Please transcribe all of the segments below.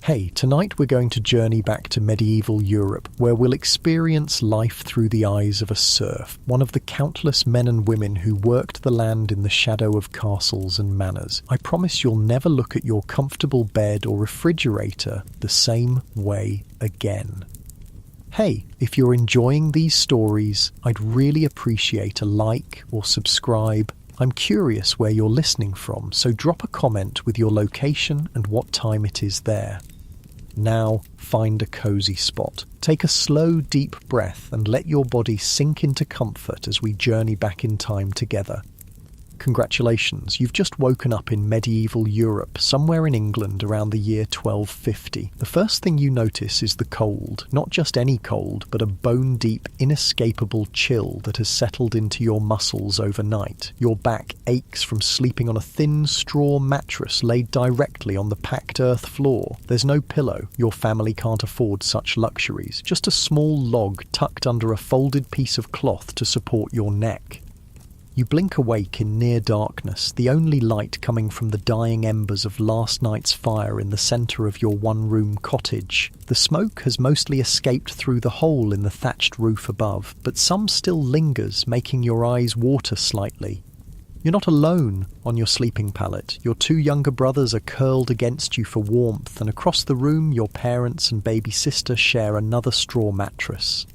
Hey, tonight we're going to journey back to medieval Europe, where we'll experience life through the eyes of a serf, one of the countless men and women who worked the land in the shadow of castles and manors. I promise you'll never look at your comfortable bed or refrigerator the same way again. Hey, if you're enjoying these stories, I'd really appreciate a like or subscribe. I'm curious where you're listening from, so drop a comment with your location and what time it is there. Now, find a cozy spot. Take a slow, deep breath and let your body sink into comfort as we journey back in time together. Congratulations, you've just woken up in medieval Europe, somewhere in England around the year 1250. The first thing you notice is the cold. Not just any cold, but a bone-deep, inescapable chill that has settled into your muscles overnight. Your back aches from sleeping on a thin straw mattress laid directly on the packed earth floor. There's no pillow. Your family can't afford such luxuries. Just a small log tucked under a folded piece of cloth to support your neck. You blink awake in near darkness, the only light coming from the dying embers of last night's fire in the centre of your one-room cottage. The smoke has mostly escaped through the hole in the thatched roof above, but some still lingers, making your eyes water slightly. You're not alone on your sleeping pallet. Your two younger brothers are curled against you for warmth, and across the room your parents and baby sister share another straw mattress.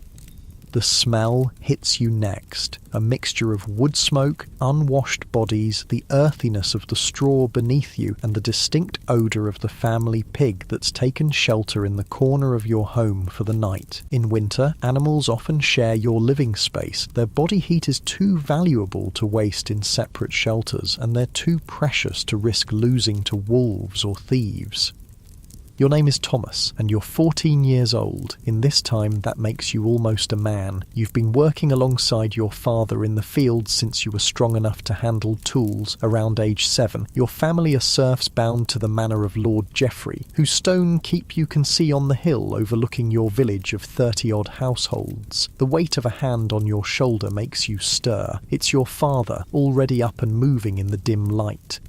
The smell hits you next, a mixture of wood smoke, unwashed bodies, the earthiness of the straw beneath you, and the distinct odour of the family pig that's taken shelter in the corner of your home for the night. In winter, animals often share your living space. Their body heat is too valuable to waste in separate shelters, and they're too precious to risk losing to wolves or thieves. Your name is Thomas, and you're 14 years old. In this time, that makes you almost a man. You've been working alongside your father in the fields since you were strong enough to handle tools. Around age 7, your family are serfs bound to the manor of Lord Geoffrey, whose stone keep you can see on the hill overlooking your village of 30-odd households. The weight of a hand on your shoulder makes you stir. It's your father, already up and moving in the dim light.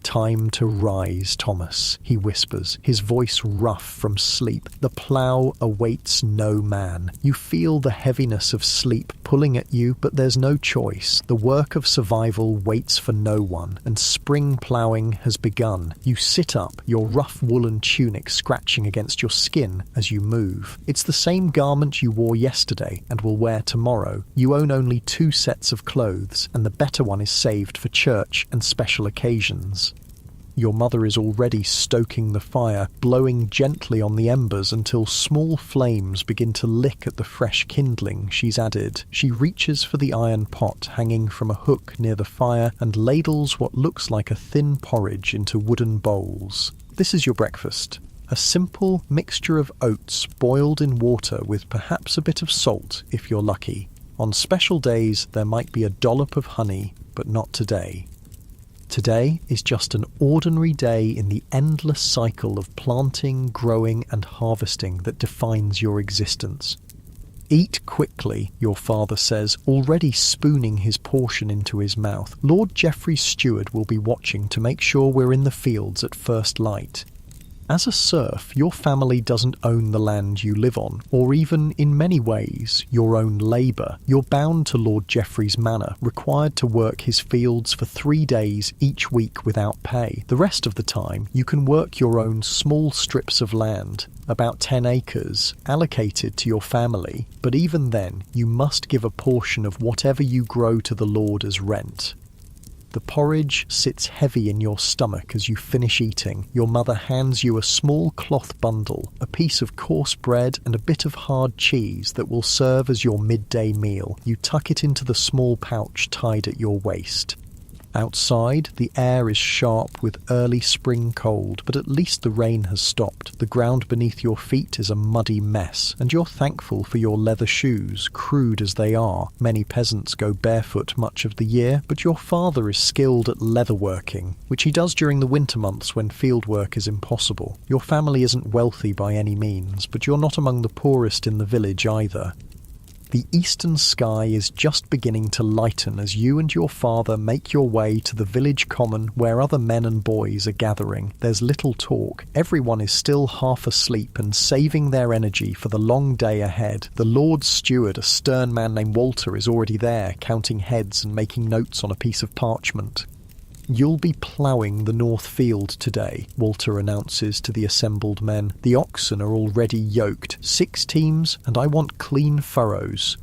"Time to rise, Thomas," he whispers, his voice rough from sleep. "The plough awaits no man." You feel the heaviness of sleep pulling at you, but there's no choice. The work of survival waits for no one, and spring ploughing has begun. You sit up, your rough woolen tunic scratching against your skin as you move. It's the same garment you wore yesterday and will wear tomorrow. You own only 2 sets of clothes, and the better one is saved for church and special occasions. Your mother is already stoking the fire, blowing gently on the embers until small flames begin to lick at the fresh kindling she's added. She reaches for the iron pot hanging from a hook near the fire and ladles what looks like a thin porridge into wooden bowls. This is your breakfast. A simple mixture of oats boiled in water with perhaps a bit of salt if you're lucky. On special days there might be a dollop of honey, but not today. Today is just an ordinary day in the endless cycle of planting, growing and harvesting that defines your existence. "Eat quickly," your father says, already spooning his portion into his mouth. "Lord Geoffrey's steward will be watching to make sure we're in the fields at first light." As a serf, your family doesn't own the land you live on, or even, in many ways, your own labour. You're bound to Lord Geoffrey's manor, required to work his fields for 3 days each week without pay. The rest of the time, you can work your own small strips of land, about 10 acres, allocated to your family, but even then, you must give a portion of whatever you grow to the Lord as rent. The porridge sits heavy in your stomach as you finish eating. Your mother hands you a small cloth bundle, a piece of coarse bread and a bit of hard cheese that will serve as your midday meal. You tuck it into the small pouch tied at your waist. Outside, the air is sharp with early spring cold, but at least the rain has stopped. The ground beneath your feet is a muddy mess, and you're thankful for your leather shoes, crude as they are. Many peasants go barefoot much of the year, but your father is skilled at leatherworking, which he does during the winter months when field work is impossible. Your family isn't wealthy by any means, but you're not among the poorest in the village either. The eastern sky is just beginning to lighten as you and your father make your way to the village common where other men and boys are gathering. There's little talk. Everyone is still half asleep and saving their energy for the long day ahead. The Lord's steward, a stern man named Walter, is already there, counting heads and making notes on a piece of parchment. "You'll be ploughing the north field today," Walter announces to the assembled men. "The oxen are already yoked, 6 teams, and I want clean furrows."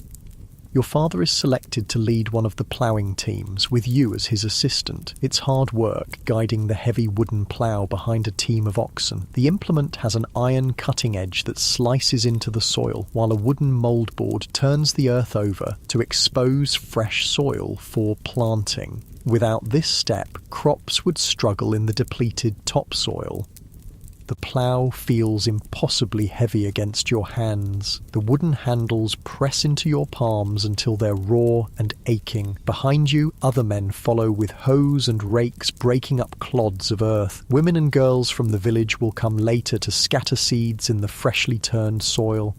Your father is selected to lead one of the ploughing teams, with you as his assistant. It's hard work, guiding the heavy wooden plough behind a team of oxen. The implement has an iron cutting edge that slices into the soil, while a wooden mouldboard turns the earth over to expose fresh soil for planting. Without this step, crops would struggle in the depleted topsoil. The plough feels impossibly heavy against your hands. The wooden handles press into your palms until they're raw and aching. Behind you, other men follow with hoes and rakes breaking up clods of earth. Women and girls from the village will come later to scatter seeds in the freshly turned soil.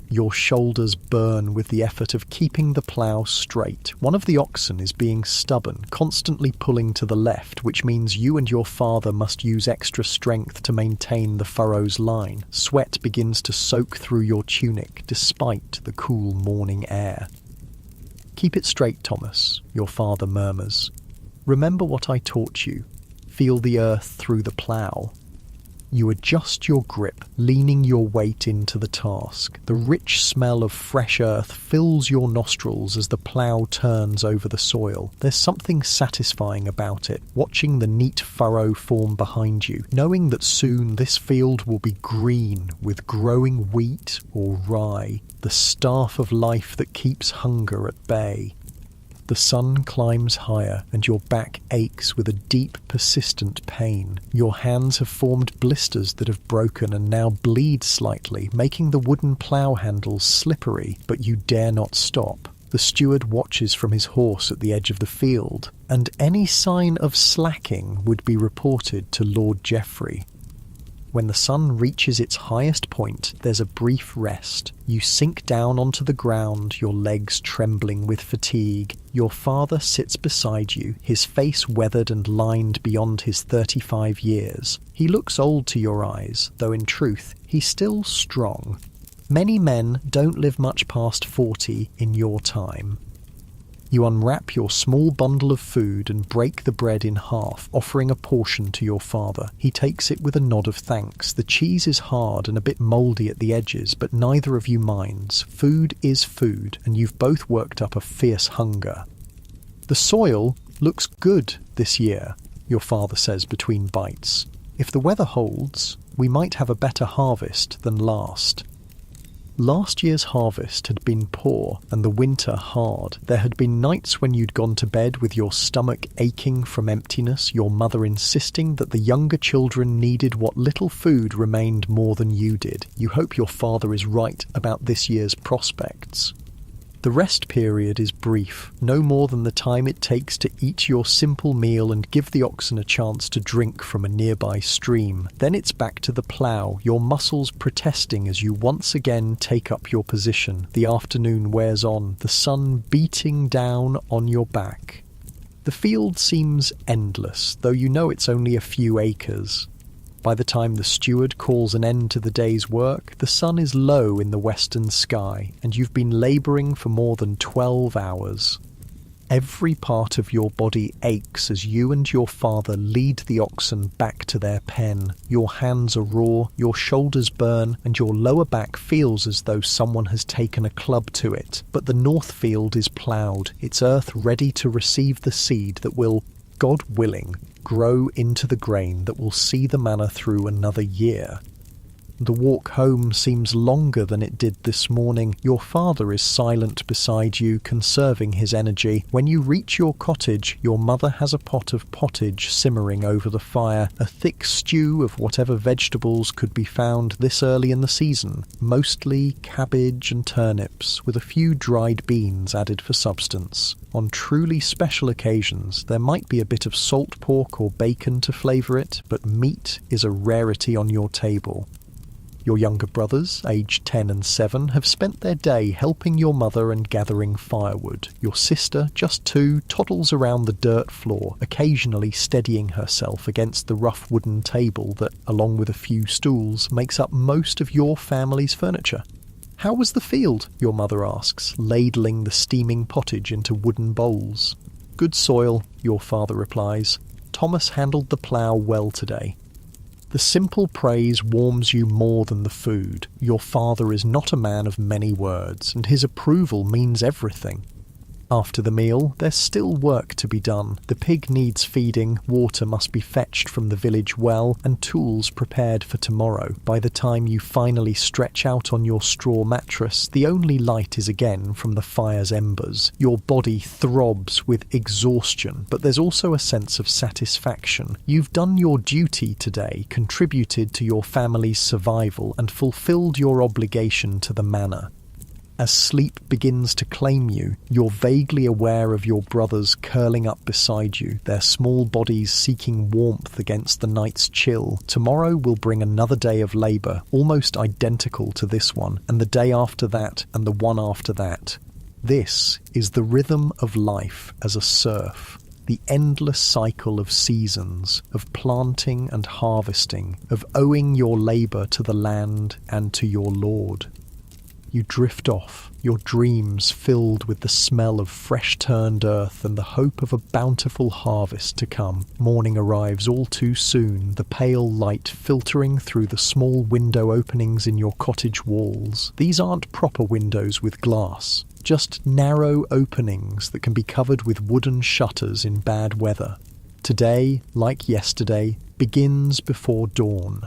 Your shoulders burn with the effort of keeping the plough straight. One of the oxen is being stubborn, constantly pulling to the left, which means you and your father must use extra strength to maintain the furrow's line. Sweat begins to soak through your tunic, despite the cool morning air. "Keep it straight, Thomas," your father murmurs. "Remember what I taught you. Feel the earth through the plough." You adjust your grip, leaning your weight into the task. The rich smell of fresh earth fills your nostrils as the plough turns over the soil. There's something satisfying about it, watching the neat furrow form behind you, knowing that soon this field will be green with growing wheat or rye, the staff of life that keeps hunger at bay. The sun climbs higher and your back aches with a deep, persistent pain. Your hands have formed blisters that have broken and now bleed slightly, making the wooden plough handles slippery, but you dare not stop. The steward watches from his horse at the edge of the field, and any sign of slacking would be reported to Lord Geoffrey. When the sun reaches its highest point, there's a brief rest. You sink down onto the ground, your legs trembling with fatigue. Your father sits beside you, his face weathered and lined beyond his 35 years. He looks old to your eyes, though in truth, he's still strong. Many men don't live much past 40 in your time. You unwrap your small bundle of food and break the bread in half, offering a portion to your father. He takes it with a nod of thanks. The cheese is hard and a bit mouldy at the edges, but neither of you minds. Food is food, and you've both worked up a fierce hunger. "The soil looks good this year," your father says between bites. "If the weather holds, we might have a better harvest than last." Last year's harvest had been poor and the winter hard. There had been nights when you'd gone to bed with your stomach aching from emptiness, your mother insisting that the younger children needed what little food remained more than you did. You hope your father is right about this year's prospects. The rest period is brief, no more than the time it takes to eat your simple meal and give the oxen a chance to drink from a nearby stream. Then it's back to the plough, your muscles protesting as you once again take up your position. The afternoon wears on, the sun beating down on your back. The field seems endless, though you know it's only a few acres. By the time the steward calls an end to the day's work, the sun is low in the western sky, and you've been labouring for more than 12 hours. Every part of your body aches as you and your father lead the oxen back to their pen. Your hands are raw, your shoulders burn, and your lower back feels as though someone has taken a club to it. But the north field is ploughed, its earth ready to receive the seed that will, God willing, grow into the grain that will see the manor through another year. The walk home seems longer than it did this morning. Your father is silent beside you, conserving his energy. When you reach your cottage, your mother has a pot of pottage simmering over the fire, a thick stew of whatever vegetables could be found this early in the season, mostly cabbage and turnips, with a few dried beans added for substance. On truly special occasions, there might be a bit of salt pork or bacon to flavour it, but meat is a rarity on your table. Your younger brothers, aged 10 and 7, have spent their day helping your mother and gathering firewood. Your sister, just 2, toddles around the dirt floor, occasionally steadying herself against the rough wooden table that, along with a few stools, makes up most of your family's furniture. "How was the field?" your mother asks, ladling the steaming pottage into wooden bowls. "Good soil," your father replies. "Thomas handled the plough well today." The simple praise warms you more than the food. Your father is not a man of many words, and his approval means everything. After the meal, there's still work to be done. The pig needs feeding, water must be fetched from the village well, and tools prepared for tomorrow. By the time you finally stretch out on your straw mattress, the only light is again from the fire's embers. Your body throbs with exhaustion, but there's also a sense of satisfaction. You've done your duty today, contributed to your family's survival, and fulfilled your obligation to the manor. As sleep begins to claim you, you're vaguely aware of your brothers curling up beside you, their small bodies seeking warmth against the night's chill. Tomorrow will bring another day of labour, almost identical to this one, and the day after that, and the one after that. This is the rhythm of life as a serf. The endless cycle of seasons, of planting and harvesting, of owing your labour to the land and to your lord. You drift off, your dreams filled with the smell of fresh-turned earth and the hope of a bountiful harvest to come. Morning arrives all too soon, the pale light filtering through the small window openings in your cottage walls. These aren't proper windows with glass, just narrow openings that can be covered with wooden shutters in bad weather. Today, like yesterday, begins before dawn.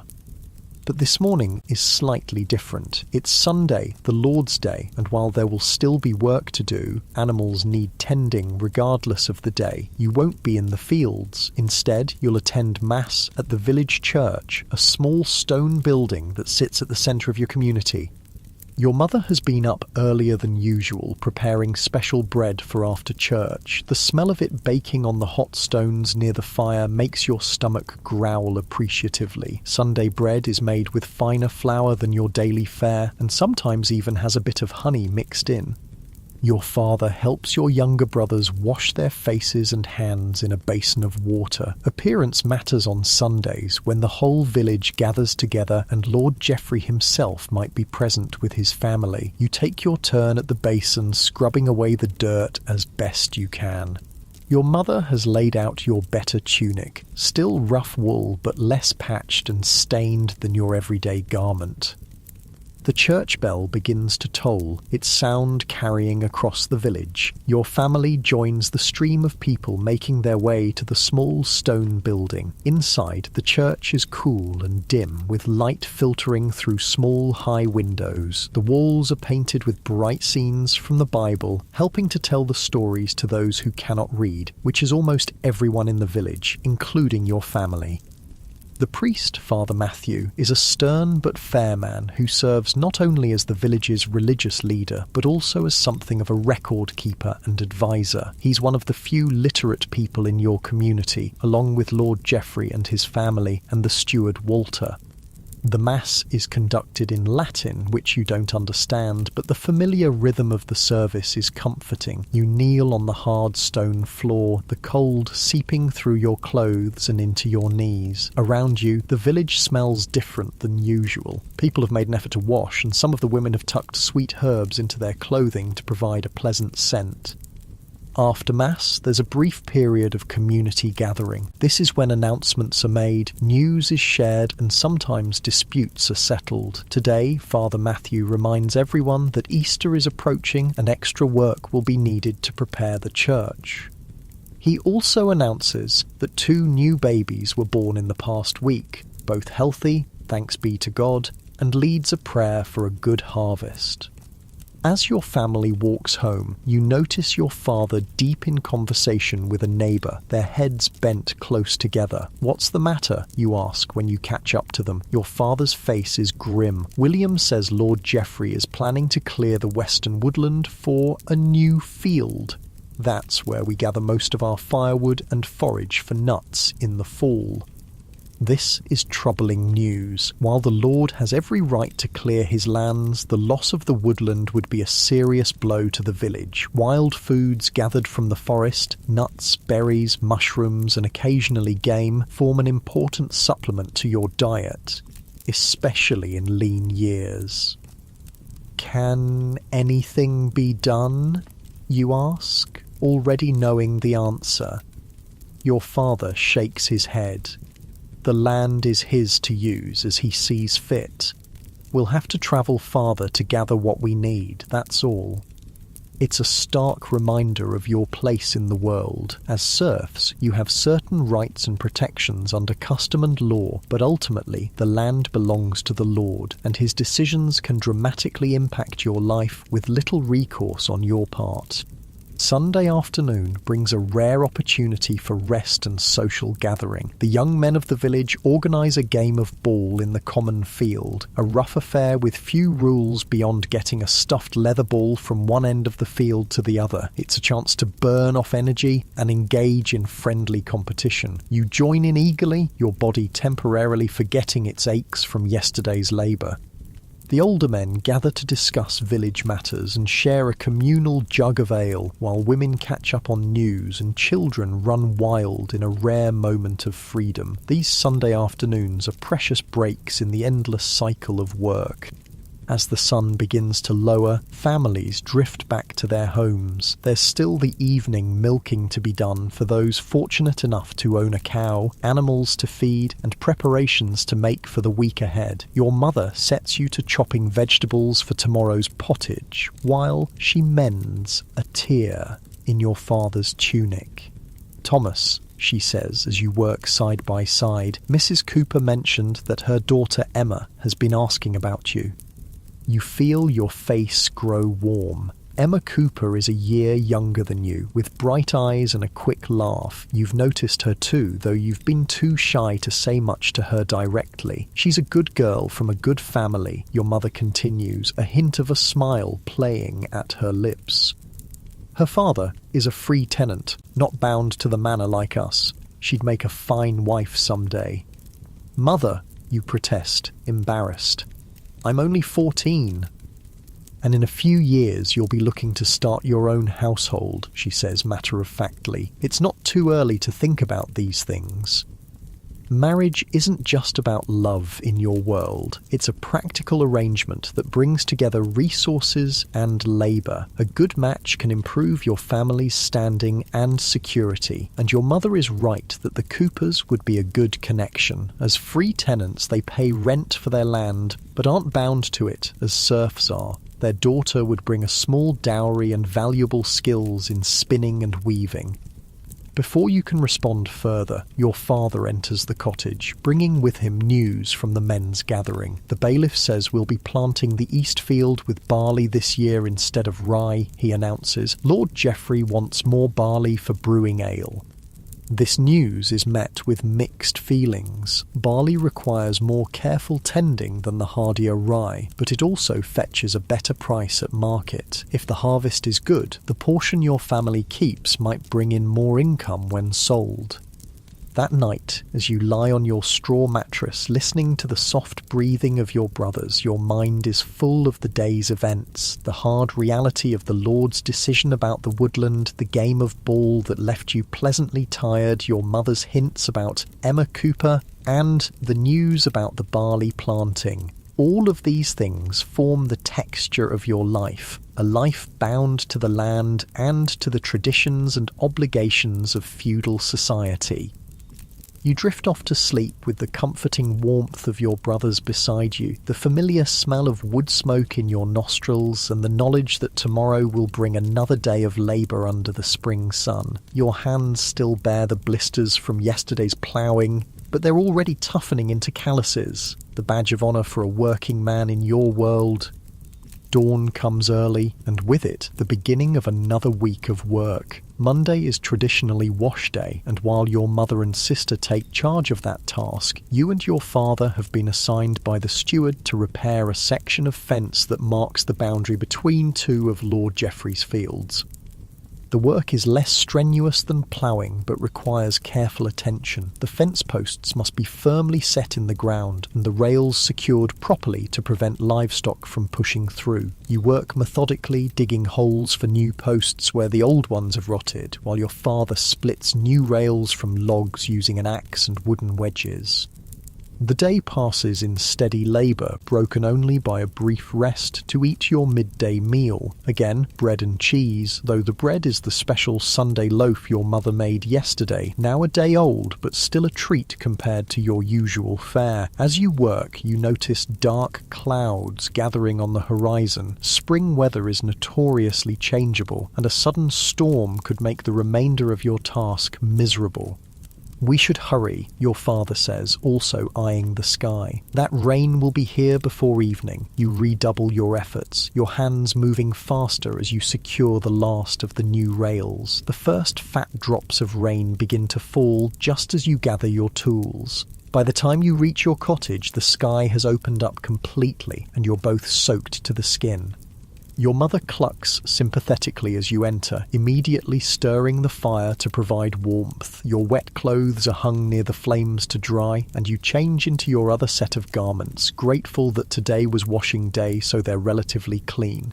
But this morning is slightly different. It's Sunday, the Lord's Day, and while there will still be work to do, animals need tending regardless of the day, you won't be in the fields. Instead, you'll attend Mass at the village church, a small stone building that sits at the centre of your community. Your mother has been up earlier than usual, preparing special bread for after church. The smell of it baking on the hot stones near the fire makes your stomach growl appreciatively. Sunday bread is made with finer flour than your daily fare, and sometimes even has a bit of honey mixed in. Your father helps your younger brothers wash their faces and hands in a basin of water. Appearance matters on Sundays, when the whole village gathers together and Lord Geoffrey himself might be present with his family. You take your turn at the basin, scrubbing away the dirt as best you can. Your mother has laid out your better tunic, still rough wool but less patched and stained than your everyday garment. The church bell begins to toll, its sound carrying across the village. Your family joins the stream of people making their way to the small stone building. Inside, the church is cool and dim, with light filtering through small, high windows. The walls are painted with bright scenes from the Bible, helping to tell the stories to those who cannot read, which is almost everyone in the village, including your family. The priest, Father Matthew, is a stern but fair man who serves not only as the village's religious leader, but also as something of a record keeper and advisor. He's one of the few literate people in your community, along with Lord Geoffrey and his family, and the steward Walter. The Mass is conducted in Latin, which you don't understand, but the familiar rhythm of the service is comforting. You kneel on the hard stone floor, the cold seeping through your clothes and into your knees. Around you, the village smells different than usual. People have made an effort to wash, and some of the women have tucked sweet herbs into their clothing to provide a pleasant scent. After Mass, there's a brief period of community gathering. This is when announcements are made, news is shared, and sometimes disputes are settled. Today, Father Matthew reminds everyone that Easter is approaching and extra work will be needed to prepare the church. He also announces that 2 new babies were born in the past week, both healthy, thanks be to God, and leads a prayer for a good harvest. As your family walks home, you notice your father deep in conversation with a neighbour, their heads bent close together. "What's the matter?" you ask when you catch up to them. Your father's face is grim. William says Lord Geoffrey is planning to clear the western woodland for a new field. That's where we gather most of our firewood and forage for nuts in the fall. This is troubling news. While the Lord has every right to clear his lands, the loss of the woodland would be a serious blow to the village. Wild foods gathered from the forest, nuts, berries, mushrooms, and occasionally game, form an important supplement to your diet, especially in lean years. Can anything be done, you ask, already knowing the answer? Your father shakes his head. The land is his to use as he sees fit. We'll have to travel farther to gather what we need, that's all. It's a stark reminder of your place in the world. As serfs, you have certain rights and protections under custom and law, but ultimately the land belongs to the Lord, and his decisions can dramatically impact your life with little recourse on your part. Sunday afternoon brings a rare opportunity for rest and social gathering. The young men of the village organise a game of ball in the common field, a rough affair with few rules beyond getting a stuffed leather ball from one end of the field to the other. It's a chance to burn off energy and engage in friendly competition. You join in eagerly, your body temporarily forgetting its aches from yesterday's labour. The older men gather to discuss village matters and share a communal jug of ale, while women catch up on news and children run wild in a rare moment of freedom. These Sunday afternoons are precious breaks in the endless cycle of work. As the sun begins to lower, families drift back to their homes. There's still the evening milking to be done for those fortunate enough to own a cow, animals to feed, and preparations to make for the week ahead. Your mother sets you to chopping vegetables for tomorrow's pottage, while she mends a tear in your father's tunic. "Thomas," she says as you work side by side, "Mrs. Cooper mentioned that her daughter Emma has been asking about you." You feel your face grow warm. Emma Cooper is a year younger than you, with bright eyes and a quick laugh. You've noticed her too, though you've been too shy to say much to her directly. She's a good girl from a good family, your mother continues, a hint of a smile playing at her lips. Her father is a free tenant, not bound to the manor like us. She'd make a fine wife someday. "Mother," you protest, embarrassed. "I'm only 14. "And in a few years you'll be looking to start your own household," she says matter-of-factly. "It's not too early to think about these things." Marriage isn't just about love in your world. It's a practical arrangement that brings together resources and labour. A good match can improve your family's standing and security, and your mother is right that the Coopers would be a good connection. As free tenants, they pay rent for their land, but aren't bound to it as serfs are. Their daughter would bring a small dowry and valuable skills in spinning and weaving. Before you can respond further, your father enters the cottage, bringing with him news from the men's gathering. "The bailiff says we'll be planting the east field with barley this year instead of rye," he announces. "Lord Geoffrey wants more barley for brewing ale." This news is met with mixed feelings. Barley requires more careful tending than the hardier rye, but it also fetches a better price at market. If the harvest is good, the portion your family keeps might bring in more income when sold. That night, as you lie on your straw mattress listening to the soft breathing of your brothers, your mind is full of the day's events, the hard reality of the Lord's decision about the woodland, the game of ball that left you pleasantly tired, your mother's hints about Emma Cooper, and the news about the barley planting. All of these things form the texture of your life, a life bound to the land and to the traditions and obligations of feudal society. You drift off to sleep with the comforting warmth of your brothers beside you, the familiar smell of wood smoke in your nostrils, and the knowledge that tomorrow will bring another day of labour under the spring sun. Your hands still bear the blisters from yesterday's ploughing, but they're already toughening into calluses, the badge of honour for a working man in your world. Dawn comes early, and with it, the beginning of another week of work. Monday is traditionally wash day, and while your mother and sister take charge of that task, you and your father have been assigned by the steward to repair a section of fence that marks the boundary between two of Lord Geoffrey's fields. The work is less strenuous than ploughing, but requires careful attention. The fence posts must be firmly set in the ground, and the rails secured properly to prevent livestock from pushing through. You work methodically, digging holes for new posts where the old ones have rotted, while your father splits new rails from logs using an axe and wooden wedges. The day passes in steady labour, broken only by a brief rest to eat your midday meal. Again, bread and cheese, though the bread is the special Sunday loaf your mother made yesterday, now a day old, but still a treat compared to your usual fare. As you work, you notice dark clouds gathering on the horizon. Spring weather is notoriously changeable, and a sudden storm could make the remainder of your task miserable. "We should hurry," your father says, also eyeing the sky. "That rain will be here before evening." You redouble your efforts, your hands moving faster as you secure the last of the new rails. The first fat drops of rain begin to fall just as you gather your tools. By the time you reach your cottage, the sky has opened up completely, and you're both soaked to the skin. Your mother clucks sympathetically as you enter, immediately stirring the fire to provide warmth. Your wet clothes are hung near the flames to dry, and you change into your other set of garments, grateful that today was washing day so they're relatively clean.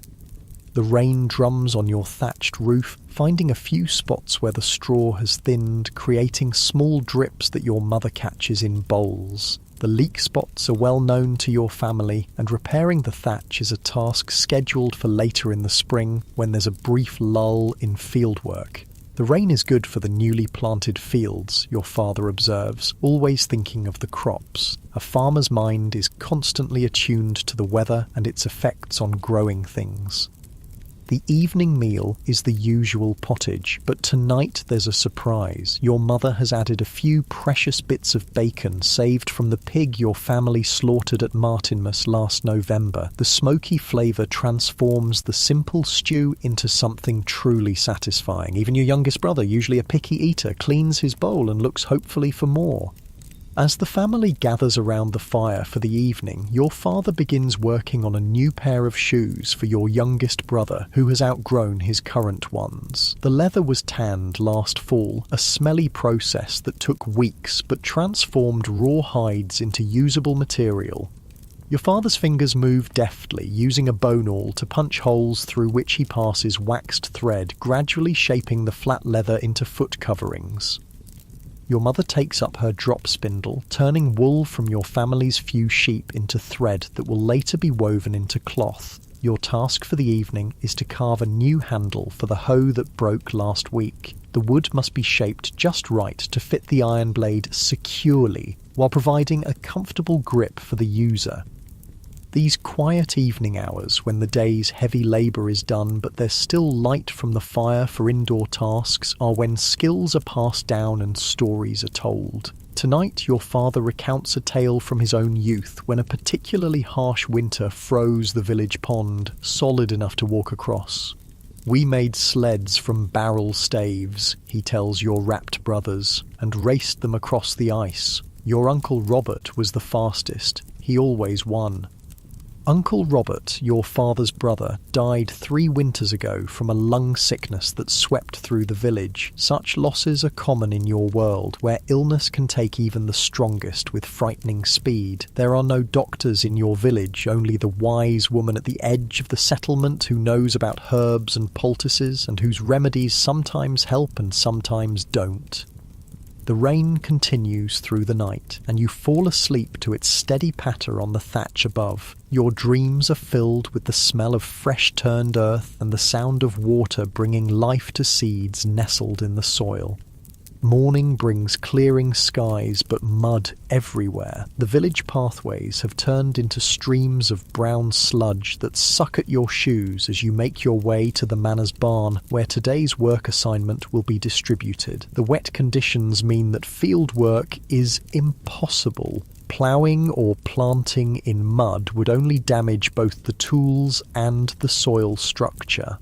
The rain drums on your thatched roof, finding a few spots where the straw has thinned, creating small drips that your mother catches in bowls. The leak spots are well known to your family, and repairing the thatch is a task scheduled for later in the spring when there's a brief lull in fieldwork. The rain is good for the newly planted fields, your father observes, always thinking of the crops. A farmer's mind is constantly attuned to the weather and its effects on growing things. The evening meal is the usual pottage, but tonight there's a surprise. Your mother has added a few precious bits of bacon saved from the pig your family slaughtered at Martinmas last November. The smoky flavour transforms the simple stew into something truly satisfying. Even your youngest brother, usually a picky eater, cleans his bowl and looks hopefully for more. As the family gathers around the fire for the evening, your father begins working on a new pair of shoes for your youngest brother, who has outgrown his current ones. The leather was tanned last fall, a smelly process that took weeks but transformed raw hides into usable material. Your father's fingers move deftly, using a bone awl to punch holes through which he passes waxed thread, gradually shaping the flat leather into foot coverings. Your mother takes up her drop spindle, turning wool from your family's few sheep into thread that will later be woven into cloth. Your task for the evening is to carve a new handle for the hoe that broke last week. The wood must be shaped just right to fit the iron blade securely, while providing a comfortable grip for the user. These quiet evening hours, when the day's heavy labour is done but there's still light from the fire for indoor tasks, are when skills are passed down and stories are told. Tonight your father recounts a tale from his own youth when a particularly harsh winter froze the village pond, solid enough to walk across. "We made sleds from barrel staves," he tells your rapt brothers, "and raced them across the ice. Your Uncle Robert was the fastest. He always won." Uncle Robert, your father's brother, died 3 winters ago from a lung sickness that swept through the village. Such losses are common in your world, where illness can take even the strongest with frightening speed. There are no doctors in your village, only the wise woman at the edge of the settlement who knows about herbs and poultices, and whose remedies sometimes help and sometimes don't. The rain continues through the night, and you fall asleep to its steady patter on the thatch above. Your dreams are filled with the smell of fresh-turned earth and the sound of water bringing life to seeds nestled in the soil. Morning brings clearing skies, but mud everywhere. The village pathways have turned into streams of brown sludge that suck at your shoes as you make your way to the manor's barn, where today's work assignment will be distributed. The wet conditions mean that field work is impossible. Ploughing or planting in mud would only damage both the tools and the soil structure.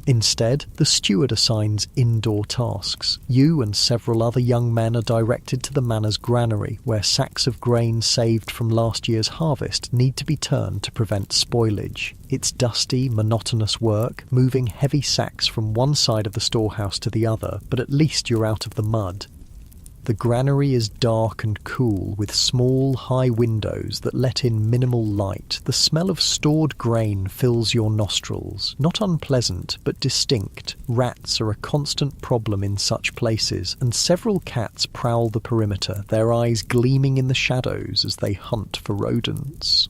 Instead, the steward assigns indoor tasks. You and several other young men are directed to the manor's granary, where sacks of grain saved from last year's harvest need to be turned to prevent spoilage. It's dusty, monotonous work, moving heavy sacks from one side of the storehouse to the other, but at least you're out of the mud. The granary is dark and cool, with small, high windows that let in minimal light. The smell of stored grain fills your nostrils. Not unpleasant, but distinct. Rats are a constant problem in such places, and several cats prowl the perimeter, their eyes gleaming in the shadows as they hunt for rodents.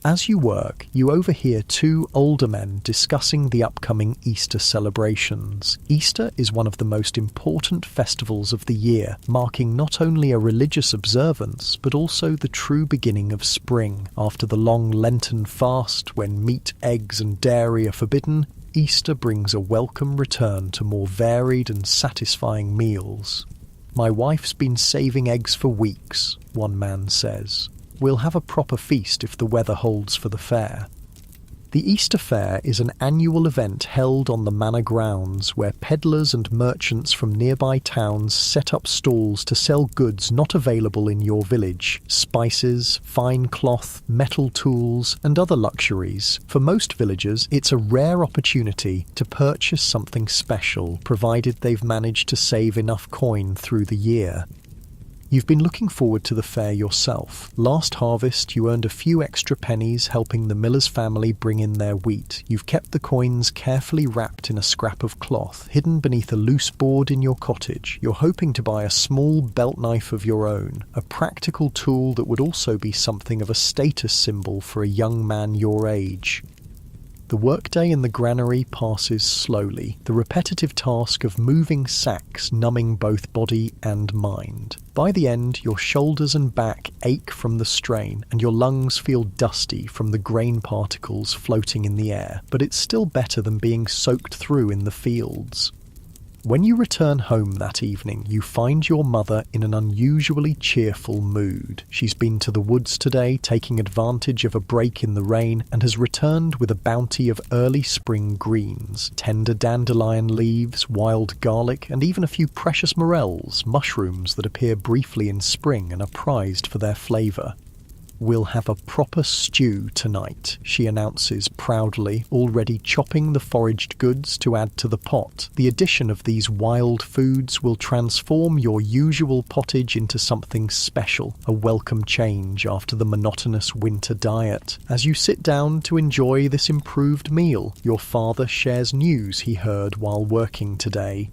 As you work, you overhear two older men discussing the upcoming Easter celebrations. Easter is one of the most important festivals of the year, marking not only a religious observance, but also the true beginning of spring. After the long Lenten fast, when meat, eggs and dairy are forbidden, Easter brings a welcome return to more varied and satisfying meals. "My wife's been saving eggs for weeks," one man says. "We'll have a proper feast if the weather holds for the fair." The Easter Fair is an annual event held on the manor grounds where peddlers and merchants from nearby towns set up stalls to sell goods not available in your village: spices, fine cloth, metal tools, and other luxuries. For most villagers, it's a rare opportunity to purchase something special, provided they've managed to save enough coin through the year. You've been looking forward to the fair yourself. Last harvest, you earned a few extra pennies helping the miller's family bring in their wheat. You've kept the coins carefully wrapped in a scrap of cloth, hidden beneath a loose board in your cottage. You're hoping to buy a small belt knife of your own, a practical tool that would also be something of a status symbol for a young man your age. The workday in the granary passes slowly, the repetitive task of moving sacks numbing both body and mind. By the end, your shoulders and back ache from the strain, and your lungs feel dusty from the grain particles floating in the air, but it's still better than being soaked through in the fields. When you return home that evening, you find your mother in an unusually cheerful mood. She's been to the woods today, taking advantage of a break in the rain, and has returned with a bounty of early spring greens, tender dandelion leaves, wild garlic, and even a few precious morels, mushrooms that appear briefly in spring and are prized for their flavour. "We'll have a proper stew tonight," she announces proudly, already chopping the foraged goods to add to the pot. The addition of these wild foods will transform your usual pottage into something special, a welcome change after the monotonous winter diet. As you sit down to enjoy this improved meal, your father shares news he heard while working today.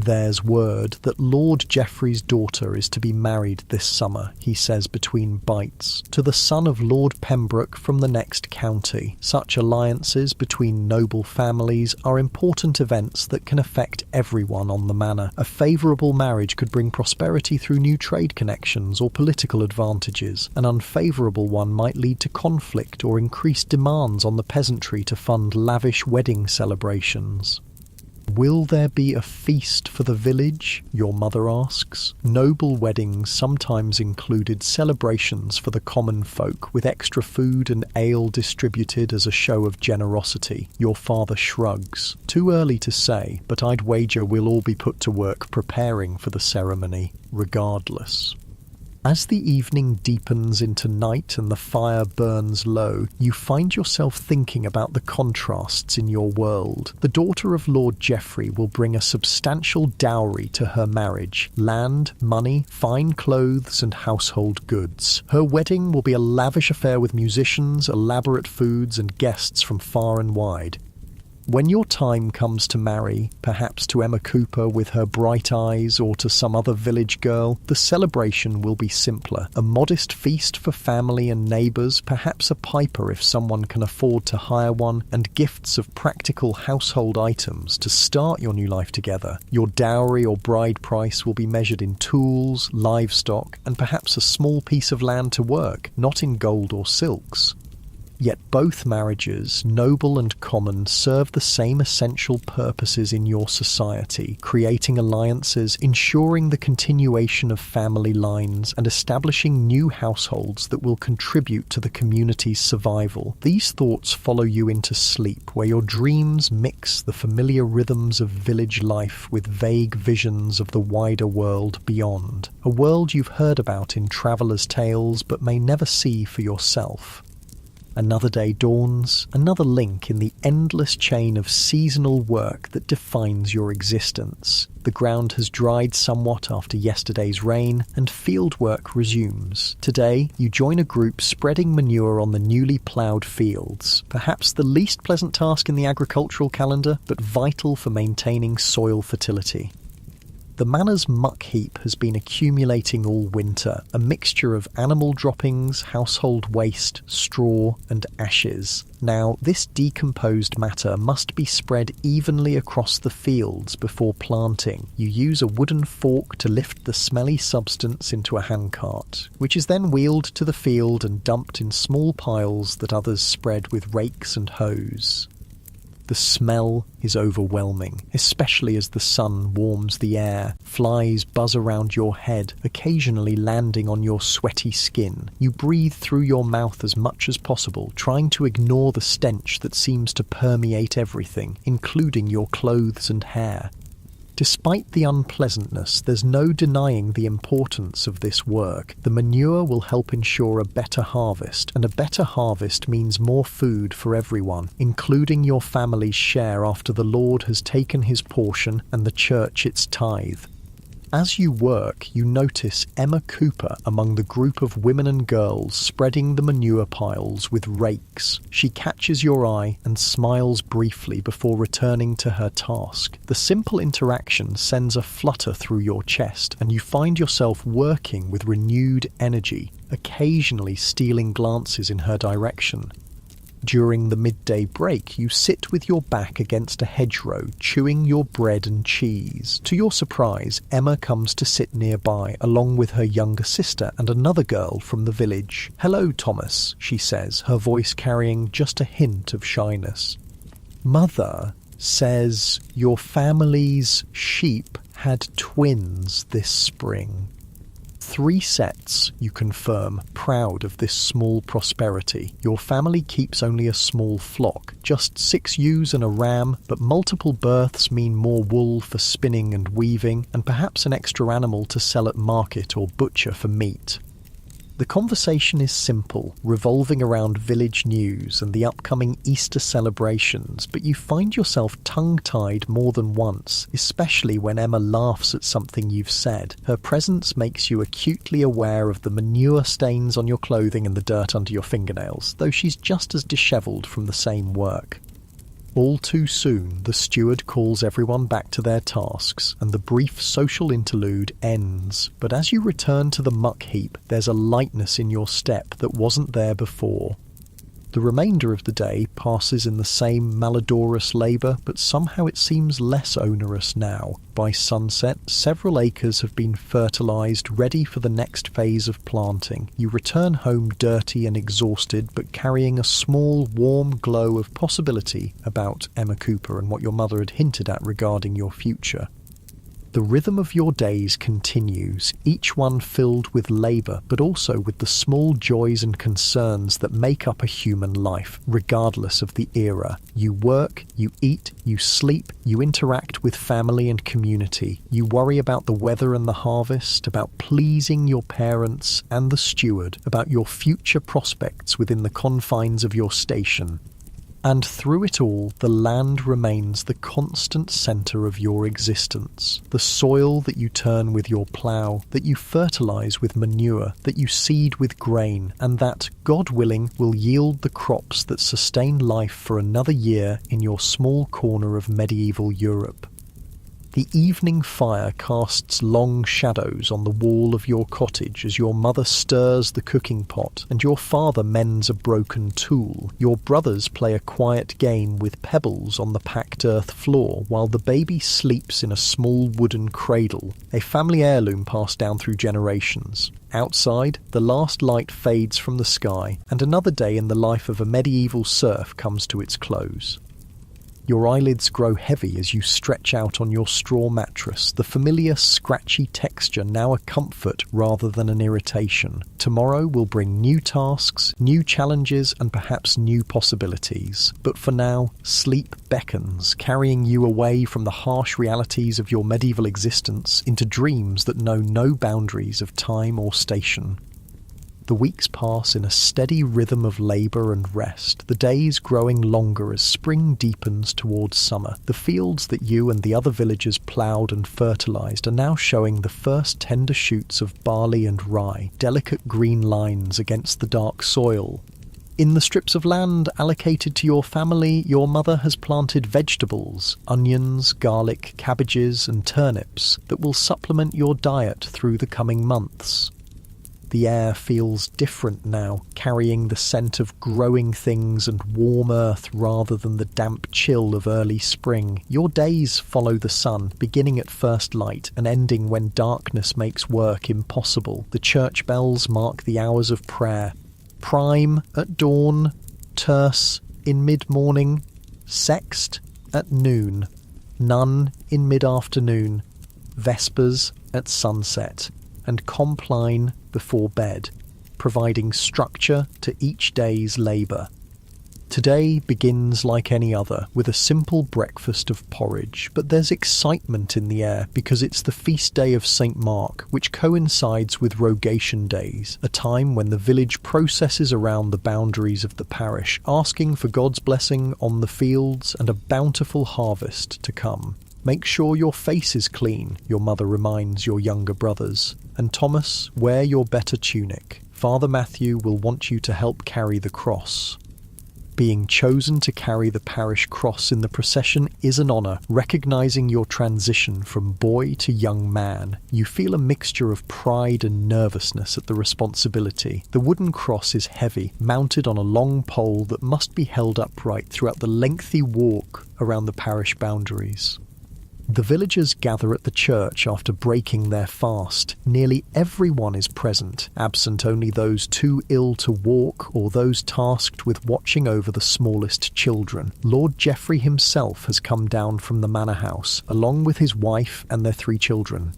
"There's word that Lord Geoffrey's daughter is to be married this summer," he says between bites, "to the son of Lord Pembroke from the next county. Such alliances between noble families are important events that can affect everyone on the manor. A favourable marriage could bring prosperity through new trade connections or political advantages. An unfavourable one might lead to conflict or increased demands on the peasantry to fund lavish wedding celebrations." "Will there be a feast for the village?" your mother asks. Noble weddings sometimes included celebrations for the common folk, with extra food and ale distributed as a show of generosity. Your father shrugs. "Too early to say, but I'd wager we'll all be put to work preparing for the ceremony, regardless." As the evening deepens into night and the fire burns low, you find yourself thinking about the contrasts in your world. The daughter of Lord Geoffrey will bring a substantial dowry to her marriage: land, money, fine clothes and household goods. Her wedding will be a lavish affair with musicians, elaborate foods and guests from far and wide. When your time comes to marry, perhaps to Emma Cooper with her bright eyes or to some other village girl, the celebration will be simpler. A modest feast for family and neighbours, perhaps a piper if someone can afford to hire one, and gifts of practical household items to start your new life together. Your dowry or bride price will be measured in tools, livestock, and perhaps a small piece of land to work, not in gold or silks. Yet both marriages, noble and common, serve the same essential purposes in your society, creating alliances, ensuring the continuation of family lines, and establishing new households that will contribute to the community's survival. These thoughts follow you into sleep, where your dreams mix the familiar rhythms of village life with vague visions of the wider world beyond, a world you've heard about in travelers' tales but may never see for yourself. Another day dawns, another link in the endless chain of seasonal work that defines your existence. The ground has dried somewhat after yesterday's rain, and field work resumes. Today, you join a group spreading manure on the newly ploughed fields, perhaps the least pleasant task in the agricultural calendar, but vital for maintaining soil fertility. The manor's muck heap has been accumulating all winter, a mixture of animal droppings, household waste, straw, and ashes. Now, this decomposed matter must be spread evenly across the fields before planting. You use a wooden fork to lift the smelly substance into a handcart, which is then wheeled to the field and dumped in small piles that others spread with rakes and hoes. The smell is overwhelming, especially as the sun warms the air. Flies buzz around your head, occasionally landing on your sweaty skin. You breathe through your mouth as much as possible, trying to ignore the stench that seems to permeate everything, including your clothes and hair. Despite the unpleasantness, there's no denying the importance of this work. The manure will help ensure a better harvest, and a better harvest means more food for everyone, including your family's share after the Lord has taken his portion and the church its tithe. As you work, you notice Emma Cooper among the group of women and girls spreading the manure piles with rakes. She catches your eye and smiles briefly before returning to her task. The simple interaction sends a flutter through your chest, and you find yourself working with renewed energy, occasionally stealing glances in her direction. During the midday break, you sit with your back against a hedgerow, chewing your bread and cheese. To your surprise, Emma comes to sit nearby, along with her younger sister and another girl from the village. "Hello, Thomas," she says, her voice carrying just a hint of shyness. "Mother says your family's sheep had twins this spring." 3 sets, you confirm, proud of this small prosperity. Your family keeps only a small flock, just 6 ewes and a ram, but multiple births mean more wool for spinning and weaving, and perhaps an extra animal to sell at market or butcher for meat. The conversation is simple, revolving around village news and the upcoming Easter celebrations, but you find yourself tongue-tied more than once, especially when Emma laughs at something you've said. Her presence makes you acutely aware of the manure stains on your clothing and the dirt under your fingernails, though she's just as dishevelled from the same work. All too soon, the steward calls everyone back to their tasks, and the brief social interlude ends. But as you return to the muck heap, there's a lightness in your step that wasn't there before. The remainder of the day passes in the same malodorous labour, but somehow it seems less onerous now. By sunset, several acres have been fertilised, ready for the next phase of planting. You return home dirty and exhausted, but carrying a small, warm glow of possibility about Emma Cooper and what your mother had hinted at regarding your future. The rhythm of your days continues, each one filled with labour, but also with the small joys and concerns that make up a human life, regardless of the era. You work, you eat, you sleep, you interact with family and community. You worry about the weather and the harvest, about pleasing your parents and the steward, about your future prospects within the confines of your station. And through it all, the land remains the constant centre of your existence. The soil that you turn with your plough, that you fertilise with manure, that you seed with grain, and that, God willing, will yield the crops that sustain life for another year in your small corner of medieval Europe. The evening fire casts long shadows on the wall of your cottage as your mother stirs the cooking pot and your father mends a broken tool. Your brothers play a quiet game with pebbles on the packed earth floor while the baby sleeps in a small wooden cradle, a family heirloom passed down through generations. Outside, the last light fades from the sky and another day in the life of a medieval serf comes to its close. Your eyelids grow heavy as you stretch out on your straw mattress, the familiar scratchy texture now a comfort rather than an irritation. Tomorrow will bring new tasks, new challenges, and perhaps new possibilities. But for now, sleep beckons, carrying you away from the harsh realities of your medieval existence into dreams that know no boundaries of time or station. The weeks pass in a steady rhythm of labour and rest, the days growing longer as spring deepens towards summer. The fields that you and the other villagers ploughed and fertilised are now showing the first tender shoots of barley and rye, delicate green lines against the dark soil. In the strips of land allocated to your family, your mother has planted vegetables, onions, garlic, cabbages and turnips that will supplement your diet through the coming months. The air feels different now, carrying the scent of growing things and warm earth rather than the damp chill of early spring. Your days follow the sun, beginning at first light and ending when darkness makes work impossible. The church bells mark the hours of prayer. Prime at dawn, terce in mid-morning, sext at noon, none in mid-afternoon, vespers at sunset, and compline before bed, providing structure to each day's labour. Today begins like any other, with a simple breakfast of porridge, but there's excitement in the air because it's the feast day of St. Mark, which coincides with Rogation Days, a time when the village processes around the boundaries of the parish, asking for God's blessing on the fields and a bountiful harvest to come. Make sure your face is clean, your mother reminds your younger brothers. And Thomas, wear your better tunic. Father Matthew will want you to help carry the cross. Being chosen to carry the parish cross in the procession is an honour, recognising your transition from boy to young man. You feel a mixture of pride and nervousness at the responsibility. The wooden cross is heavy, mounted on a long pole that must be held upright throughout the lengthy walk around the parish boundaries. The villagers gather at the church after breaking their fast. Nearly everyone is present, absent only those too ill to walk or those tasked with watching over the smallest children. Lord Geoffrey himself has come down from the manor house, along with his wife and their 3 children.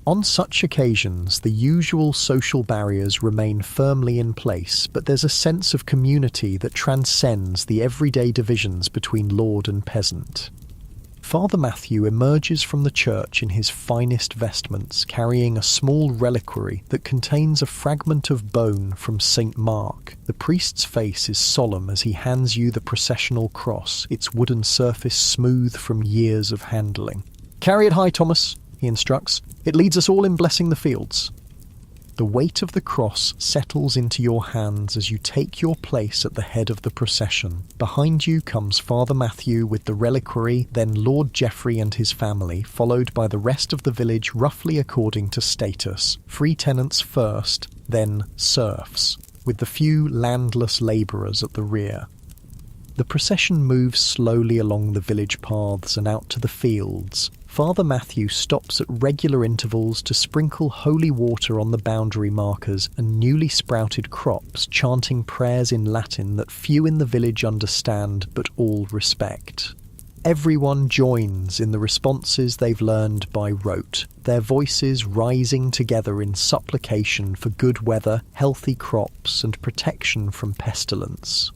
On such occasions, the usual social barriers remain firmly in place, but there's a sense of community that transcends the everyday divisions between lord and peasant. Father Matthew emerges from the church in his finest vestments, carrying a small reliquary that contains a fragment of bone from St. Mark. The priest's face is solemn as he hands you the processional cross, its wooden surface smooth from years of handling. "Carry it high, Thomas," he instructs. "It leads us all in blessing the fields." The weight of the cross settles into your hands as you take your place at the head of the procession. Behind you comes Father Matthew with the reliquary, then Lord Geoffrey and his family, followed by the rest of the village roughly according to status. Free tenants first, then serfs, with the few landless labourers at the rear. The procession moves slowly along the village paths and out to the fields. Father Matthew stops at regular intervals to sprinkle holy water on the boundary markers and newly sprouted crops, chanting prayers in Latin that few in the village understand but all respect. Everyone joins in the responses they've learned by rote, their voices rising together in supplication for good weather, healthy crops, and protection from pestilence.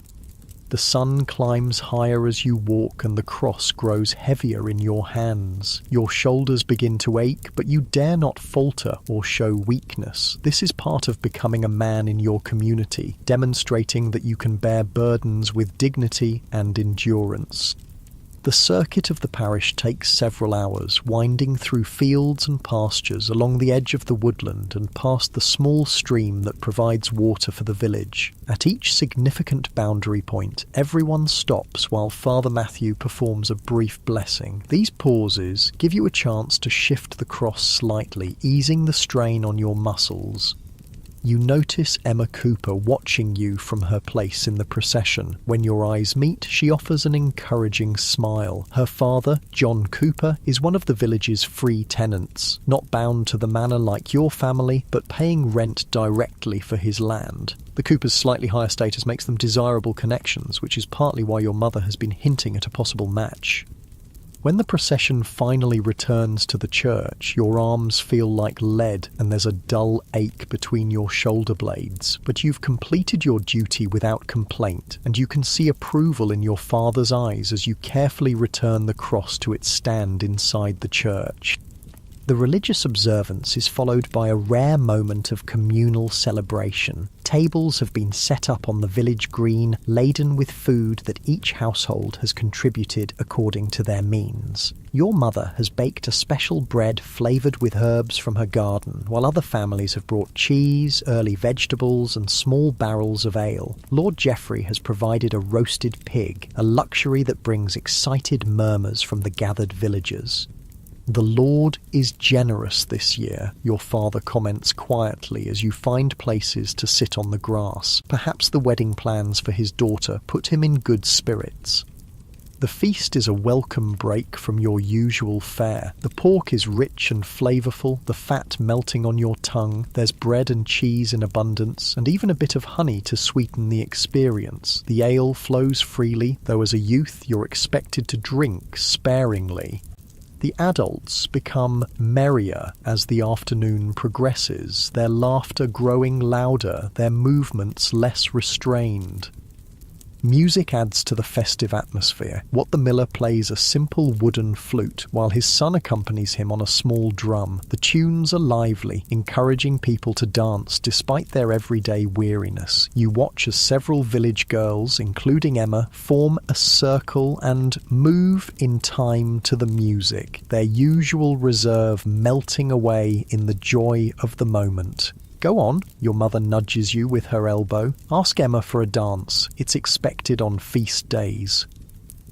The sun climbs higher as you walk and the cross grows heavier in your hands. Your shoulders begin to ache, but you dare not falter or show weakness. This is part of becoming a man in your community, demonstrating that you can bear burdens with dignity and endurance. The circuit of the parish takes several hours, winding through fields and pastures along the edge of the woodland and past the small stream that provides water for the village. At each significant boundary point, everyone stops while Father Matthew performs a brief blessing. These pauses give you a chance to shift the cross slightly, easing the strain on your muscles. You notice Emma Cooper watching you from her place in the procession. When your eyes meet, she offers an encouraging smile. Her father, John Cooper, is one of the village's free tenants, not bound to the manor like your family, but paying rent directly for his land. The Coopers' slightly higher status makes them desirable connections, which is partly why your mother has been hinting at a possible match. When the procession finally returns to the church, your arms feel like lead and there's a dull ache between your shoulder blades, but you've completed your duty without complaint, and you can see approval in your father's eyes as you carefully return the cross to its stand inside the church. The religious observance is followed by a rare moment of communal celebration. Tables have been set up on the village green, laden with food that each household has contributed according to their means. Your mother has baked a special bread flavoured with herbs from her garden, while other families have brought cheese, early vegetables and small barrels of ale. Lord Geoffrey has provided a roasted pig, a luxury that brings excited murmurs from the gathered villagers. "The Lord is generous this year," your father comments quietly as you find places to sit on the grass. Perhaps the wedding plans for his daughter put him in good spirits. The feast is a welcome break from your usual fare. The pork is rich and flavourful, the fat melting on your tongue, there's bread and cheese in abundance, and even a bit of honey to sweeten the experience. The ale flows freely, though as a youth you're expected to drink sparingly. The adults become merrier as the afternoon progresses, their laughter growing louder, their movements less restrained. Music adds to the festive atmosphere. Wat the Miller plays a simple wooden flute, while his son accompanies him on a small drum. The tunes are lively, encouraging people to dance despite their everyday weariness. You watch as several village girls, including Emma, form a circle and move in time to the music, their usual reserve melting away in the joy of the moment. "Go on," your mother nudges you with her elbow. "Ask Emma for a dance. It's expected on feast days."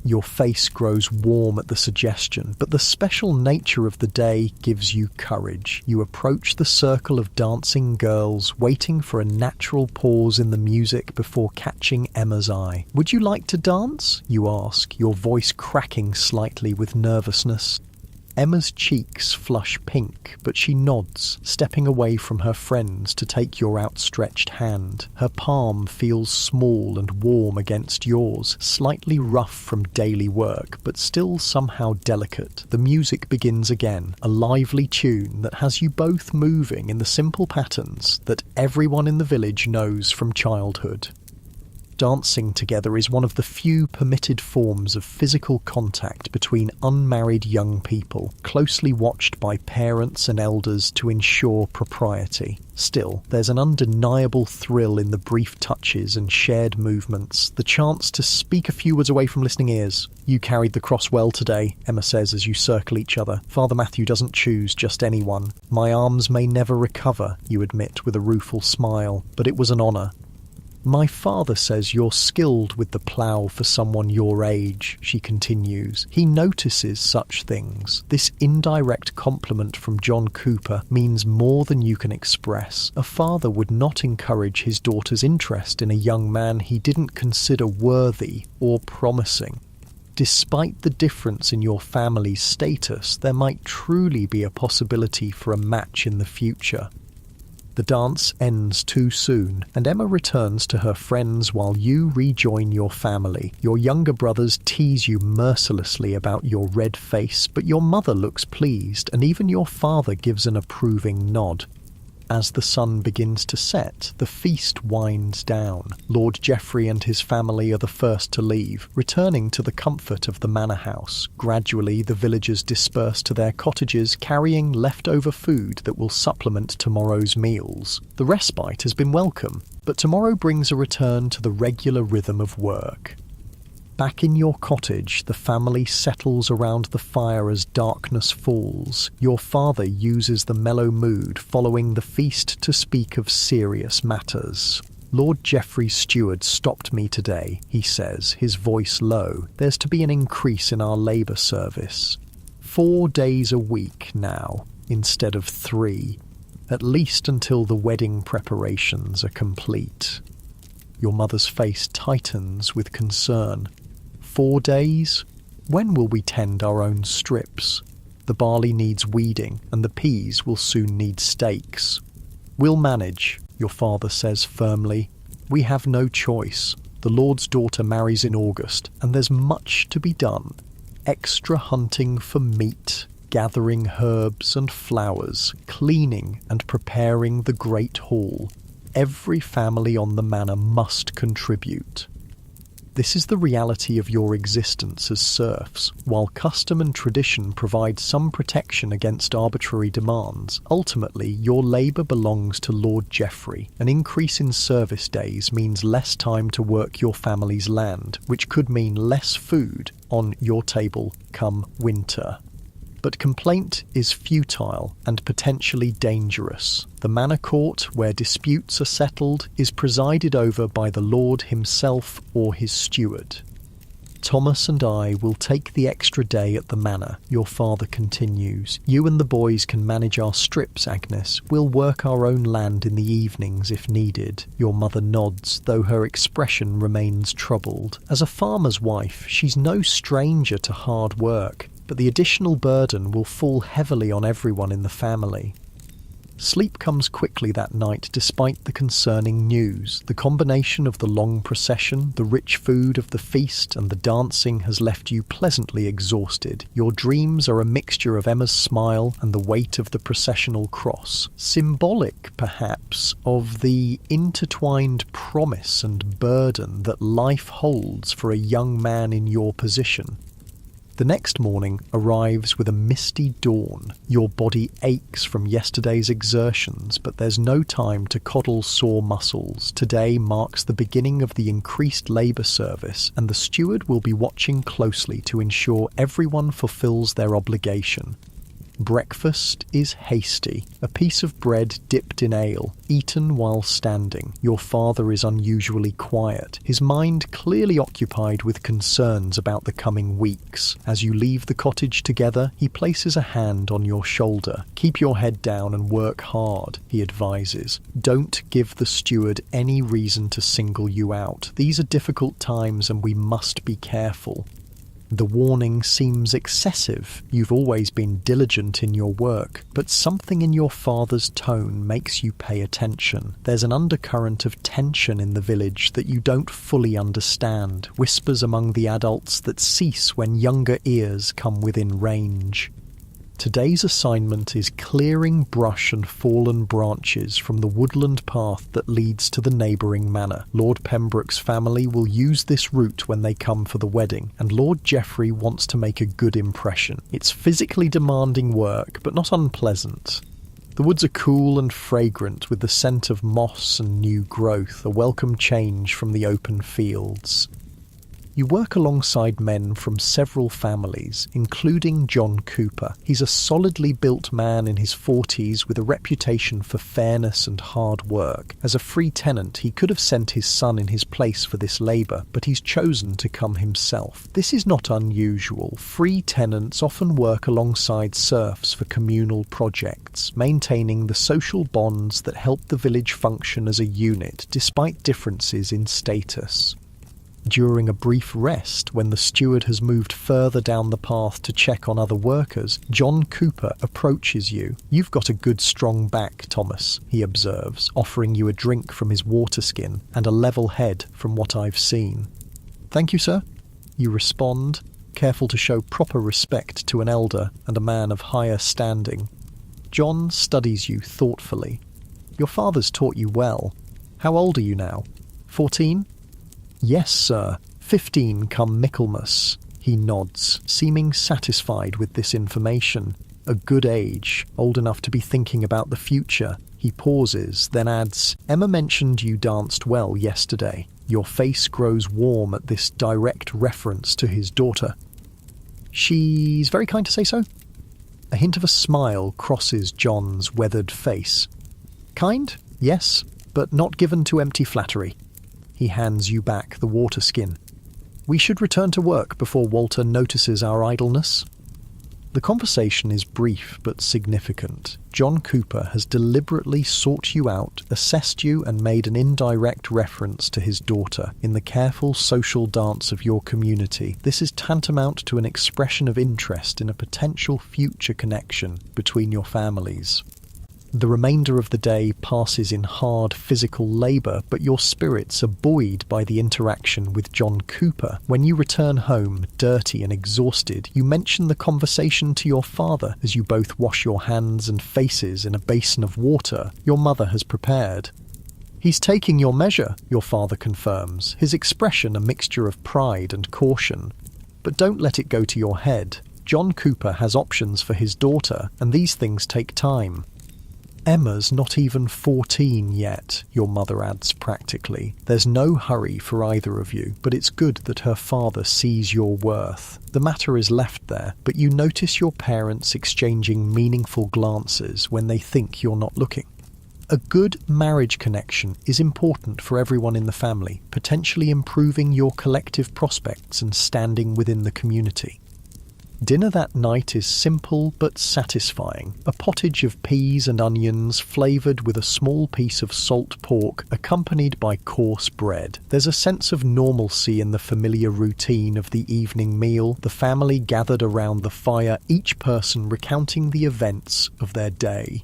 Your face grows warm at the suggestion, but the special nature of the day gives you courage. You approach the circle of dancing girls, waiting for a natural pause in the music before catching Emma's eye. "Would you like to dance?" you ask, your voice cracking slightly with nervousness. Emma's cheeks flush pink, but she nods, stepping away from her friends to take your outstretched hand. Her palm feels small and warm against yours, slightly rough from daily work, but still somehow delicate. The music begins again, a lively tune that has you both moving in the simple patterns that everyone in the village knows from childhood. Dancing together is one of the few permitted forms of physical contact between unmarried young people, closely watched by parents and elders to ensure propriety. Still, there's an undeniable thrill in the brief touches and shared movements, the chance to speak a few words away from listening ears. "You carried the cross well today," Emma says as you circle each other. "Father Matthew doesn't choose just anyone. My arms may never recover," you admit with a rueful smile, "but it was an honour." "My father says you're skilled with the plough for someone your age," she continues. "He notices such things. This indirect compliment from John Cooper means more than you can express. A father would not encourage his daughter's interest in a young man he didn't consider worthy or promising. Despite the difference in your family's status, there might truly be a possibility for a match in the future." The dance ends too soon, and Emma returns to her friends while you rejoin your family. Your younger brothers tease you mercilessly about your red face, but your mother looks pleased, and even your father gives an approving nod. As the sun begins to set, the feast winds down. Lord Geoffrey and his family are the first to leave, returning to the comfort of the manor house. Gradually, the villagers disperse to their cottages, carrying leftover food that will supplement tomorrow's meals. The respite has been welcome, but tomorrow brings a return to the regular rhythm of work. Back in your cottage, the family settles around the fire as darkness falls. Your father uses the mellow mood following the feast to speak of serious matters. "Lord Geoffrey's steward stopped me today," he says, his voice low. "There's to be an increase in our labour service. 4 days a week now, instead of 3. At least until the wedding preparations are complete." Your mother's face tightens with concern. 4 days? When will we tend our own strips? The barley needs weeding, and the peas will soon need stakes. "We'll manage," your father says firmly. "We have no choice. The Lord's daughter marries in August, and there's much to be done. Extra hunting for meat, gathering herbs and flowers, cleaning and preparing the great hall. Every family on the manor must contribute. This is the reality of your existence as serfs. While custom and tradition provide some protection against arbitrary demands, ultimately your labour belongs to Lord Geoffrey. An increase in service days means less time to work your family's land, which could mean less food on your table come winter. But complaint is futile and potentially dangerous. The manor court, where disputes are settled, is presided over by the Lord himself or his steward. "Thomas and I will take the extra day at the manor," your father continues. "You and the boys can manage our strips, Agnes. We'll work our own land in the evenings if needed." Your mother nods, though her expression remains troubled. As a farmer's wife, she's no stranger to hard work, but the additional burden will fall heavily on everyone in the family. Sleep comes quickly that night despite the concerning news. The combination of the long procession, the rich food of the feast, and the dancing has left you pleasantly exhausted. Your dreams are a mixture of Emma's smile and the weight of the processional cross, symbolic, perhaps, of the intertwined promise and burden that life holds for a young man in your position. The next morning arrives with a misty dawn. Your body aches from yesterday's exertions, but there's no time to coddle sore muscles. Today marks the beginning of the increased labour service, and the steward will be watching closely to ensure everyone fulfills their obligation. Breakfast is hasty, a piece of bread dipped in ale, eaten while standing. Your father is unusually quiet, his mind clearly occupied with concerns about the coming weeks. As you leave the cottage together, he places a hand on your shoulder. "Keep your head down and work hard," he advises. "Don't give the steward any reason to single you out. These are difficult times and we must be careful." The warning seems excessive. You've always been diligent in your work, but something in your father's tone makes you pay attention. There's an undercurrent of tension in the village that you don't fully understand, whispers among the adults that cease when younger ears come within range. Today's assignment is clearing brush and fallen branches from the woodland path that leads to the neighbouring manor. Lord Pembroke's family will use this route when they come for the wedding, and Lord Geoffrey wants to make a good impression. It's physically demanding work, but not unpleasant. The woods are cool and fragrant with the scent of moss and new growth, a welcome change from the open fields. You work alongside men from several families, including John Cooper. He's a solidly built man in his 40s with a reputation for fairness and hard work. As a free tenant, he could have sent his son in his place for this labour, but he's chosen to come himself. This is not unusual. Free tenants often work alongside serfs for communal projects, maintaining the social bonds that help the village function as a unit, despite differences in status. During a brief rest, when the steward has moved further down the path to check on other workers, John Cooper approaches you. "You've got a good strong back, Thomas," he observes, offering you a drink from his water skin and a level head from what I've seen. "Thank you, sir," you respond, careful to show proper respect to an elder and a man of higher standing. John studies you thoughtfully. "Your father's taught you well. How old are you now? 14? "Yes, sir. 15 come Michaelmas." He nods, seeming satisfied with this information. "A good age, old enough to be thinking about the future." He pauses, then adds, "Emma mentioned you danced well yesterday." Your face grows warm at this direct reference to his daughter. She's very kind to say so. A hint of a smile crosses John's weathered face. Kind, yes, but not given to empty flattery. He hands you back the water skin. We should return to work before Walter notices our idleness. The conversation is brief but significant. John Cooper has deliberately sought you out, assessed you, and made an indirect reference to his daughter in the careful social dance of your community. This is tantamount to an expression of interest in a potential future connection between your families. The remainder of the day passes in hard physical labour, but your spirits are buoyed by the interaction with John Cooper. When you return home, dirty and exhausted, you mention the conversation to your father as you both wash your hands and faces in a basin of water your mother has prepared. He's taking your measure, your father confirms, his expression a mixture of pride and caution. But don't let it go to your head. John Cooper has options for his daughter, and these things take time. Emma's not even 14 yet, your mother adds practically. There's no hurry for either of you, but it's good that her father sees your worth. The matter is left there, but you notice your parents exchanging meaningful glances when they think you're not looking. A good marriage connection is important for everyone in the family, potentially improving your collective prospects and standing within the community. Dinner that night is simple but satisfying. A pottage of peas and onions flavoured with a small piece of salt pork accompanied by coarse bread. There's a sense of normalcy in the familiar routine of the evening meal, the family gathered around the fire, each person recounting the events of their day.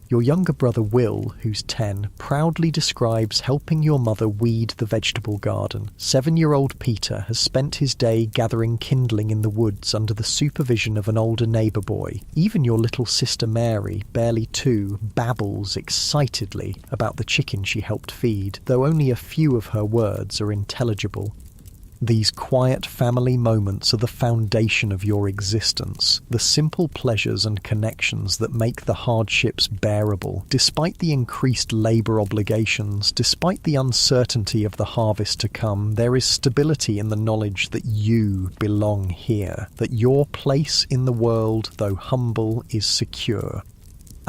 Your younger brother Will, who's 10, proudly describes helping your mother weed the vegetable garden. 7-year-old Peter has spent his day gathering kindling in the woods under the supervision of an older neighbour boy. Even your little sister Mary, barely 2, babbles excitedly about the chicken she helped feed, though only a few of her words are intelligible. These quiet family moments are the foundation of your existence, the simple pleasures and connections that make the hardships bearable. Despite the increased labour obligations, despite the uncertainty of the harvest to come, there is stability in the knowledge that you belong here, that your place in the world, though humble, is secure.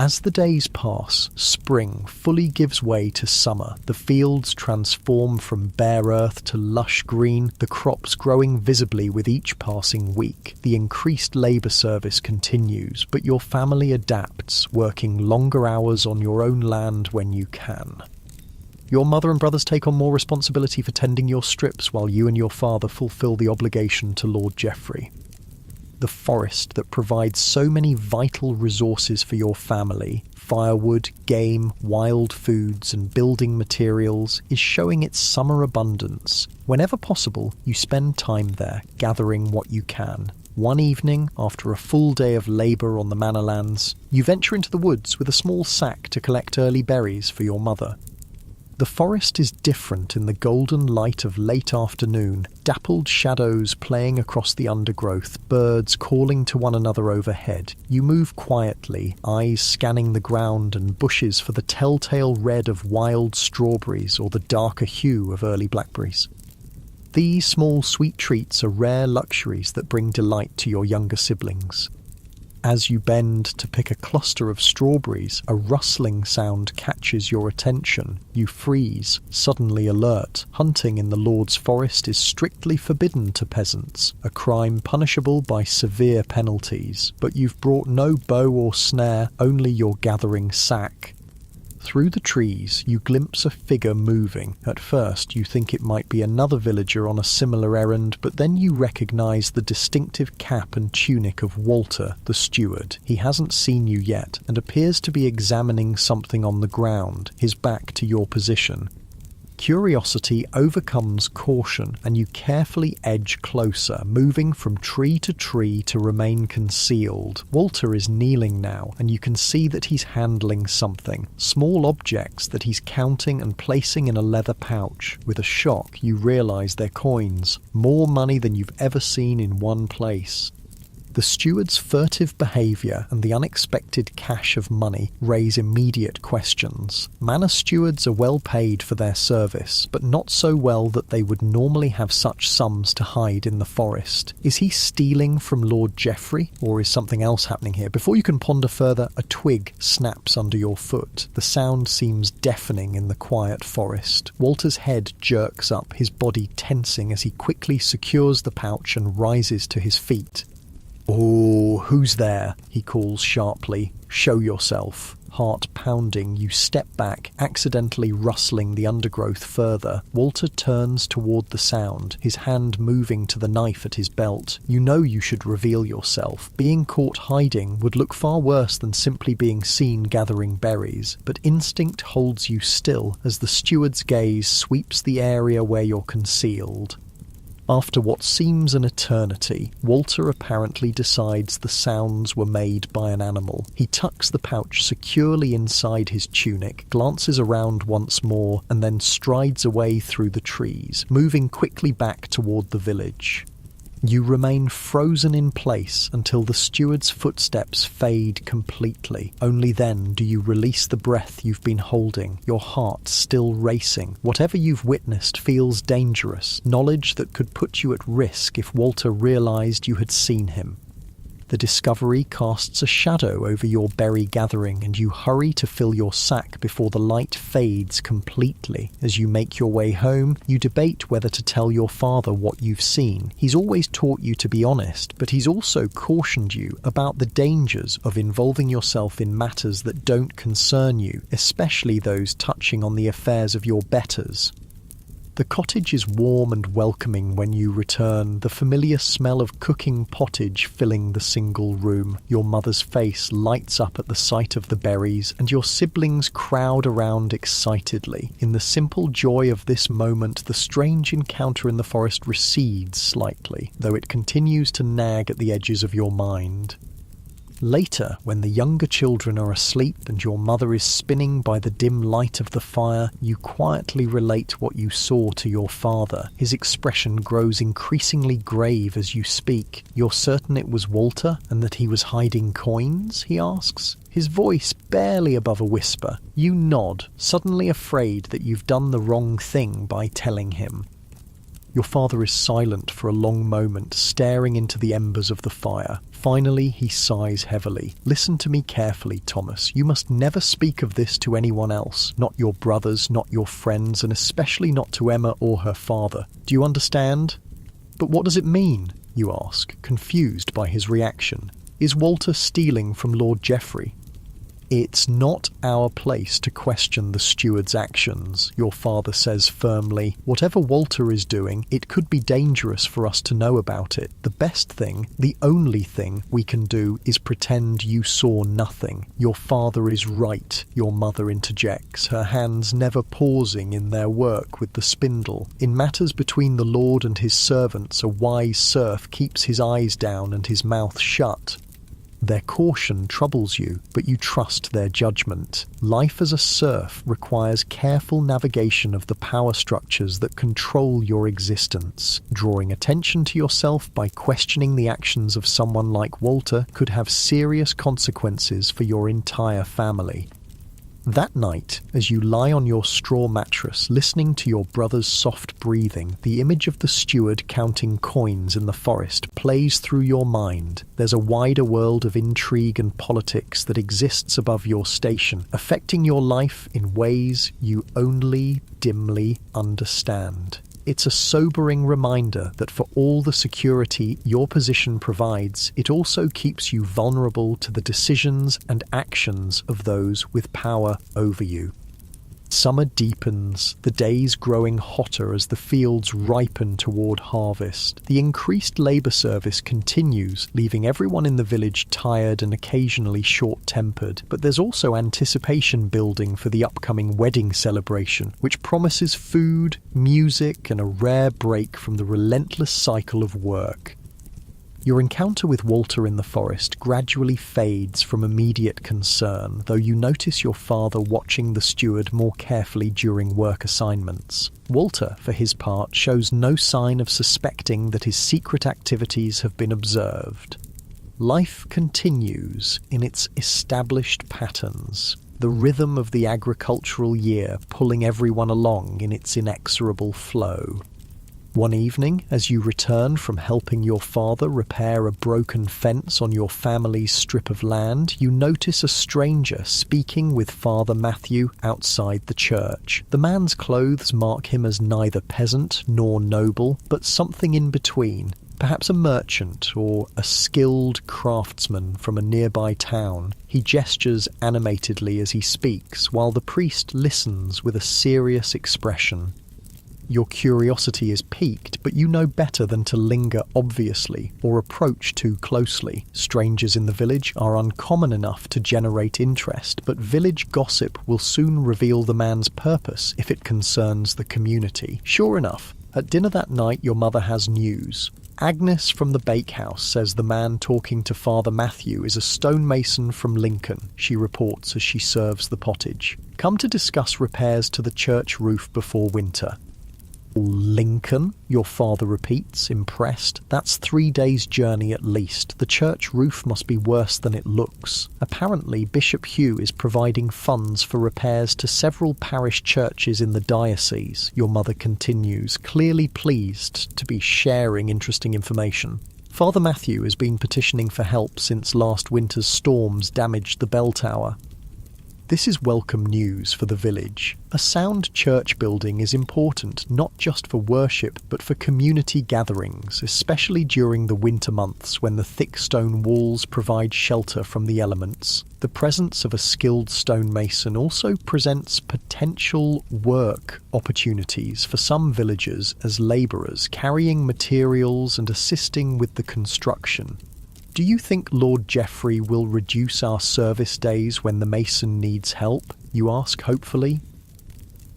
As the days pass, spring fully gives way to summer. The fields transform from bare earth to lush green, the crops growing visibly with each passing week. The increased labour service continues, but your family adapts, working longer hours on your own land when you can. Your mother and brothers take on more responsibility for tending your strips while you and your father fulfil the obligation to Lord Geoffrey. The forest that provides so many vital resources for your family, firewood, game, wild foods and building materials, is showing its summer abundance. Whenever possible, you spend time there, gathering what you can. One evening, after a full day of labour on the manor lands, you venture into the woods with a small sack to collect early berries for your mother. The forest is different in the golden light of late afternoon, dappled shadows playing across the undergrowth, birds calling to one another overhead. You move quietly, eyes scanning the ground and bushes for the telltale red of wild strawberries or the darker hue of early blackberries. These small sweet treats are rare luxuries that bring delight to your younger siblings. As you bend to pick a cluster of strawberries, a rustling sound catches your attention. You freeze, suddenly alert. Hunting in the Lord's forest is strictly forbidden to peasants, a crime punishable by severe penalties. But you've brought no bow or snare, only your gathering sack. Through the trees, you glimpse a figure moving. At first, you think it might be another villager on a similar errand, but then you recognise the distinctive cap and tunic of Walter, the steward. He hasn't seen you yet, and appears to be examining something on the ground, his back to your position. Curiosity overcomes caution, and you carefully edge closer, moving from tree to remain concealed. Walter is kneeling now, and you can see that he's handling something. Small objects that he's counting and placing in a leather pouch. With a shock, you realise they're coins. More money than you've ever seen in one place. The steward's furtive behaviour and the unexpected cache of money raise immediate questions. Manor stewards are well paid for their service, but not so well that they would normally have such sums to hide in the forest. Is he stealing from Lord Geoffrey, or is something else happening here? Before you can ponder further, a twig snaps under your foot. The sound seems deafening in the quiet forest. Walter's head jerks up, his body tensing as he quickly secures the pouch and rises to his feet. "Oh, who's there?" he calls sharply. "Show yourself." Heart pounding, you step back, accidentally rustling the undergrowth further. Walter turns toward the sound, his hand moving to the knife at his belt. You know you should reveal yourself. Being caught hiding would look far worse than simply being seen gathering berries, but instinct holds you still as the steward's gaze sweeps the area where you're concealed. After what seems an eternity, Walter apparently decides the sounds were made by an animal. He tucks the pouch securely inside his tunic, glances around once more, and then strides away through the trees, moving quickly back toward the village. You remain frozen in place until the steward's footsteps fade completely. Only then do you release the breath you've been holding, your heart still racing. Whatever you've witnessed feels dangerous, knowledge that could put you at risk if Walter realized you had seen him. The discovery casts a shadow over your berry gathering, and you hurry to fill your sack before the light fades completely. As you make your way home, you debate whether to tell your father what you've seen. He's always taught you to be honest, but he's also cautioned you about the dangers of involving yourself in matters that don't concern you, especially those touching on the affairs of your betters. The cottage is warm and welcoming when you return, the familiar smell of cooking pottage filling the single room. Your mother's face lights up at the sight of the berries, and your siblings crowd around excitedly. In the simple joy of this moment, the strange encounter in the forest recedes slightly, though it continues to nag at the edges of your mind. Later, when the younger children are asleep and your mother is spinning by the dim light of the fire, you quietly relate what you saw to your father. His expression grows increasingly grave as you speak. "You're certain it was Walter, and that he was hiding coins?" he asks, his voice barely above a whisper. You nod, suddenly afraid that you've done the wrong thing by telling him. Your father is silent for a long moment, staring into the embers of the fire. Finally, he sighs heavily. "Listen to me carefully, Thomas. You must never speak of this to anyone else. Not your brothers, not your friends, and especially not to Emma or her father. Do you understand?" "But what does it mean?" you ask, confused by his reaction. "Is Walter stealing from Lord Geoffrey?" "It's not our place to question the steward's actions," your father says firmly. "Whatever Walter is doing, it could be dangerous for us to know about it. The best thing, the only thing we can do is pretend you saw nothing." "Your father is right," your mother interjects, her hands never pausing in their work with the spindle. "In matters between the Lord and his servants, a wise serf keeps his eyes down and his mouth shut. Their caution troubles you, but you trust their judgment. Life as a serf requires careful navigation of the power structures that control your existence. Drawing attention to yourself by questioning the actions of someone like Walter could have serious consequences for your entire family. That night, as you lie on your straw mattress listening to your brother's soft breathing, the image of the steward counting coins in the forest plays through your mind. There's a wider world of intrigue and politics that exists above your station, affecting your life in ways you only dimly understand. It's a sobering reminder that for all the security your position provides, it also keeps you vulnerable to the decisions and actions of those with power over you. Summer deepens, the days growing hotter as the fields ripen toward harvest. The increased labour service continues, leaving everyone in the village tired and occasionally short-tempered. But there's also anticipation building for the upcoming wedding celebration, which promises food, music, and a rare break from the relentless cycle of work. Your encounter with Walter in the forest gradually fades from immediate concern, though you notice your father watching the steward more carefully during work assignments. Walter, for his part, shows no sign of suspecting that his secret activities have been observed. Life continues in its established patterns, the rhythm of the agricultural year pulling everyone along in its inexorable flow. One evening, as you return from helping your father repair a broken fence on your family's strip of land, you notice a stranger speaking with Father Matthew outside the church. The man's clothes mark him as neither peasant nor noble, but something in between. Perhaps a merchant or a skilled craftsman from a nearby town. He gestures animatedly as he speaks, while the priest listens with a serious expression. Your curiosity is piqued, but you know better than to linger obviously or approach too closely. Strangers in the village are uncommon enough to generate interest, but village gossip will soon reveal the man's purpose if it concerns the community. Sure enough, at dinner that night your mother has news. Agnes from the bakehouse says the man talking to Father Matthew is a stonemason from Lincoln, she reports as she serves the pottage. Come to discuss repairs to the church roof before winter. Lincoln, your father repeats, impressed. That's 3 days' journey at least. The church roof must be worse than it looks. Apparently, Bishop Hugh is providing funds for repairs to several parish churches in the diocese, your mother continues, clearly pleased to be sharing interesting information. Father Matthew has been petitioning for help since last winter's storms damaged the bell tower. This is welcome news for the village. A sound church building is important not just for worship but for community gatherings, especially during the winter months when the thick stone walls provide shelter from the elements. The presence of a skilled stonemason also presents potential work opportunities for some villagers as labourers, carrying materials and assisting with the construction. Do you think Lord Geoffrey will reduce our service days when the mason needs help? You ask hopefully.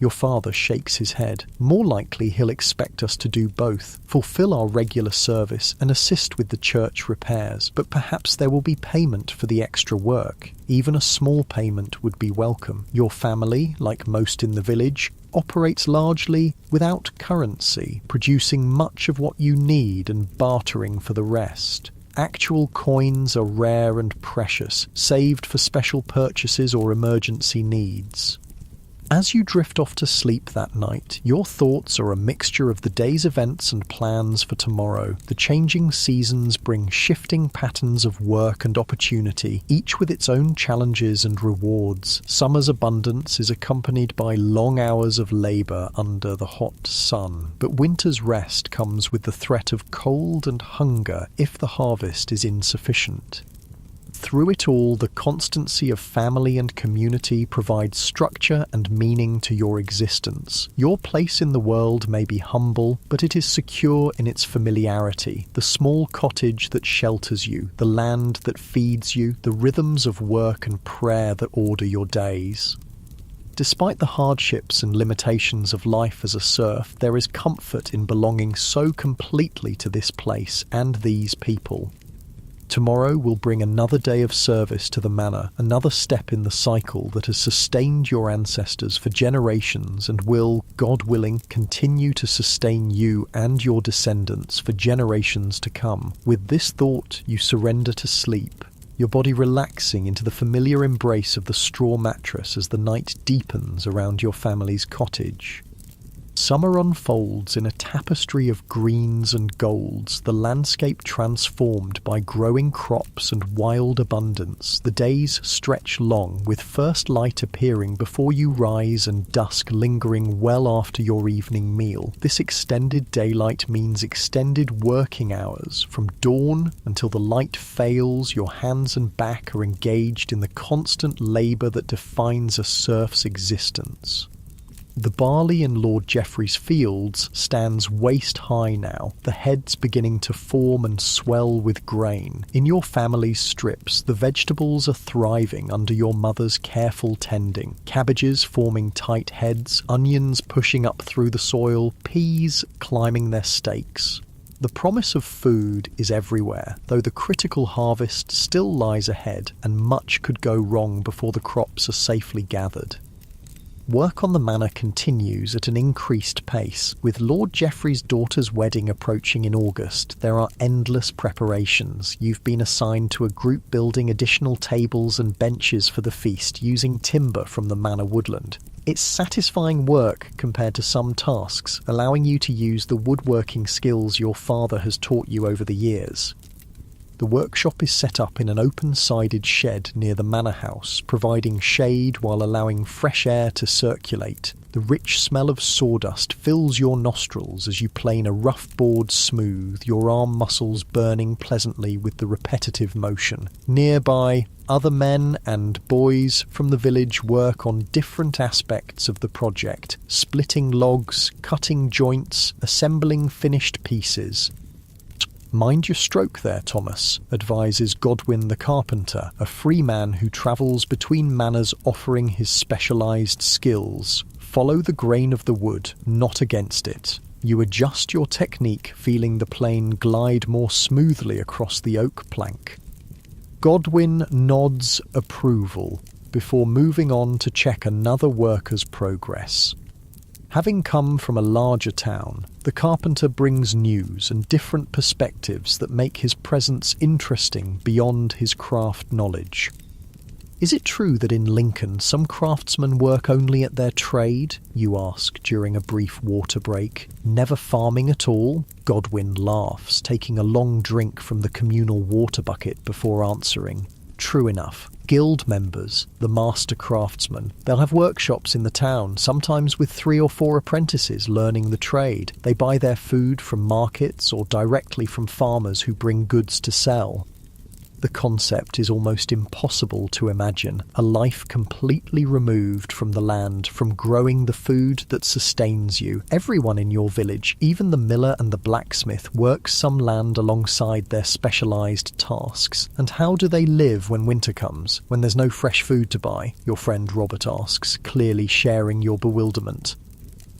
Your father shakes his head. More likely he'll expect us to do both, fulfill our regular service and assist with the church repairs, but perhaps there will be payment for the extra work. Even a small payment would be welcome. Your family, like most in the village, operates largely without currency, producing much of what you need and bartering for the rest. Actual coins are rare and precious, saved for special purchases or emergency needs. As you drift off to sleep that night, your thoughts are a mixture of the day's events and plans for tomorrow. The changing seasons bring shifting patterns of work and opportunity, each with its own challenges and rewards. Summer's abundance is accompanied by long hours of labour under the hot sun, but winter's rest comes with the threat of cold and hunger if the harvest is insufficient. Through it all, the constancy of family and community provides structure and meaning to your existence. Your place in the world may be humble, but it is secure in its familiarity. The small cottage that shelters you, the land that feeds you, the rhythms of work and prayer that order your days. Despite the hardships and limitations of life as a serf, there is comfort in belonging so completely to this place and these people. Tomorrow will bring another day of service to the manor, another step in the cycle that has sustained your ancestors for generations and will, God willing, continue to sustain you and your descendants for generations to come. With this thought, you surrender to sleep, your body relaxing into the familiar embrace of the straw mattress as the night deepens around your family's cottage. Summer unfolds in a tapestry of greens and golds, the landscape transformed by growing crops and wild abundance. The days stretch long, with first light appearing before you rise and dusk lingering well after your evening meal. This extended daylight means extended working hours. From dawn until the light fails, your hands and back are engaged in the constant labour that defines a serf's existence. The barley in Lord Geoffrey's fields stands waist-high now, the heads beginning to form and swell with grain. In your family's strips, the vegetables are thriving under your mother's careful tending. Cabbages forming tight heads, onions pushing up through the soil, peas climbing their stakes. The promise of food is everywhere, though the critical harvest still lies ahead, and much could go wrong before the crops are safely gathered. Work on the manor continues at an increased pace. With Lord Geoffrey's daughter's wedding approaching in August, there are endless preparations. You've been assigned to a group building additional tables and benches for the feast using timber from the manor woodland. It's satisfying work compared to some tasks, allowing you to use the woodworking skills your father has taught you over the years. The workshop is set up in an open-sided shed near the manor house, providing shade while allowing fresh air to circulate. The rich smell of sawdust fills your nostrils as you plane a rough board smooth, your arm muscles burning pleasantly with the repetitive motion. Nearby, other men and boys from the village work on different aspects of the project, splitting logs, cutting joints, assembling finished pieces. "Mind your stroke there, Thomas," advises Godwin the carpenter, a free man who travels between manors offering his specialised skills. "Follow the grain of the wood, not against it." You adjust your technique, feeling the plane glide more smoothly across the oak plank. Godwin nods approval before moving on to check another worker's progress. Having come from a larger town, the carpenter brings news and different perspectives that make his presence interesting beyond his craft knowledge. "Is it true that in Lincoln some craftsmen work only at their trade?" you ask during a brief water break. "Never farming at all?" Godwin laughs, taking a long drink from the communal water bucket before answering. "True enough. Guild members, the master craftsmen, they'll have workshops in the town, sometimes with 3 or 4 apprentices learning the trade. They buy their food from markets or directly from farmers who bring goods to sell." The concept is almost impossible to imagine, a life completely removed from the land, from growing the food that sustains you. Everyone in your village, even the miller and the blacksmith, works some land alongside their specialised tasks. "And how do they live when winter comes, when there's no fresh food to buy?" your friend Robert asks, clearly sharing your bewilderment.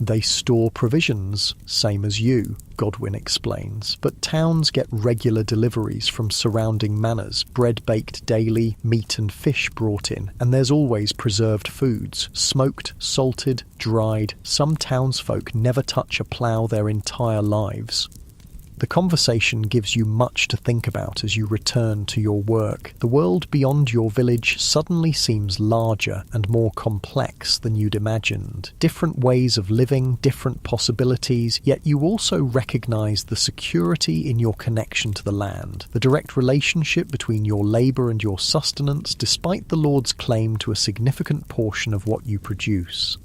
"They store provisions, same as you," Godwin explains, "but towns get regular deliveries from surrounding manors, bread baked daily, meat and fish brought in, and there's always preserved foods, smoked, salted, dried. Some townsfolk never touch a plough their entire lives." The conversation gives you much to think about as you return to your work. The world beyond your village suddenly seems larger and more complex than you'd imagined. Different ways of living, different possibilities, yet you also recognise the security in your connection to the land, the direct relationship between your labour and your sustenance, despite the Lord's claim to a significant portion of what you produce.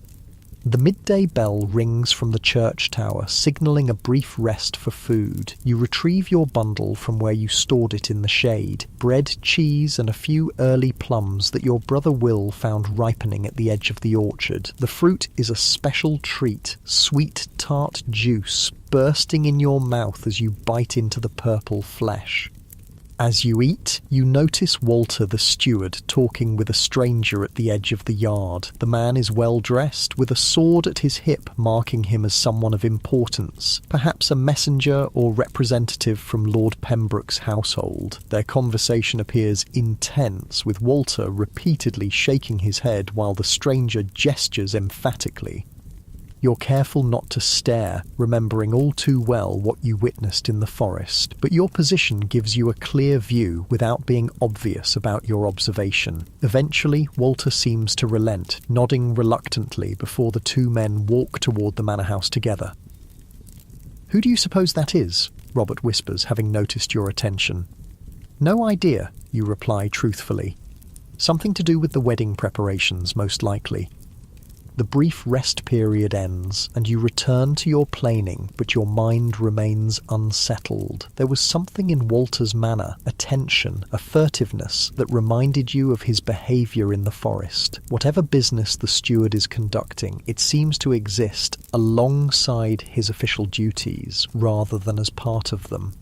The midday bell rings from the church tower, signalling a brief rest for food. You retrieve your bundle from where you stored it in the shade. Bread, cheese, and a few early plums that your brother Will found ripening at the edge of the orchard. The fruit is a special treat, sweet, tart juice bursting in your mouth as you bite into the purple flesh. As you eat, you notice Walter the steward talking with a stranger at the edge of the yard. The man is well dressed, with a sword at his hip marking him as someone of importance, perhaps a messenger or representative from Lord Pembroke's household. Their conversation appears intense, with Walter repeatedly shaking his head while the stranger gestures emphatically. You're careful not to stare, remembering all too well what you witnessed in the forest, but your position gives you a clear view without being obvious about your observation. Eventually, Walter seems to relent, nodding reluctantly before the two men walk toward the manor house together. "Who do you suppose that is?" Robert whispers, having noticed your attention. "No idea," you reply truthfully. "Something to do with the wedding preparations, most likely." The brief rest period ends, and you return to your planing, but your mind remains unsettled. There was something in Walter's manner, a tension, a furtiveness, that reminded you of his behaviour in the forest. Whatever business the steward is conducting, it seems to exist alongside his official duties, rather than as part of them.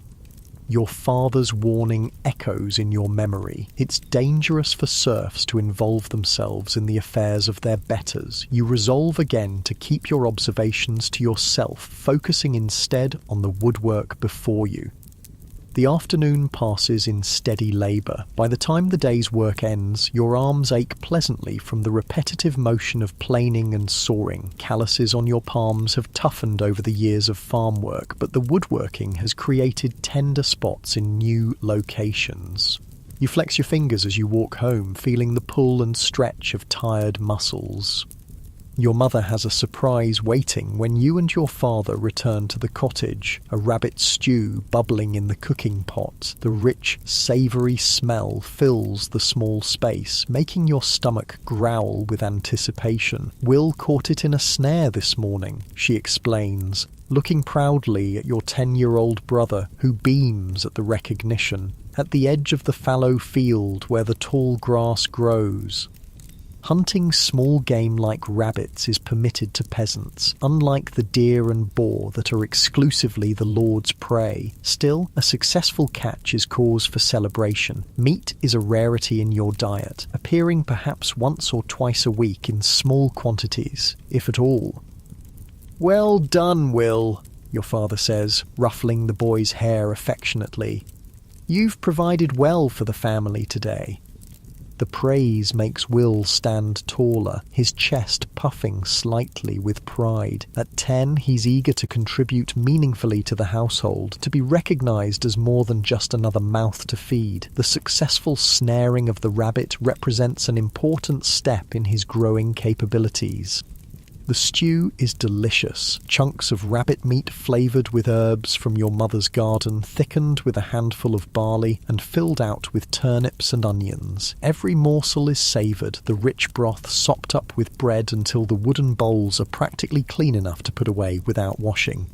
Your father's warning echoes in your memory. It's dangerous for serfs to involve themselves in the affairs of their betters. You resolve again to keep your observations to yourself, focusing instead on the woodwork before you. The afternoon passes in steady labour. By the time the day's work ends, your arms ache pleasantly from the repetitive motion of planing and sawing. Calluses on your palms have toughened over the years of farm work, but the woodworking has created tender spots in new locations. You flex your fingers as you walk home, feeling the pull and stretch of tired muscles. Your mother has a surprise waiting when you and your father return to the cottage, a rabbit stew bubbling in the cooking pot. The rich, savoury smell fills the small space, making your stomach growl with anticipation. Will caught it in a snare this morning, she explains, looking proudly at your 10-year-old brother, who beams at the recognition. At the edge of the fallow field where the tall grass grows, hunting small game like rabbits is permitted to peasants, unlike the deer and boar that are exclusively the Lord's prey. Still, a successful catch is cause for celebration. Meat is a rarity in your diet, appearing perhaps once or twice a week in small quantities, if at all. "Well done, Will," your father says, ruffling the boy's hair affectionately. "You've provided well for the family today." The praise makes Will stand taller, his chest puffing slightly with pride. At 10, he's eager to contribute meaningfully to the household, to be recognised as more than just another mouth to feed. The successful snaring of the rabbit represents an important step in his growing capabilities. The stew is delicious. Chunks of rabbit meat flavoured with herbs from your mother's garden, thickened with a handful of barley and filled out with turnips and onions. Every morsel is savoured, the rich broth sopped up with bread until the wooden bowls are practically clean enough to put away without washing.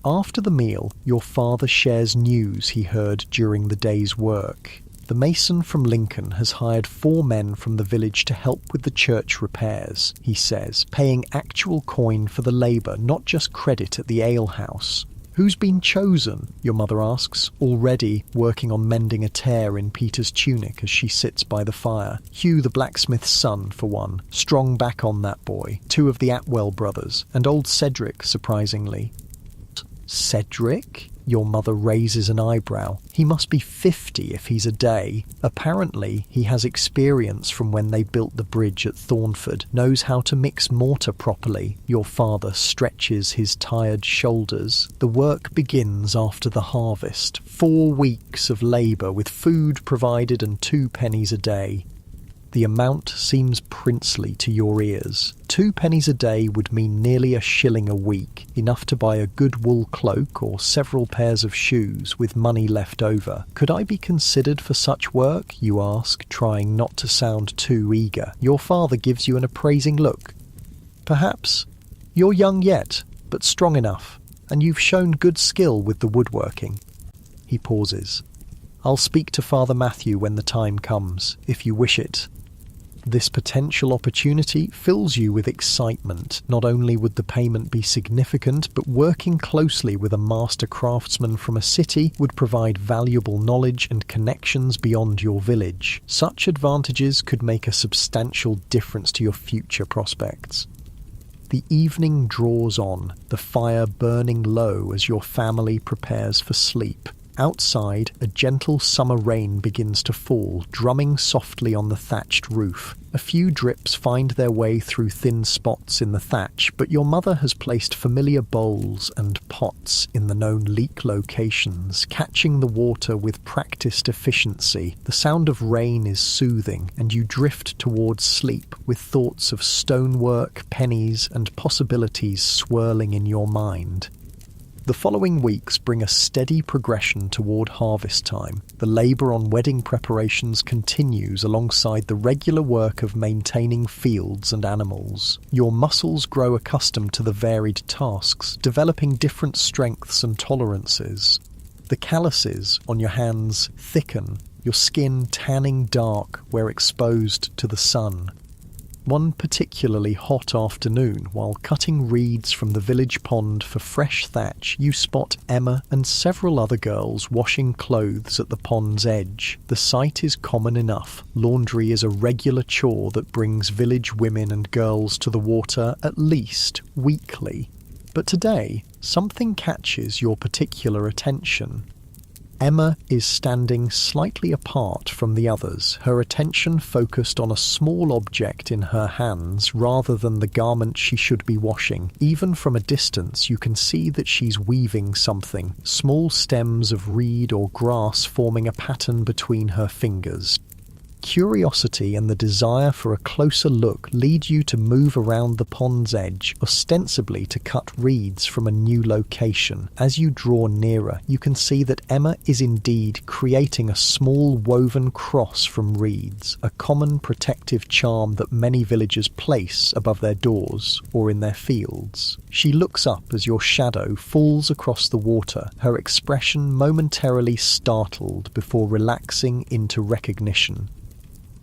After the meal, your father shares news he heard during the day's work. The mason from Lincoln has hired 4 men from the village to help with the church repairs, he says, paying actual coin for the labour, not just credit at the alehouse. "Who's been chosen?" your mother asks, already working on mending a tear in Peter's tunic as she sits by the fire. Hugh the blacksmith's son, for one. Strong back on that boy. 2 of the Atwell brothers, and old Cedric, surprisingly. "Cedric?" Your mother raises an eyebrow. He must be 50 if he's a day. Apparently, he has experience from when they built the bridge at Thornford, knows how to mix mortar properly. Your father stretches his tired shoulders. The work begins after the harvest. 4 weeks of labour with food provided and 2 pennies a day. The amount seems princely to your ears. 2 pennies a day would mean nearly a shilling a week, enough to buy a good wool cloak or several pairs of shoes with money left over. "Could I be considered for such work?" you ask, trying not to sound too eager. Your father gives you an appraising look. "Perhaps. You're young yet, but strong enough, and you've shown good skill with the woodworking." He pauses. "I'll speak to Father Matthew when the time comes, if you wish it." This potential opportunity fills you with excitement. Not only would the payment be significant, but working closely with a master craftsman from a city would provide valuable knowledge and connections beyond your village. Such advantages could make a substantial difference to your future prospects. The evening draws on, the fire burning low as your family prepares for sleep. Outside, a gentle summer rain begins to fall, drumming softly on the thatched roof. A few drips find their way through thin spots in the thatch, but your mother has placed familiar bowls and pots in the known leak locations, catching the water with practiced efficiency. The sound of rain is soothing, and you drift towards sleep with thoughts of stonework, pennies, and possibilities swirling in your mind. The following weeks bring a steady progression toward harvest time. The labour on wedding preparations continues alongside the regular work of maintaining fields and animals. Your muscles grow accustomed to the varied tasks, developing different strengths and tolerances. The calluses on your hands thicken, your skin tanning dark where exposed to the sun. One particularly hot afternoon, while cutting reeds from the village pond for fresh thatch, you spot Emma and several other girls washing clothes at the pond's edge. The sight is common enough. Laundry is a regular chore that brings village women and girls to the water at least weekly. But today, something catches your particular attention. Emma is standing slightly apart from the others, her attention focused on a small object in her hands rather than the garment she should be washing. Even from a distance, you can see that she's weaving something, small stems of reed or grass forming a pattern between her fingers. Curiosity and the desire for a closer look lead you to move around the pond's edge, ostensibly to cut reeds from a new location. As you draw nearer, you can see that Emma is indeed creating a small woven cross from reeds, a common protective charm that many villagers place above their doors or in their fields. She looks up as your shadow falls across the water, her expression momentarily startled before relaxing into recognition.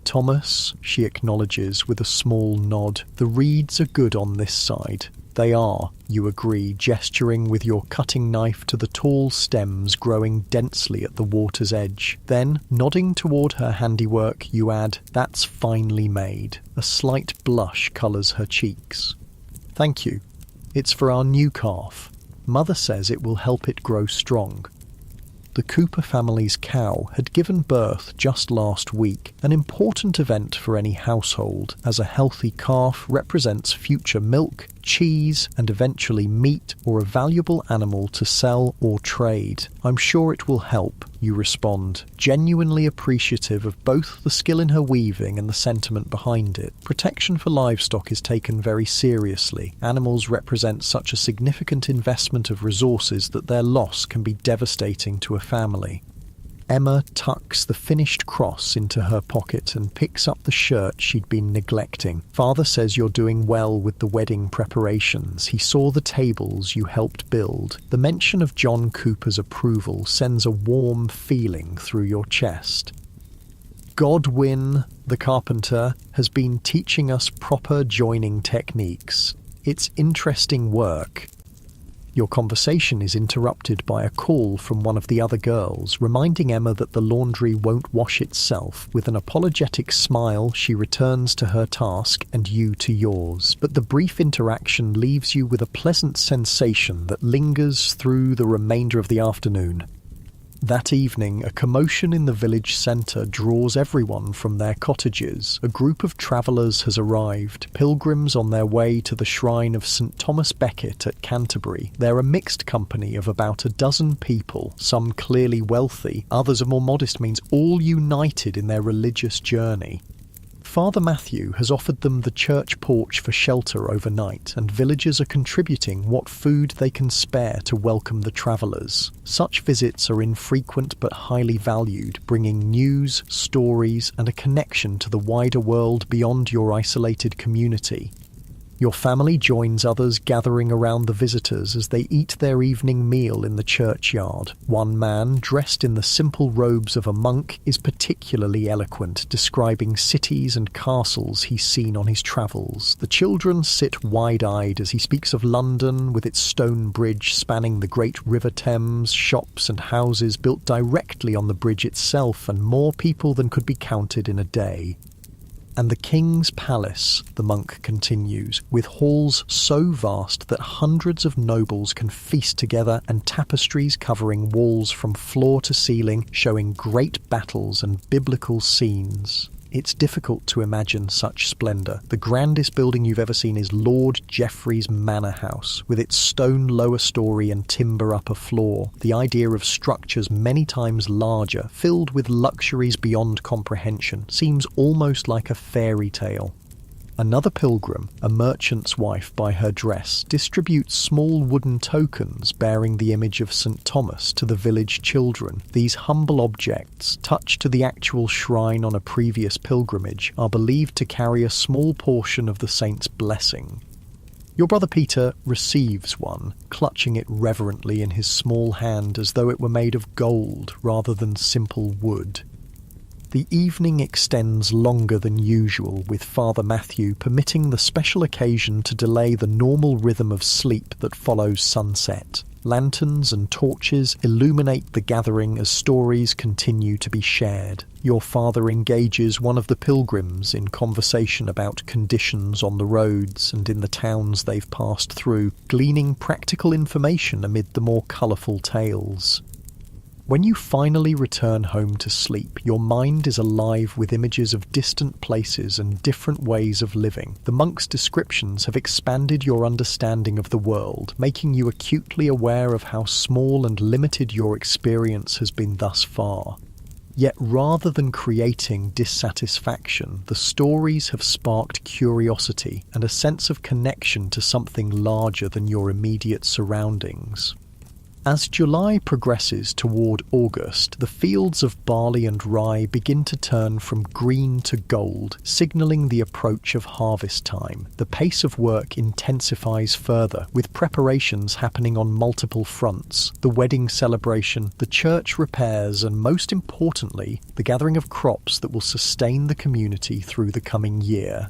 "Thomas," she acknowledges with a small nod, "the reeds are good on this side." "They are," you agree, gesturing with your cutting knife to the tall stems growing densely at the water's edge. Then, nodding toward her handiwork, you add, "That's finely made." A slight blush colours her cheeks. "Thank you. It's for our new calf. Mother says it will help it grow strong." The Cooper family's cow had given birth just last week, an important event for any household, as a healthy calf represents future milk, cheese, and eventually meat or a valuable animal to sell or trade. "I'm sure it will help," you respond, genuinely appreciative of both the skill in her weaving and the sentiment behind it. Protection for livestock is taken very seriously. Animals represent such a significant investment of resources that their loss can be devastating to a family. Emma tucks the finished cross into her pocket and picks up the shirt she'd been neglecting. "Father says you're doing well with the wedding preparations. He saw the tables you helped build." The mention of John Cooper's approval sends a warm feeling through your chest. "Godwin, the carpenter, has been teaching us proper joining techniques. It's interesting work." Your conversation is interrupted by a call from one of the other girls, reminding Emma that the laundry won't wash itself. With an apologetic smile, she returns to her task and you to yours. But the brief interaction leaves you with a pleasant sensation that lingers through the remainder of the afternoon. That evening, a commotion in the village centre draws everyone from their cottages. A group of travellers has arrived, pilgrims on their way to the shrine of St. Thomas Becket at Canterbury. They're a mixed company of about a dozen people, some clearly wealthy, others of more modest means, all united in their religious journey. Father Matthew has offered them the church porch for shelter overnight, and villagers are contributing what food they can spare to welcome the travellers. Such visits are infrequent but highly valued, bringing news, stories, and a connection to the wider world beyond your isolated community. Your family joins others gathering around the visitors as they eat their evening meal in the churchyard. One man, dressed in the simple robes of a monk, is particularly eloquent, describing cities and castles he's seen on his travels. The children sit wide-eyed as he speaks of London, with its stone bridge spanning the great River Thames, shops and houses built directly on the bridge itself, and more people than could be counted in a day. "And the king's palace," the monk continues, "with halls so vast that hundreds of nobles can feast together, and tapestries covering walls from floor to ceiling, showing great battles and biblical scenes. It's difficult to imagine such splendour. The grandest building you've ever seen is Lord Geoffrey's manor house, with its stone lower story and timber upper floor. The idea of structures many times larger, filled with luxuries beyond comprehension, seems almost like a fairy tale." Another pilgrim, a merchant's wife by her dress, distributes small wooden tokens bearing the image of St. Thomas to the village children. These humble objects, touched to the actual shrine on a previous pilgrimage, are believed to carry a small portion of the saint's blessing. Your brother Peter receives one, clutching it reverently in his small hand as though it were made of gold rather than simple wood. The evening extends longer than usual, with Father Matthew permitting the special occasion to delay the normal rhythm of sleep that follows sunset. Lanterns and torches illuminate the gathering as stories continue to be shared. Your father engages one of the pilgrims in conversation about conditions on the roads and in the towns they've passed through, gleaning practical information amid the more colourful tales. When you finally return home to sleep, your mind is alive with images of distant places and different ways of living. The monk's descriptions have expanded your understanding of the world, making you acutely aware of how small and limited your experience has been thus far. Yet rather than creating dissatisfaction, the stories have sparked curiosity and a sense of connection to something larger than your immediate surroundings. As July progresses toward August, the fields of barley and rye begin to turn from green to gold, signalling the approach of harvest time. The pace of work intensifies further, with preparations happening on multiple fronts: the wedding celebration, the church repairs, and most importantly, the gathering of crops that will sustain the community through the coming year.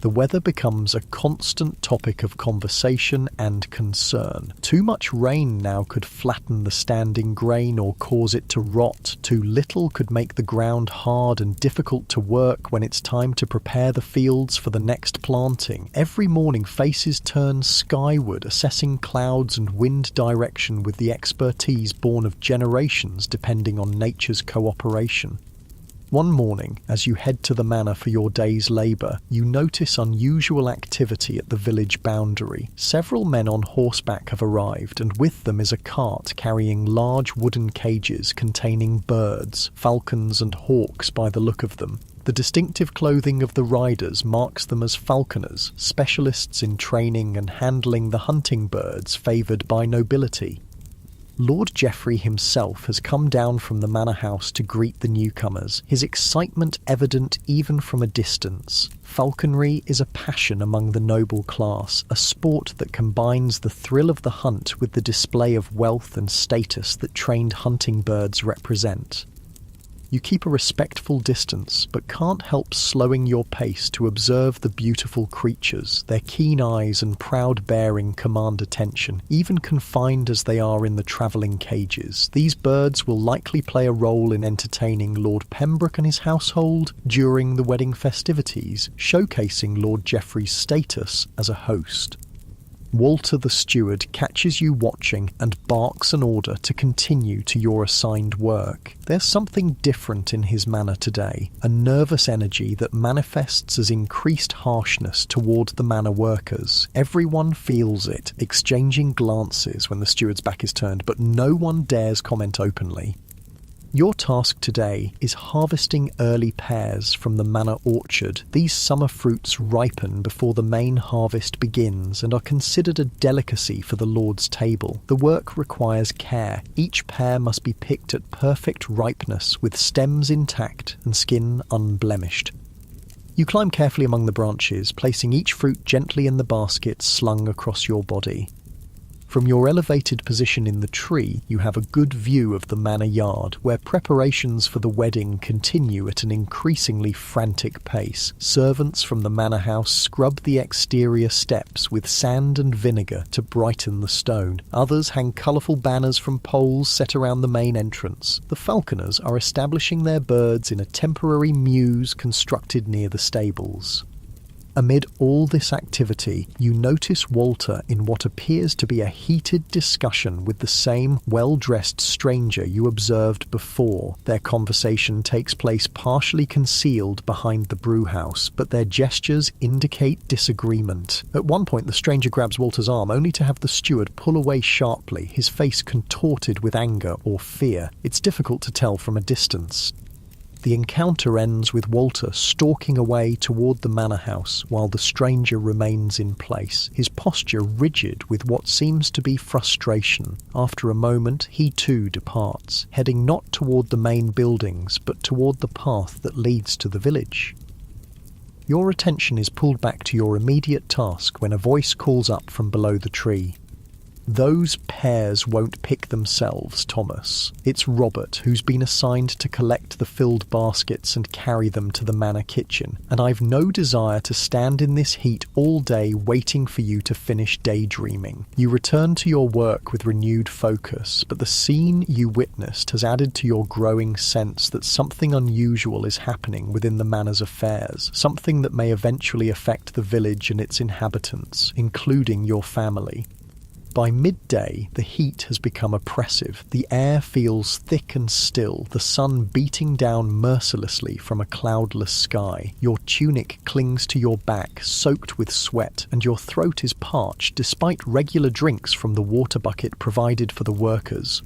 The weather becomes a constant topic of conversation and concern. Too much rain now could flatten the standing grain or cause it to rot. Too little could make the ground hard and difficult to work when it's time to prepare the fields for the next planting. Every morning faces turn skyward, assessing clouds and wind direction with the expertise born of generations depending on nature's cooperation. One morning, as you head to the manor for your day's labour, you notice unusual activity at the village boundary. Several men on horseback have arrived, and with them is a cart carrying large wooden cages containing birds, falcons and hawks by the look of them. The distinctive clothing of the riders marks them as falconers, specialists in training and handling the hunting birds favoured by nobility. Lord Geoffrey himself has come down from the manor house to greet the newcomers, his excitement evident even from a distance. Falconry is a passion among the noble class, a sport that combines the thrill of the hunt with the display of wealth and status that trained hunting birds represent. You keep a respectful distance, but can't help slowing your pace to observe the beautiful creatures. Their keen eyes and proud bearing command attention, even confined as they are in the travelling cages. These birds will likely play a role in entertaining Lord Pembroke and his household during the wedding festivities, showcasing Lord Geoffrey's status as a host. Walter the steward catches you watching and barks an order to continue to your assigned work. There's something different in his manner today, a nervous energy that manifests as increased harshness toward the manor workers. Everyone feels it, exchanging glances when the steward's back is turned, but no one dares comment openly. Your task today is harvesting early pears from the manor orchard. These summer fruits ripen before the main harvest begins and are considered a delicacy for the Lord's table. The work requires care. Each pear must be picked at perfect ripeness, with stems intact and skin unblemished. You climb carefully among the branches, placing each fruit gently in the basket slung across your body. From your elevated position in the tree, you have a good view of the manor yard, where preparations for the wedding continue at an increasingly frantic pace. Servants from the manor house scrub the exterior steps with sand and vinegar to brighten the stone. Others hang colourful banners from poles set around the main entrance. The falconers are establishing their birds in a temporary mews constructed near the stables. Amid all this activity, you notice Walter in what appears to be a heated discussion with the same well-dressed stranger you observed before. Their conversation takes place partially concealed behind the brewhouse, but their gestures indicate disagreement. At one point, the stranger grabs Walter's arm, only to have the steward pull away sharply, his face contorted with anger or fear. It's difficult to tell from a distance. The encounter ends with Walter stalking away toward the manor house while the stranger remains in place, his posture rigid with what seems to be frustration. After a moment, he too departs, heading not toward the main buildings, but toward the path that leads to the village. Your attention is pulled back to your immediate task when a voice calls up from below the tree. "Those pears won't pick themselves, Thomas. It's Robert who's been assigned to collect the filled baskets and carry them to the manor kitchen, and I've no desire to stand in this heat all day waiting for you to finish daydreaming." You return to your work with renewed focus, but the scene you witnessed has added to your growing sense that something unusual is happening within the manor's affairs, something that may eventually affect the village and its inhabitants, including your family. By midday, the heat has become oppressive. The air feels thick and still, the sun beating down mercilessly from a cloudless sky. Your tunic clings to your back, soaked with sweat, and your throat is parched despite regular drinks from the water bucket provided for the workers.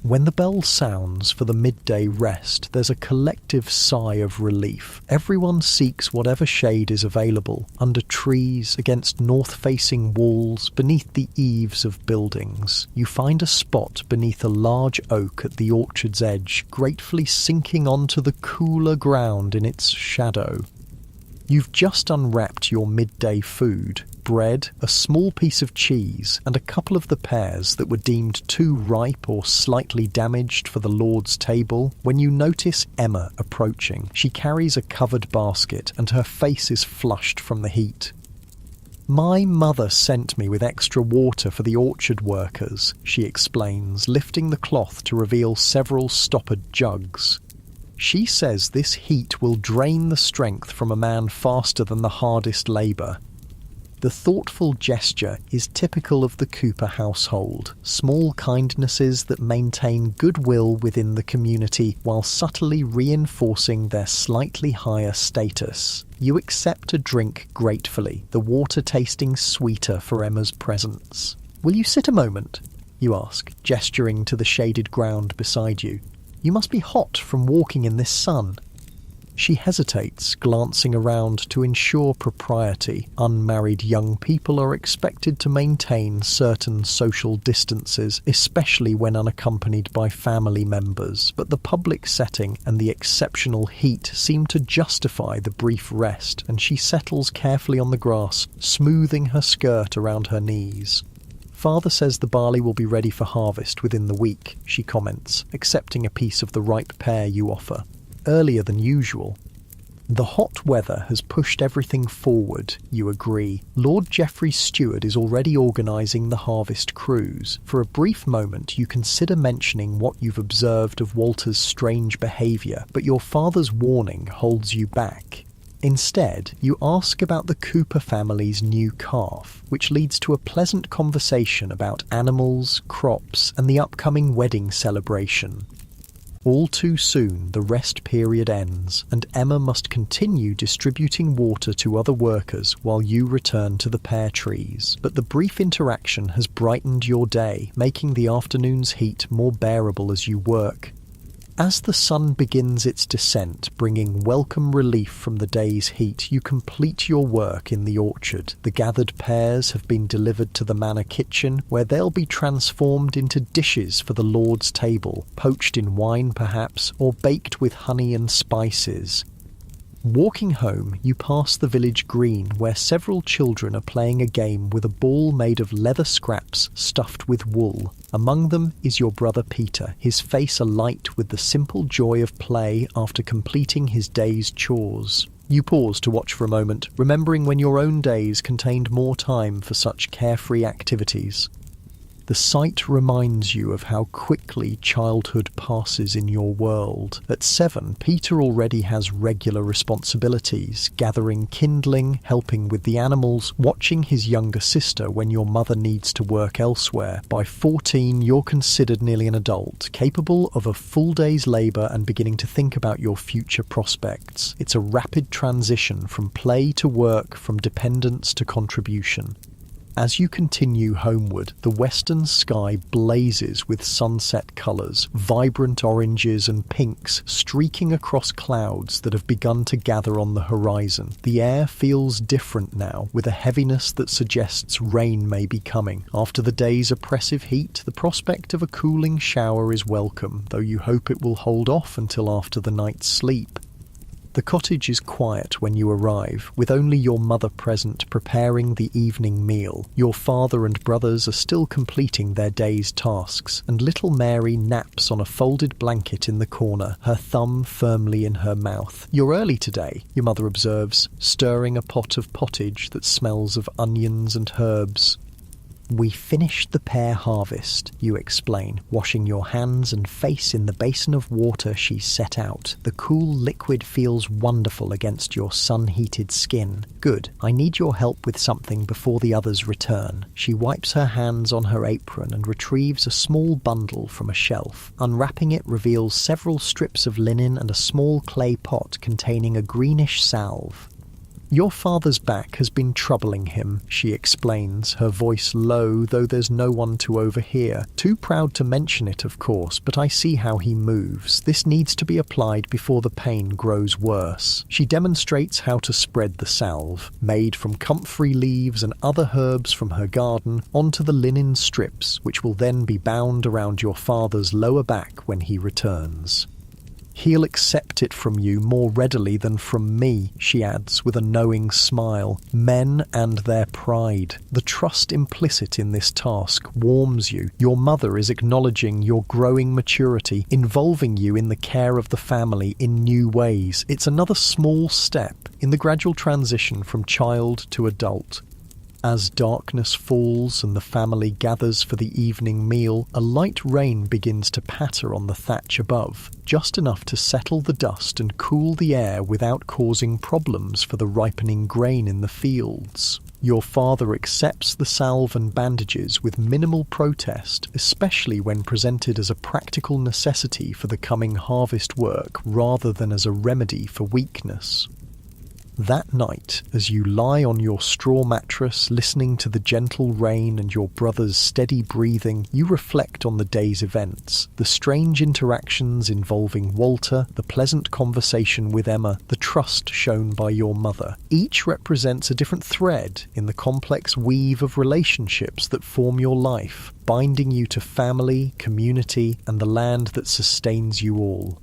When the bell sounds for the midday rest, there's a collective sigh of relief. Everyone seeks whatever shade is available, under trees, against north-facing walls, beneath the eaves of buildings. You find a spot beneath a large oak at the orchard's edge, gratefully sinking onto the cooler ground in its shadow. You've just unwrapped your midday food: bread, a small piece of cheese, and a couple of the pears that were deemed too ripe or slightly damaged for the Lord's table, when you notice Emma approaching. She carries a covered basket, and her face is flushed from the heat. "My mother sent me with extra water for the orchard workers," she explains, lifting the cloth to reveal several stoppered jugs. "She says this heat will drain the strength from a man faster than the hardest labour." The thoughtful gesture is typical of the Cooper household, small kindnesses that maintain goodwill within the community while subtly reinforcing their slightly higher status. You accept a drink gratefully, the water tasting sweeter for Emma's presence. "Will you sit a moment?" you ask, gesturing to the shaded ground beside you. "You must be hot from walking in this sun." She hesitates, glancing around to ensure propriety. Unmarried young people are expected to maintain certain social distances, especially when unaccompanied by family members, but the public setting and the exceptional heat seem to justify the brief rest, and she settles carefully on the grass, smoothing her skirt around her knees. "Father says the barley will be ready for harvest within the week," she comments, accepting a piece of the ripe pear you offer. "Earlier than usual." The hot weather has pushed everything forward, you agree. Lord Geoffrey's steward is already organising the harvest cruise. For a brief moment you consider mentioning what you've observed of Walter's strange behaviour, but your father's warning holds you back. Instead, you ask about the Cooper family's new calf, which leads to a pleasant conversation about animals, crops, and the upcoming wedding celebration. All too soon, the rest period ends, and Emma must continue distributing water to other workers while you return to the pear trees. But the brief interaction has brightened your day, making the afternoon's heat more bearable as you work. As the sun begins its descent, bringing welcome relief from the day's heat, you complete your work in the orchard. The gathered pears have been delivered to the manor kitchen, where they'll be transformed into dishes for the Lord's table, poached in wine perhaps, or baked with honey and spices. Walking home, you pass the village green, where several children are playing a game with a ball made of leather scraps stuffed with wool. Among them is your brother Peter, his face alight with the simple joy of play after completing his day's chores. You pause to watch for a moment, remembering when your own days contained more time for such carefree activities. The sight reminds you of how quickly childhood passes in your world. At 7, Peter already has regular responsibilities, gathering kindling, helping with the animals, watching his younger sister when your mother needs to work elsewhere. By 14, you're considered nearly an adult, capable of a full day's labour and beginning to think about your future prospects. It's a rapid transition from play to work, from dependence to contribution. As you continue homeward, the western sky blazes with sunset colours, vibrant oranges and pinks streaking across clouds that have begun to gather on the horizon. The air feels different now, with a heaviness that suggests rain may be coming. After the day's oppressive heat, the prospect of a cooling shower is welcome, though you hope it will hold off until after the night's sleep. The cottage is quiet when you arrive, with only your mother present preparing the evening meal. Your father and brothers are still completing their day's tasks, and little Mary naps on a folded blanket in the corner, her thumb firmly in her mouth. "You're early today," your mother observes, stirring a pot of pottage that smells of onions and herbs. We finished the pear harvest, you explain, washing your hands and face in the basin of water she set out. The cool liquid feels wonderful against your sun-heated skin. Good. I need your help with something before the others return. She wipes her hands on her apron and retrieves a small bundle from a shelf. Unwrapping it reveals several strips of linen and a small clay pot containing a greenish salve. Your father's back has been troubling him, she explains, her voice low, though there's no one to overhear. Too proud to mention it, of course, but I see how he moves. This needs to be applied before the pain grows worse. She demonstrates how to spread the salve, made from comfrey leaves and other herbs from her garden, onto the linen strips, which will then be bound around your father's lower back when he returns. He'll accept it from you more readily than from me, she adds with a knowing smile. Men and their pride. The trust implicit in this task warms you. Your mother is acknowledging your growing maturity, involving you in the care of the family in new ways. It's another small step in the gradual transition from child to adult. As darkness falls and the family gathers for the evening meal, a light rain begins to patter on the thatch above, just enough to settle the dust and cool the air without causing problems for the ripening grain in the fields. Your father accepts the salve and bandages with minimal protest, especially when presented as a practical necessity for the coming harvest work rather than as a remedy for weakness. That night, as you lie on your straw mattress listening to the gentle rain and your brother's steady breathing, you reflect on the day's events, the strange interactions involving Walter, the pleasant conversation with Emma, the trust shown by your mother. Each represents a different thread in the complex weave of relationships that form your life, binding you to family, community, and the land that sustains you all.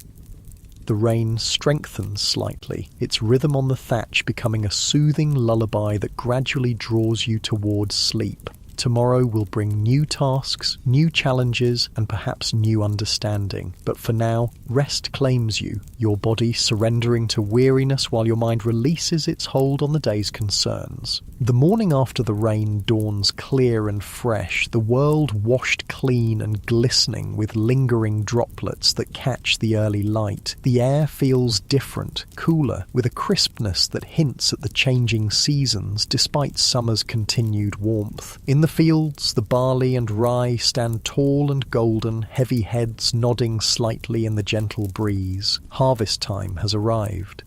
The rain strengthens slightly, its rhythm on the thatch becoming a soothing lullaby that gradually draws you towards sleep. Tomorrow will bring new tasks, new challenges, and perhaps new understanding. But for now, rest claims you, your body surrendering to weariness while your mind releases its hold on the day's concerns. The morning after the rain dawns clear and fresh, the world washed clean and glistening with lingering droplets that catch the early light. The air feels different, cooler, with a crispness that hints at the changing seasons despite summer's continued warmth. In the fields, the barley and rye stand tall and golden, heavy heads nodding slightly in the gentle breeze. Harvest time has arrived.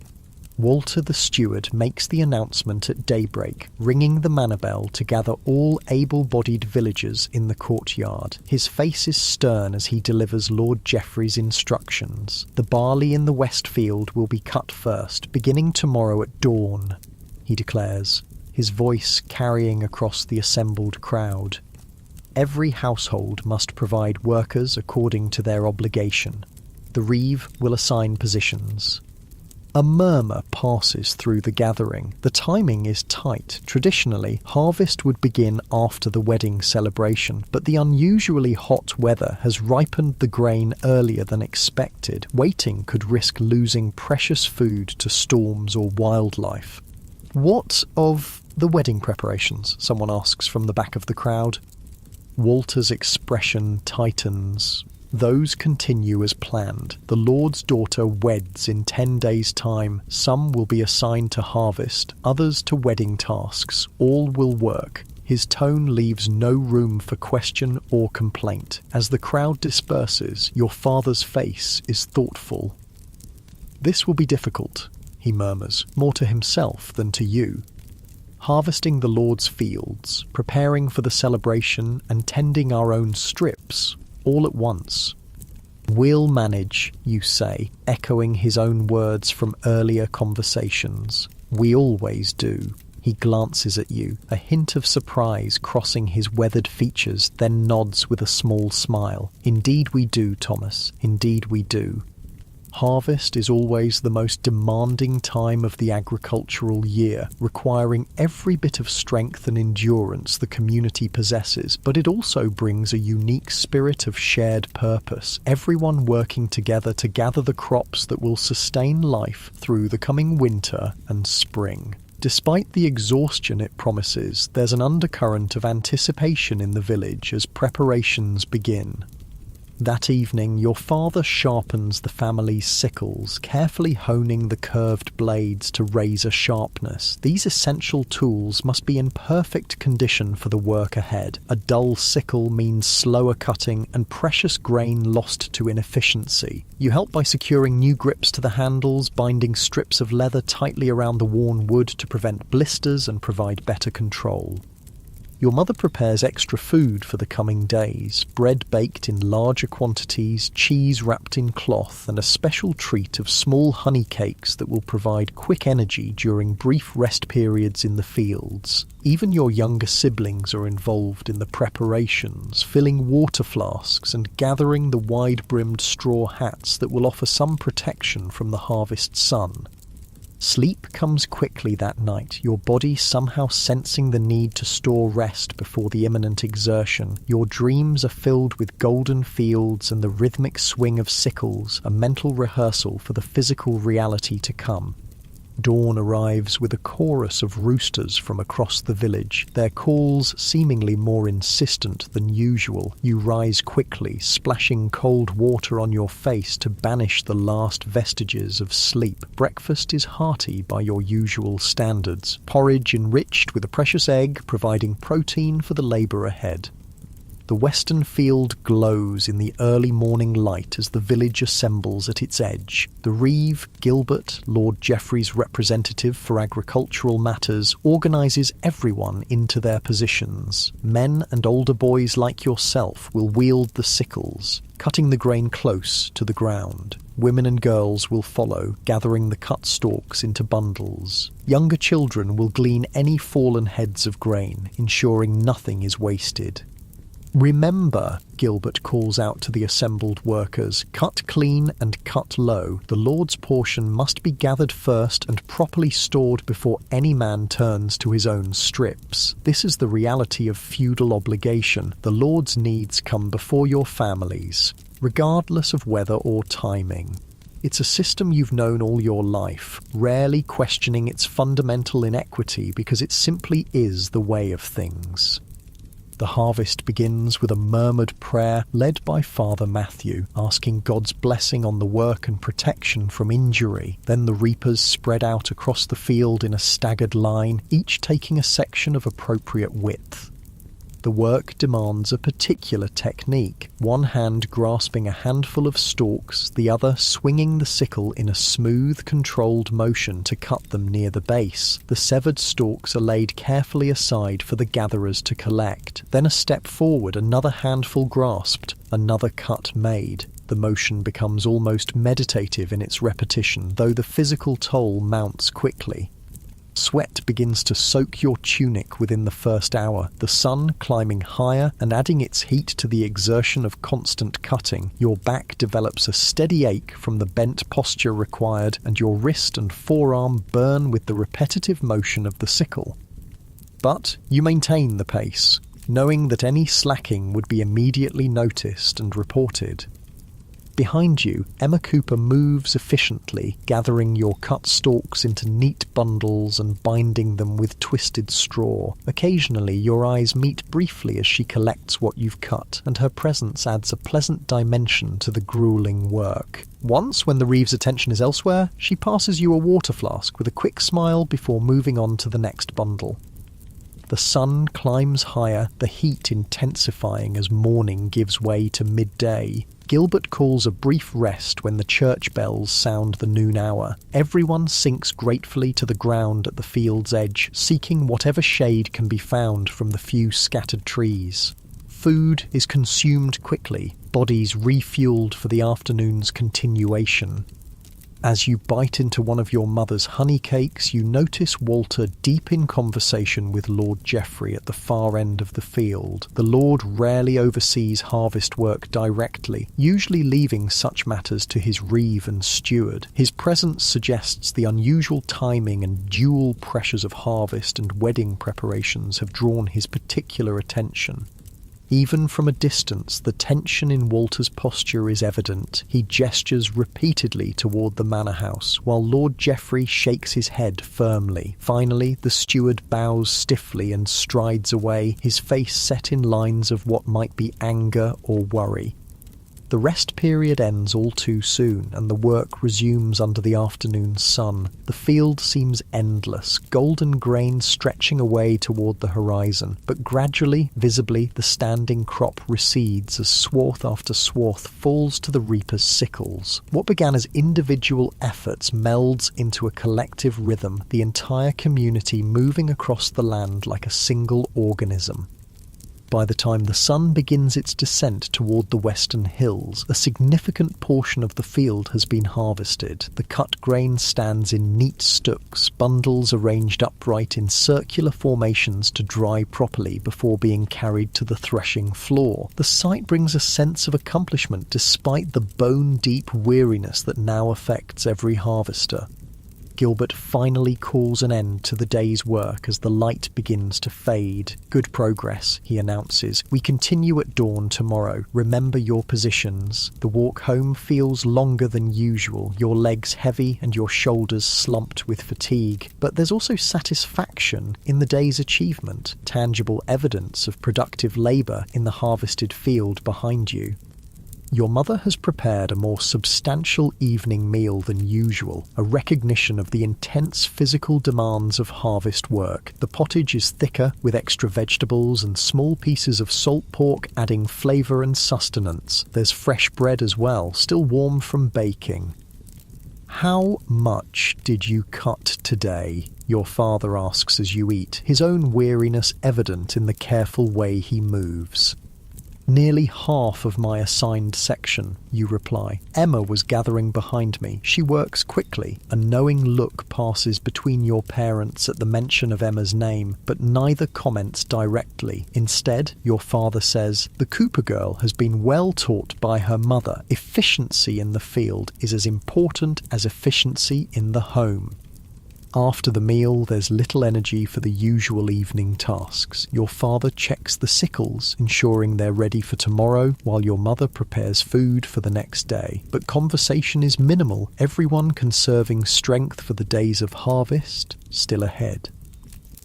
Walter the steward makes the announcement at daybreak, ringing the manor bell to gather all able-bodied villagers in the courtyard. His face is stern as he delivers Lord Geoffrey's instructions. The barley in the west field will be cut first, beginning tomorrow at dawn, he declares, his voice carrying across the assembled crowd. Every household must provide workers according to their obligation. The reeve will assign positions. A murmur passes through the gathering. The timing is tight. Traditionally, harvest would begin after the wedding celebration, but the unusually hot weather has ripened the grain earlier than expected. Waiting could risk losing precious food to storms or wildlife. What of the wedding preparations? Someone asks from the back of the crowd. Walter's expression tightens. Those continue as planned. The Lord's daughter weds in 10 days' time. Some will be assigned to harvest, others to wedding tasks. All will work. His tone leaves no room for question or complaint. As the crowd disperses, your father's face is thoughtful. This will be difficult, he murmurs, more to himself than to you. Harvesting the Lord's fields, preparing for the celebration, and tending our own strips, all at once. We'll manage, you say, echoing his own words from earlier conversations. We always do. He glances at you, a hint of surprise crossing his weathered features, then nods with a small smile. Indeed we do, Thomas. Indeed we do. Harvest is always the most demanding time of the agricultural year, requiring every bit of strength and endurance the community possesses, but it also brings a unique spirit of shared purpose, everyone working together to gather the crops that will sustain life through the coming winter and spring. Despite the exhaustion it promises, there's an undercurrent of anticipation in the village as preparations begin. That evening, your father sharpens the family's sickles, carefully honing the curved blades to razor sharpness. These essential tools must be in perfect condition for the work ahead. A dull sickle means slower cutting and precious grain lost to inefficiency. You help by securing new grips to the handles, binding strips of leather tightly around the worn wood to prevent blisters and provide better control. Your mother prepares extra food for the coming days, bread baked in larger quantities, cheese wrapped in cloth, and a special treat of small honey cakes that will provide quick energy during brief rest periods in the fields. Even your younger siblings are involved in the preparations, filling water flasks and gathering the wide-brimmed straw hats that will offer some protection from the harvest sun. Sleep comes quickly that night, your body somehow sensing the need to store rest before the imminent exertion. Your dreams are filled with golden fields and the rhythmic swing of sickles, a mental rehearsal for the physical reality to come. Dawn arrives with a chorus of roosters from across the village, their calls seemingly more insistent than usual. You rise quickly, splashing cold water on your face to banish the last vestiges of sleep. Breakfast is hearty by your usual standards, porridge enriched with a precious egg, providing protein for the labour ahead. The western field glows in the early morning light as the village assembles at its edge. The Reeve, Gilbert, Lord Geoffrey's representative for agricultural matters, organises everyone into their positions. Men and older boys like yourself will wield the sickles, cutting the grain close to the ground. Women and girls will follow, gathering the cut stalks into bundles. Younger children will glean any fallen heads of grain, ensuring nothing is wasted. "Remember," Gilbert calls out to the assembled workers, "cut clean and cut low. The Lord's portion must be gathered first and properly stored before any man turns to his own strips. This is the reality of feudal obligation. The Lord's needs come before your families, regardless of weather or timing." It's a system you've known all your life, rarely questioning its fundamental inequity because it simply is the way of things. The harvest begins with a murmured prayer led by Father Matthew, asking God's blessing on the work and protection from injury. Then the reapers spread out across the field in a staggered line, each taking a section of appropriate width. The work demands a particular technique, one hand grasping a handful of stalks, the other swinging the sickle in a smooth, controlled motion to cut them near the base. The severed stalks are laid carefully aside for the gatherers to collect. Then a step forward, another handful grasped, another cut made. The motion becomes almost meditative in its repetition, though the physical toll mounts quickly. Sweat begins to soak your tunic within the first hour, the sun climbing higher and adding its heat to the exertion of constant cutting. Your back develops a steady ache from the bent posture required, and your wrist and forearm burn with the repetitive motion of the sickle. But you maintain the pace, knowing that any slacking would be immediately noticed and reported. Behind you, Emma Cooper moves efficiently, gathering your cut stalks into neat bundles and binding them with twisted straw. Occasionally, your eyes meet briefly as she collects what you've cut, and her presence adds a pleasant dimension to the grueling work. Once, when the Reeve's attention is elsewhere, she passes you a water flask with a quick smile before moving on to the next bundle. The sun climbs higher, the heat intensifying as morning gives way to midday. Gilbert calls a brief rest when the church bells sound the noon hour. Everyone sinks gratefully to the ground at the field's edge, seeking whatever shade can be found from the few scattered trees. Food is consumed quickly, bodies refueled for the afternoon's continuation. As you bite into one of your mother's honey cakes, you notice Walter deep in conversation with Lord Geoffrey at the far end of the field. The Lord rarely oversees harvest work directly, usually leaving such matters to his reeve and steward. His presence suggests the unusual timing and dual pressures of harvest and wedding preparations have drawn his particular attention. Even from a distance, the tension in Walter's posture is evident. He gestures repeatedly toward the manor house, while Lord Geoffrey shakes his head firmly. Finally, the steward bows stiffly and strides away, his face set in lines of what might be anger or worry. The rest period ends all too soon, and the work resumes under the afternoon sun. The field seems endless, golden grain stretching away toward the horizon, but gradually, visibly, the standing crop recedes as swath after swath falls to the reaper's sickles. What began as individual efforts melds into a collective rhythm, the entire community moving across the land like a single organism. By the time the sun begins its descent toward the western hills, a significant portion of the field has been harvested. The cut grain stands in neat stooks, bundles arranged upright in circular formations to dry properly before being carried to the threshing floor. The sight brings a sense of accomplishment despite the bone-deep weariness that now affects every harvester. Gilbert finally calls an end to the day's work as the light begins to fade. "Good progress," he announces. "We continue at dawn tomorrow. Remember your positions." The walk home feels longer than usual, your legs heavy and your shoulders slumped with fatigue. But there's also satisfaction in the day's achievement, tangible evidence of productive labour in the harvested field behind you. Your mother has prepared a more substantial evening meal than usual, a recognition of the intense physical demands of harvest work. The pottage is thicker, with extra vegetables and small pieces of salt pork adding flavour and sustenance. There's fresh bread as well, still warm from baking. "How much did you cut today?" your father asks as you eat, his own weariness evident in the careful way he moves. "Nearly half of my assigned section," you reply. "Emma was gathering behind me. She works quickly." A knowing look passes between your parents at the mention of Emma's name, but neither comments directly. Instead, your father says, "The Cooper girl has been well taught by her mother. Efficiency in the field is as important as efficiency in the home." After the meal, there's little energy for the usual evening tasks. Your father checks the sickles, ensuring they're ready for tomorrow, while your mother prepares food for the next day. But conversation is minimal, everyone conserving strength for the days of harvest still ahead.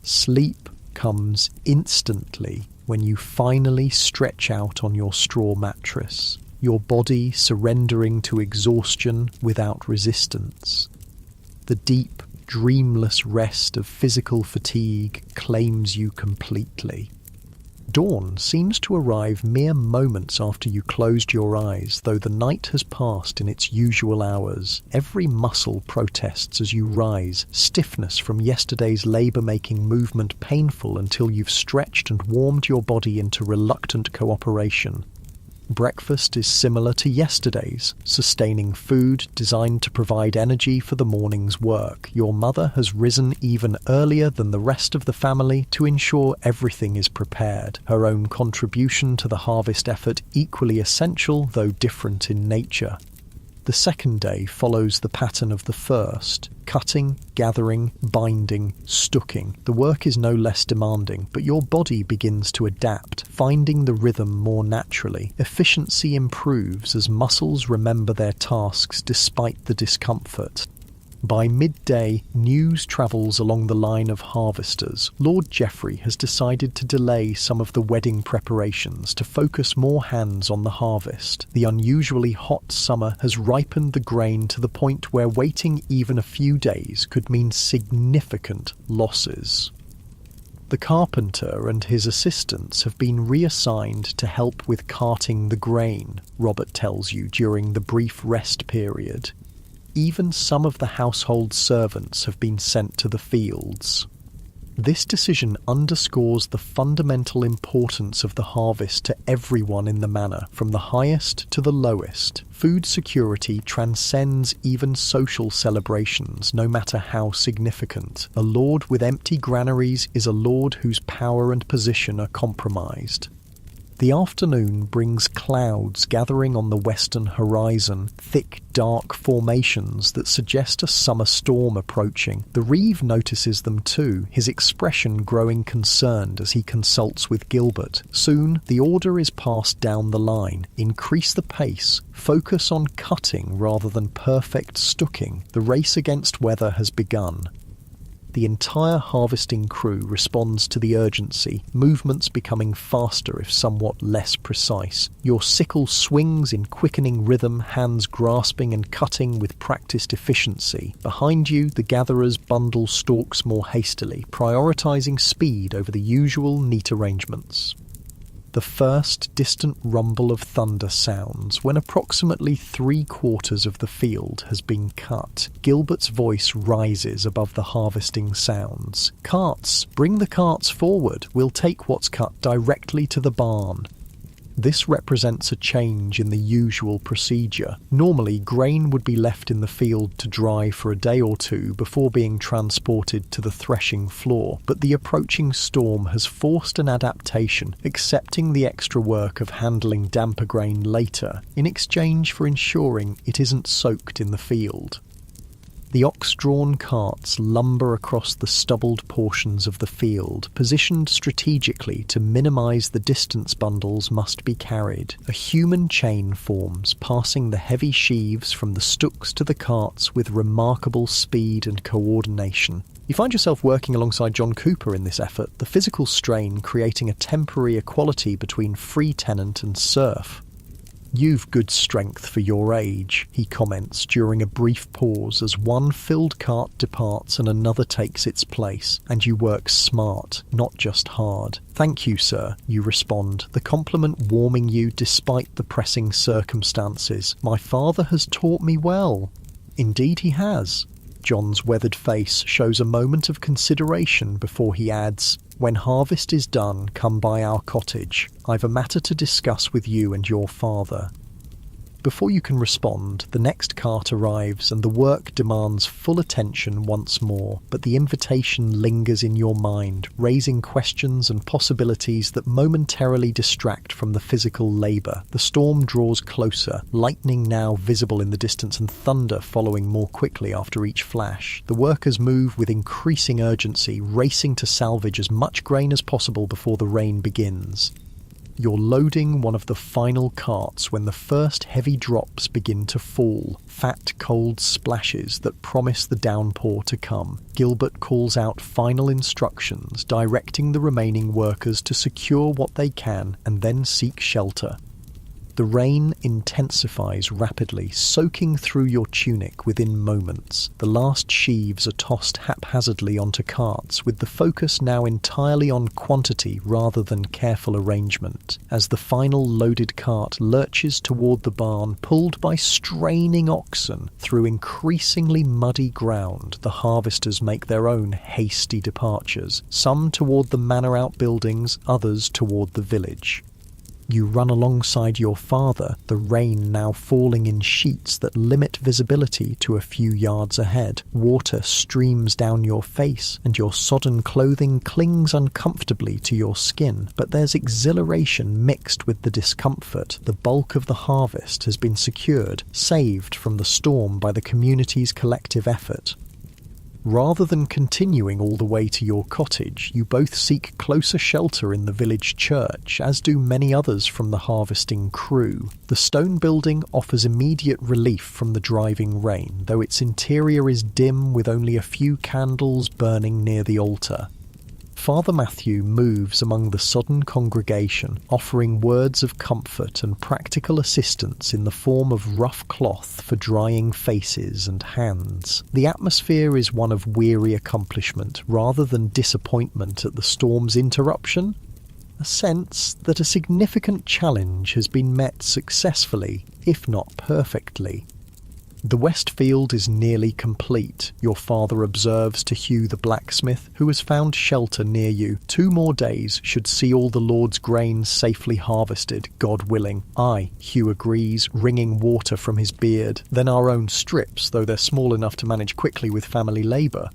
Sleep comes instantly when you finally stretch out on your straw mattress, your body surrendering to exhaustion without resistance. The deep, dreamless rest of physical fatigue claims you completely. Dawn seems to arrive mere moments after you closed your eyes, though the night has passed in its usual hours. Every muscle protests as you rise, stiffness from yesterday's labour-making movement painful until you've stretched and warmed your body into reluctant cooperation. Breakfast is similar to yesterday's, sustaining food designed to provide energy for the morning's work. Your mother has risen even earlier than the rest of the family to ensure everything is prepared, her own contribution to the harvest effort equally essential though different in nature. The second day follows the pattern of the first: cutting, gathering, binding, stooking. The work is no less demanding, but your body begins to adapt, finding the rhythm more naturally. Efficiency improves as muscles remember their tasks despite the discomfort. By midday, news travels along the line of harvesters. Lord Geoffrey has decided to delay some of the wedding preparations to focus more hands on the harvest. The unusually hot summer has ripened the grain to the point where waiting even a few days could mean significant losses. The carpenter and his assistants have been reassigned to help with carting the grain, Robert tells you during the brief rest period. Even some of the household servants have been sent to the fields. This decision underscores the fundamental importance of the harvest to everyone in the manor, from the highest to the lowest. Food security transcends even social celebrations, no matter how significant. A lord with empty granaries is a lord whose power and position are compromised. The afternoon brings clouds gathering on the western horizon, thick, dark formations that suggest a summer storm approaching. The Reeve notices them too, his expression growing concerned as he consults with Gilbert. Soon, the order is passed down the line. Increase the pace. Focus on cutting rather than perfect stucking. The race against weather has begun. The entire harvesting crew responds to the urgency, movements becoming faster if somewhat less precise. Your sickle swings in quickening rhythm, hands grasping and cutting with practiced efficiency. Behind you, the gatherers bundle stalks more hastily, prioritising speed over the usual neat arrangements. The first distant rumble of thunder sounds when approximately 3/4 of the field has been cut. Gilbert's voice rises above the harvesting sounds. "Carts! Bring the carts forward! We'll take what's cut directly to the barn." This represents a change in the usual procedure. Normally, grain would be left in the field to dry for a day or two before being transported to the threshing floor, but the approaching storm has forced an adaptation, accepting the extra work of handling damper grain later, in exchange for ensuring it isn't soaked in the field. The ox-drawn carts lumber across the stubbled portions of the field, positioned strategically to minimise the distance bundles must be carried. A human chain forms, passing the heavy sheaves from the stooks to the carts with remarkable speed and coordination. You find yourself working alongside John Cooper in this effort, the physical strain creating a temporary equality between free tenant and serf. "You've good strength for your age," he comments during a brief pause as one filled cart departs and another takes its place, "and you work smart, not just hard." "Thank you, sir," you respond, the compliment warming you despite the pressing circumstances. "My father has taught me well." "Indeed he has." John's weathered face shows a moment of consideration before he adds, "When harvest is done, come by our cottage. I've a matter to discuss with you and your father." Before you can respond, the next cart arrives and the work demands full attention once more, but the invitation lingers in your mind, raising questions and possibilities that momentarily distract from the physical labour. The storm draws closer, lightning now visible in the distance and thunder following more quickly after each flash. The workers move with increasing urgency, racing to salvage as much grain as possible before the rain begins. You're loading one of the final carts when the first heavy drops begin to fall, fat, cold splashes that promise the downpour to come. Gilbert calls out final instructions, directing the remaining workers to secure what they can and then seek shelter. The rain intensifies rapidly, soaking through your tunic within moments. The last sheaves are tossed haphazardly onto carts, with the focus now entirely on quantity rather than careful arrangement. As the final loaded cart lurches toward the barn, pulled by straining oxen through increasingly muddy ground, the harvesters make their own hasty departures, some toward the manor outbuildings, others toward the village. You run alongside your father, the rain now falling in sheets that limit visibility to a few yards ahead. Water streams down your face, and your sodden clothing clings uncomfortably to your skin. But there's exhilaration mixed with the discomfort. The bulk of the harvest has been secured, saved from the storm by the community's collective effort. Rather than continuing all the way to your cottage, you both seek closer shelter in the village church, as do many others from the harvesting crew. The stone building offers immediate relief from the driving rain, though its interior is dim with only a few candles burning near the altar. Father Matthew moves among the sodden congregation, offering words of comfort and practical assistance in the form of rough cloth for drying faces and hands. The atmosphere is one of weary accomplishment rather than disappointment at the storm's interruption. A sense that a significant challenge has been met successfully, if not perfectly. The west field is nearly complete, your father observes to Hugh the blacksmith, who has found shelter near you. 2 more days should see all the Lord's grain safely harvested, God willing. Aye, Hugh agrees, wringing water from his beard. Then our own strips, though they're small enough to manage quickly with family labour.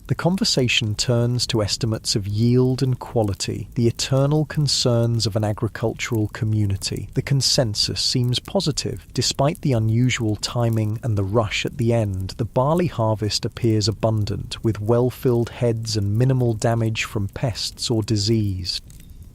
The conversation turns to estimates of yield and quality, the eternal concerns of an agricultural community. The consensus seems positive. Despite the unusual timing and the rush at the end, the barley harvest appears abundant, with well-filled heads and minimal damage from pests or disease.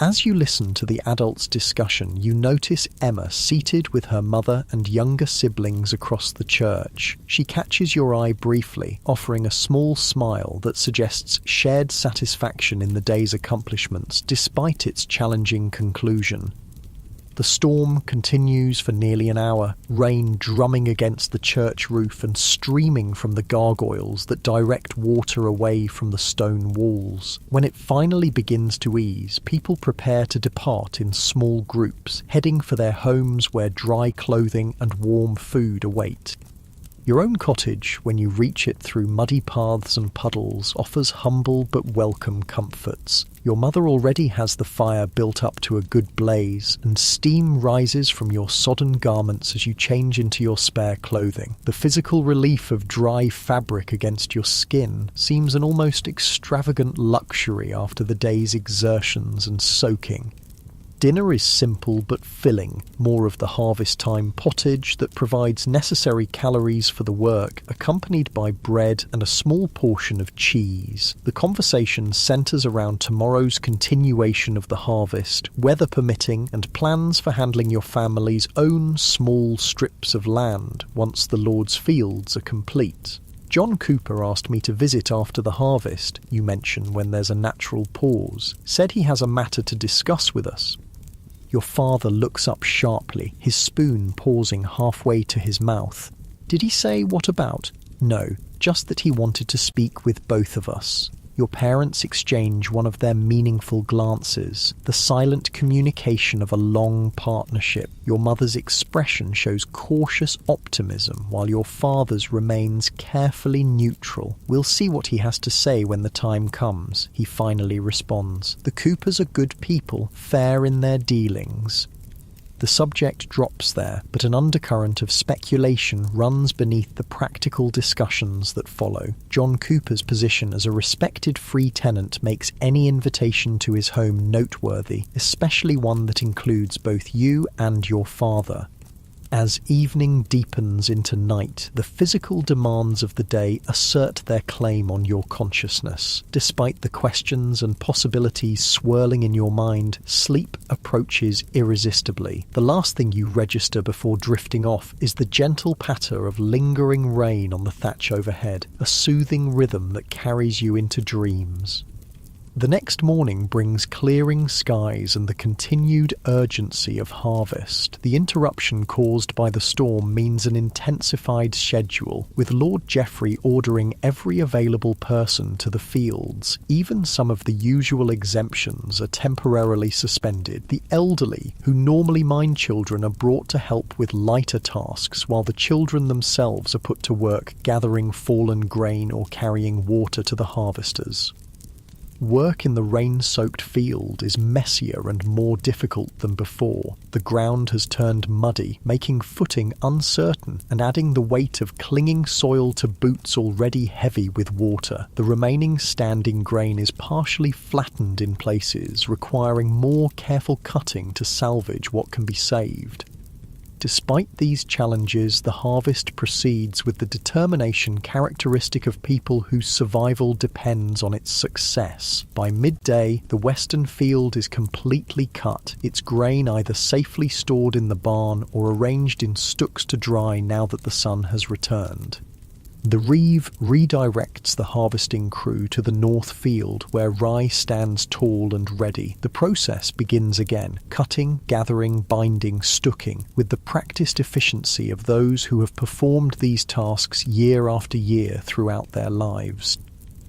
As you listen to the adults' discussion, you notice Emma seated with her mother and younger siblings across the church. She catches your eye briefly, offering a small smile that suggests shared satisfaction in the day's accomplishments, despite its challenging conclusion. The storm continues for nearly an hour, rain drumming against the church roof and streaming from the gargoyles that direct water away from the stone walls. When it finally begins to ease, people prepare to depart in small groups, heading for their homes where dry clothing and warm food await. Your own cottage, when you reach it through muddy paths and puddles, offers humble but welcome comforts. Your mother already has the fire built up to a good blaze, and steam rises from your sodden garments as you change into your spare clothing. The physical relief of dry fabric against your skin seems an almost extravagant luxury after the day's exertions and soaking. Dinner is simple but filling, more of the harvest-time pottage that provides necessary calories for the work, accompanied by bread and a small portion of cheese. The conversation centres around tomorrow's continuation of the harvest, weather permitting, and plans for handling your family's own small strips of land once the Lord's fields are complete. John Cooper asked me to visit after the harvest, you mention when there's a natural pause, said he has a matter to discuss with us. Your father looks up sharply, his spoon pausing halfway to his mouth. Did he say what about? No, just that he wanted to speak with both of us. Your parents exchange one of their meaningful glances, the silent communication of a long partnership. Your mother's expression shows cautious optimism, while your father's remains carefully neutral. We'll see what he has to say when the time comes, he finally responds. The Coopers are good people, fair in their dealings. The subject drops there, but an undercurrent of speculation runs beneath the practical discussions that follow. John Cooper's position as a respected free tenant makes any invitation to his home noteworthy, especially one that includes both you and your father. As evening deepens into night, the physical demands of the day assert their claim on your consciousness. Despite the questions and possibilities swirling in your mind, sleep approaches irresistibly. The last thing you register before drifting off is the gentle patter of lingering rain on the thatch overhead, a soothing rhythm that carries you into dreams. The next morning brings clearing skies and the continued urgency of harvest. The interruption caused by the storm means an intensified schedule, with Lord Geoffrey ordering every available person to the fields. Even some of the usual exemptions are temporarily suspended. The elderly, who normally mind children, are brought to help with lighter tasks, while the children themselves are put to work gathering fallen grain or carrying water to the harvesters. Work in the rain-soaked field is messier and more difficult than before. The ground has turned muddy, making footing uncertain and adding the weight of clinging soil to boots already heavy with water. The remaining standing grain is partially flattened in places, requiring more careful cutting to salvage what can be saved. Despite these challenges, the harvest proceeds with the determination characteristic of people whose survival depends on its success. By midday, the western field is completely cut, its grain either safely stored in the barn or arranged in stooks to dry now that the sun has returned. The reeve redirects the harvesting crew to the north field where rye stands tall and ready. The process begins again, cutting, gathering, binding, stooking, with the practiced efficiency of those who have performed these tasks year after year throughout their lives.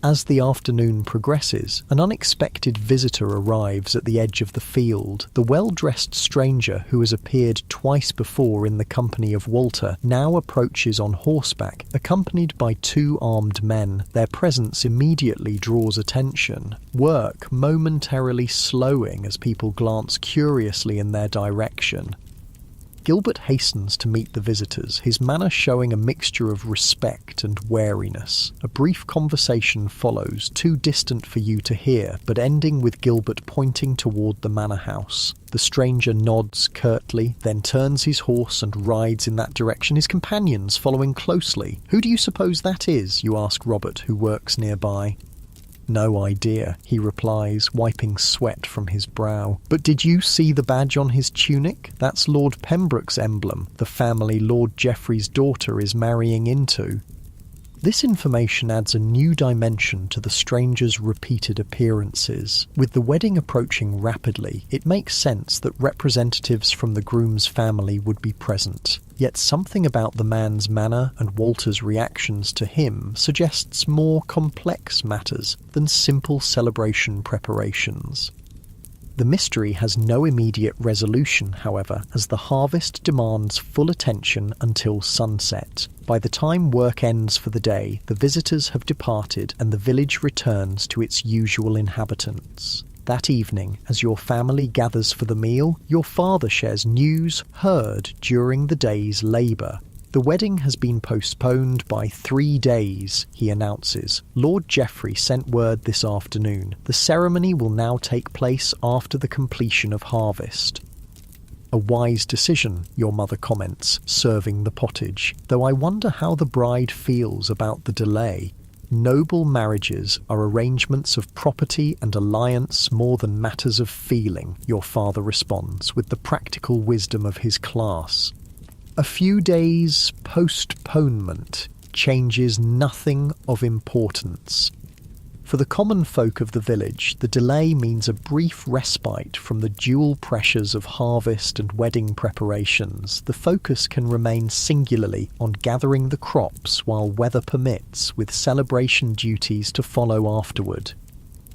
As the afternoon progresses, an unexpected visitor arrives at the edge of the field. The well-dressed stranger who has appeared twice before in the company of Walter now approaches on horseback, accompanied by two armed men. Their presence immediately draws attention, work momentarily slowing as people glance curiously in their direction. Gilbert hastens to meet the visitors, his manner showing a mixture of respect and wariness. A brief conversation follows, too distant for you to hear, but ending with Gilbert pointing toward the manor house. The stranger nods curtly, then turns his horse and rides in that direction, his companions following closely. "Who do you suppose that is?" you ask Robert, who works nearby. "No idea," he replies, wiping sweat from his brow. "But did you see the badge on his tunic? That's Lord Pembroke's emblem, the family Lord Geoffrey's daughter is marrying into." This information adds a new dimension to the stranger's repeated appearances. With the wedding approaching rapidly, it makes sense that representatives from the groom's family would be present. Yet something about the man's manner and Walter's reactions to him suggests more complex matters than simple celebration preparations. The mystery has no immediate resolution, however, as the harvest demands full attention until sunset. By the time work ends for the day, the visitors have departed and the village returns to its usual inhabitants. That evening, as your family gathers for the meal, your father shares news heard during the day's labour. The wedding has been postponed by 3 days, he announces. Lord Geoffrey sent word this afternoon. The ceremony will now take place after the completion of harvest. "A wise decision," your mother comments, serving the pottage, though I wonder how the bride feels about the delay. "Noble marriages are arrangements of property and alliance more than matters of feeling," your father responds, with the practical wisdom of his class. A few days' postponement changes nothing of importance. For the common folk of the village, the delay means a brief respite from the dual pressures of harvest and wedding preparations. The focus can remain singularly on gathering the crops while weather permits, with celebration duties to follow afterward.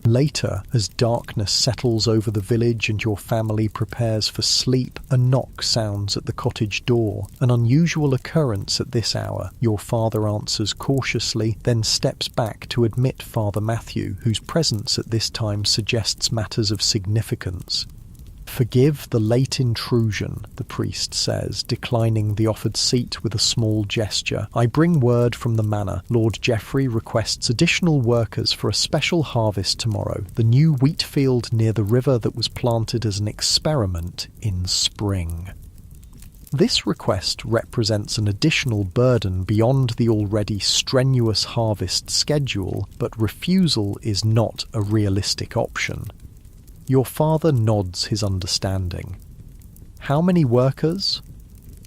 Later, as darkness settles over the village and your family prepares for sleep, a knock sounds at the cottage door. An unusual occurrence at this hour, your father answers cautiously, then steps back to admit Father Matthew, whose presence at this time suggests matters of significance. "Forgive the late intrusion," the priest says, declining the offered seat with a small gesture. "I bring word from the manor. Lord Geoffrey requests additional workers for a special harvest tomorrow, the new wheat field near the river that was planted as an experiment in spring." This request represents an additional burden beyond the already strenuous harvest schedule, but refusal is not a realistic option. Your father nods his understanding. "How many workers?"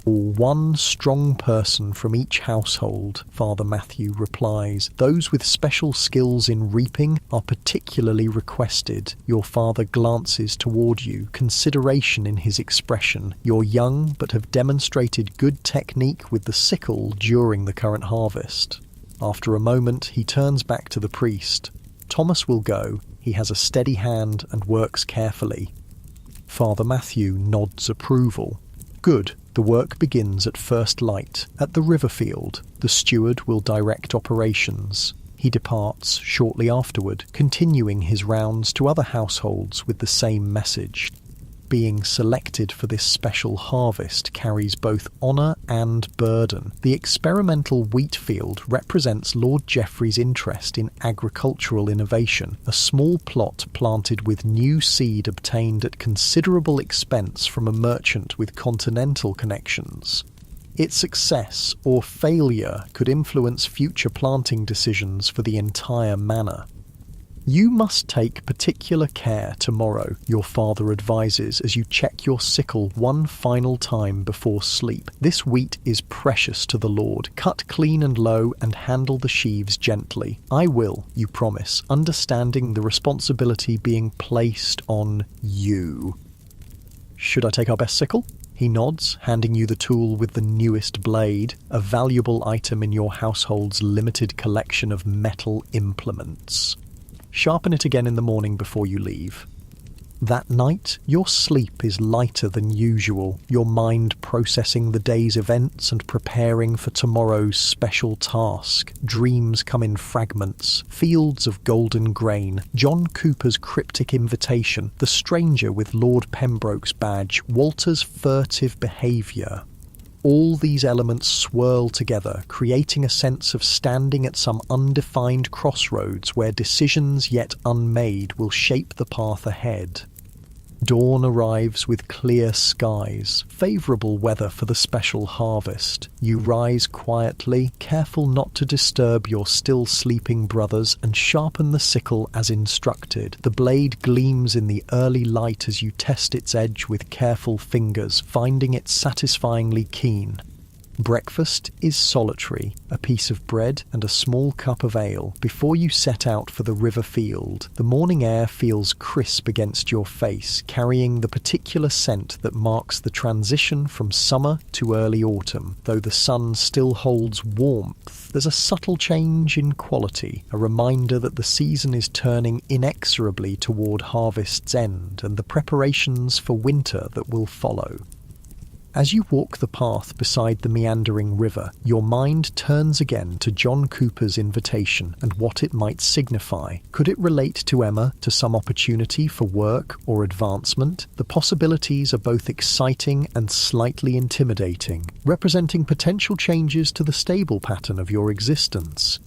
"One strong person from each household," Father Matthew replies. "Those with special skills in reaping are particularly requested." Your father glances toward you, consideration in his expression. "You're young, but have demonstrated good technique with the sickle during the current harvest." After a moment, he turns back to the priest. "Thomas will go. He has a steady hand and works carefully." Father Matthew nods approval. "Good. The work begins at first light, at the river field. The steward will direct operations." He departs shortly afterward, continuing his rounds to other households with the same message. Being selected for this special harvest carries both honour and burden. The experimental wheat field represents Lord Geoffrey's interest in agricultural innovation, a small plot planted with new seed obtained at considerable expense from a merchant with continental connections. Its success or failure could influence future planting decisions for the entire manor. "You must take particular care tomorrow," your father advises as you check your sickle one final time before sleep. "This wheat is precious to the Lord. Cut clean and low and handle the sheaves gently." "I will," you promise, understanding the responsibility being placed on you. "Should I take our best sickle?" He nods, handing you the tool with the newest blade, a valuable item in your household's limited collection of metal implements. "Sharpen it again in the morning before you leave." That night, your sleep is lighter than usual, your mind processing the day's events and preparing for tomorrow's special task. Dreams come in fragments, fields of golden grain, John Cooper's cryptic invitation, the stranger with Lord Pembroke's badge, Walter's furtive behaviour. All these elements swirl together, creating a sense of standing at some undefined crossroads where decisions yet unmade will shape the path ahead. Dawn arrives with clear skies, favourable weather for the special harvest. You rise quietly, careful not to disturb your still sleeping brothers, and sharpen the sickle as instructed. The blade gleams in the early light as you test its edge with careful fingers, finding it satisfyingly keen. Breakfast is solitary, a piece of bread and a small cup of ale, before you set out for the river field. The morning air feels crisp against your face, carrying the particular scent that marks the transition from summer to early autumn. Though the sun still holds warmth, there's a subtle change in quality, a reminder that the season is turning inexorably toward harvest's end and the preparations for winter that will follow. As you walk the path beside the meandering river, your mind turns again to John Cooper's invitation and what it might signify. Could it relate to Emma, to some opportunity for work or advancement? The possibilities are both exciting and slightly intimidating, representing potential changes to the stable pattern of your existence.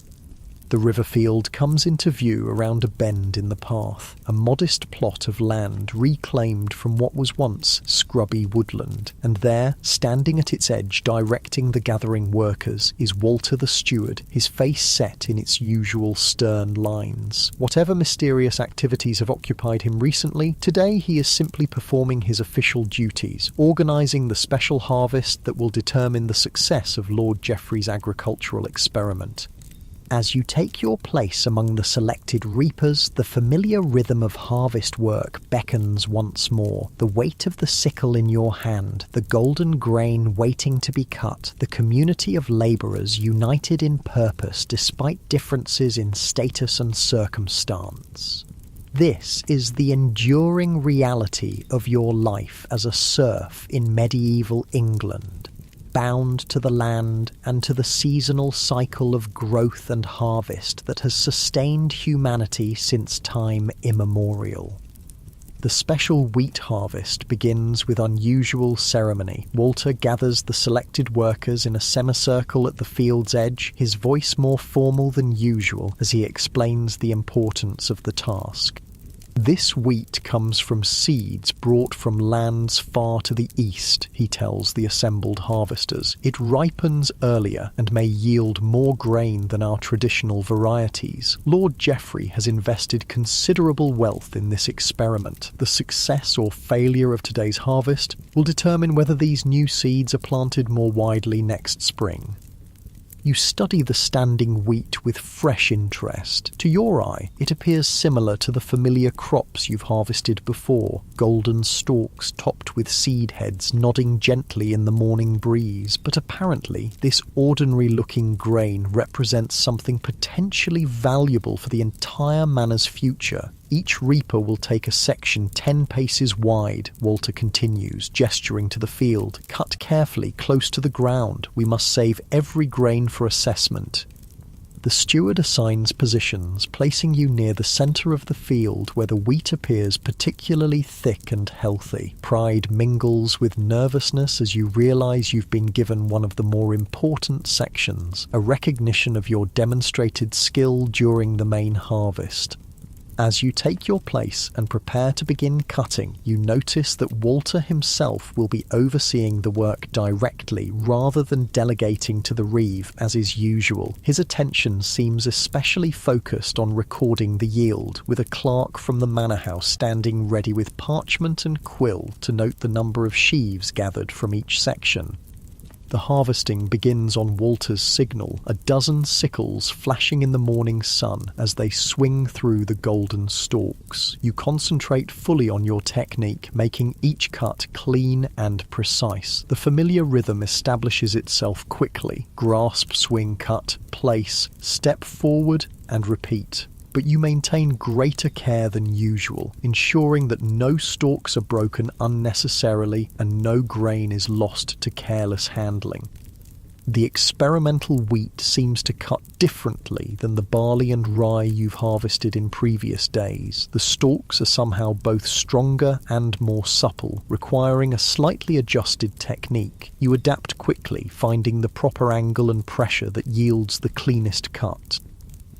The river field comes into view around a bend in the path, a modest plot of land reclaimed from what was once scrubby woodland, and there, standing at its edge directing the gathering workers, is Walter the steward, his face set in its usual stern lines. Whatever mysterious activities have occupied him recently, today he is simply performing his official duties, organising the special harvest that will determine the success of Lord Geoffrey's agricultural experiment. As you take your place among the selected reapers, the familiar rhythm of harvest work beckons once more. The weight of the sickle in your hand, the golden grain waiting to be cut, the community of labourers united in purpose despite differences in status and circumstance. This is the enduring reality of your life as a serf in medieval England, bound to the land and to the seasonal cycle of growth and harvest that has sustained humanity since time immemorial. The special wheat harvest begins with unusual ceremony. Walter gathers the selected workers in a semicircle at the field's edge, his voice more formal than usual as he explains the importance of the task. This wheat comes from seeds brought from lands far to the east, he tells the assembled harvesters. It ripens earlier and may yield more grain than our traditional varieties. Lord Geoffrey has invested considerable wealth in this experiment. The success or failure of today's harvest will determine whether these new seeds are planted more widely next spring. You study the standing wheat with fresh interest. To your eye, it appears similar to the familiar crops you've harvested before, golden stalks topped with seed heads nodding gently in the morning breeze. But apparently, this ordinary-looking grain represents something potentially valuable for the entire manor's future. Each reaper will take a section 10 paces wide, Walter continues, gesturing to the field. Cut carefully, close to the ground. We must save every grain for assessment. The steward assigns positions, placing you near the centre of the field where the wheat appears particularly thick and healthy. Pride mingles with nervousness as you realise you've been given one of the more important sections, a recognition of your demonstrated skill during the main harvest. As you take your place and prepare to begin cutting, you notice that Walter himself will be overseeing the work directly rather than delegating to the reeve as is usual. His attention seems especially focused on recording the yield, with a clerk from the manor house standing ready with parchment and quill to note the number of sheaves gathered from each section. The harvesting begins on Walter's signal, a dozen sickles flashing in the morning sun as they swing through the golden stalks. You concentrate fully on your technique, making each cut clean and precise. The familiar rhythm establishes itself quickly. Grasp, swing, cut, place, step forward and repeat. but you maintain greater care than usual, ensuring that no stalks are broken unnecessarily and no grain is lost to careless handling. The experimental wheat seems to cut differently than the barley and rye you've harvested in previous days. The stalks are somehow both stronger and more supple, requiring a slightly adjusted technique. You adapt quickly, finding the proper angle and pressure that yields the cleanest cut.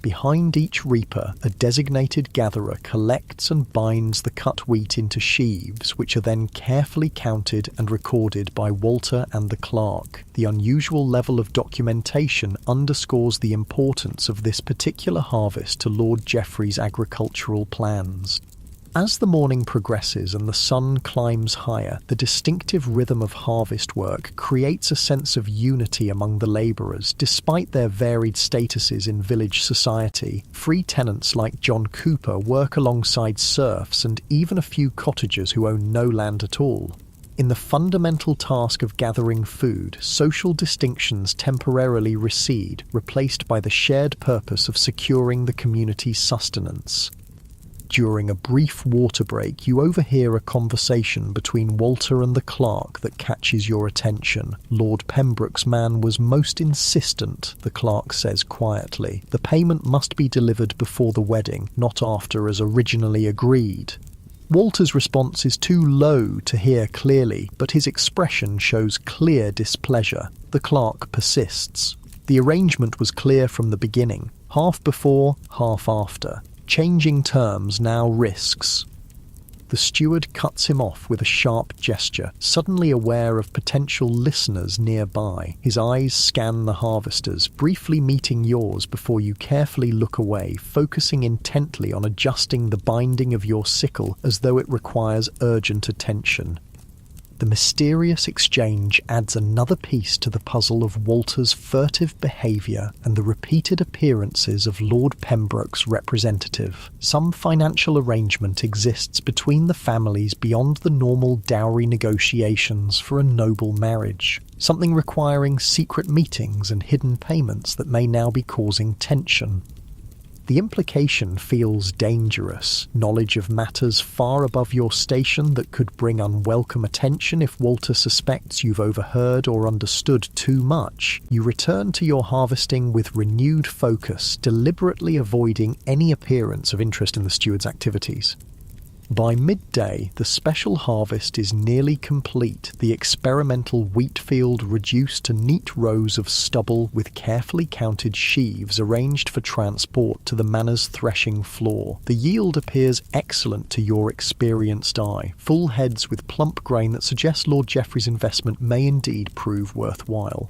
Behind each reaper, a designated gatherer collects and binds the cut wheat into sheaves, which are then carefully counted and recorded by Walter and the clerk. The unusual level of documentation underscores the importance of this particular harvest to Lord Geoffrey's agricultural plans. As the morning progresses and the sun climbs higher, the distinctive rhythm of harvest work creates a sense of unity among the labourers. Despite their varied statuses in village society, free tenants like John Cooper work alongside serfs and even a few cottagers who own no land at all. In the fundamental task of gathering food, social distinctions temporarily recede, replaced by the shared purpose of securing the community's sustenance. During a brief water break, you overhear a conversation between Walter and the clerk that catches your attention. Lord Pembroke's man was most insistent, the clerk says quietly. The payment must be delivered before the wedding, not after as originally agreed. Walter's response is too low to hear clearly, but his expression shows clear displeasure. The clerk persists. The arrangement was clear from the beginning, half before, half after. Changing terms now risks. The steward cuts him off with a sharp gesture, suddenly aware of potential listeners nearby. His eyes scan the harvesters, briefly meeting yours before you carefully look away, focusing intently on adjusting the binding of your sickle as though it requires urgent attention. The mysterious exchange adds another piece to the puzzle of Walter's furtive behaviour and the repeated appearances of Lord Pembroke's representative. Some financial arrangement exists between the families beyond the normal dowry negotiations for a noble marriage, something requiring secret meetings and hidden payments that may now be causing tension. The implication feels dangerous, knowledge of matters far above your station that could bring unwelcome attention if Walter suspects you've overheard or understood too much. You return to your harvesting with renewed focus, deliberately avoiding any appearance of interest in the steward's activities. By midday, the special harvest is nearly complete, the experimental wheat field reduced to neat rows of stubble with carefully counted sheaves arranged for transport to the manor's threshing floor. The yield appears excellent to your experienced eye, full heads with plump grain that suggests Lord Geoffrey's investment may indeed prove worthwhile.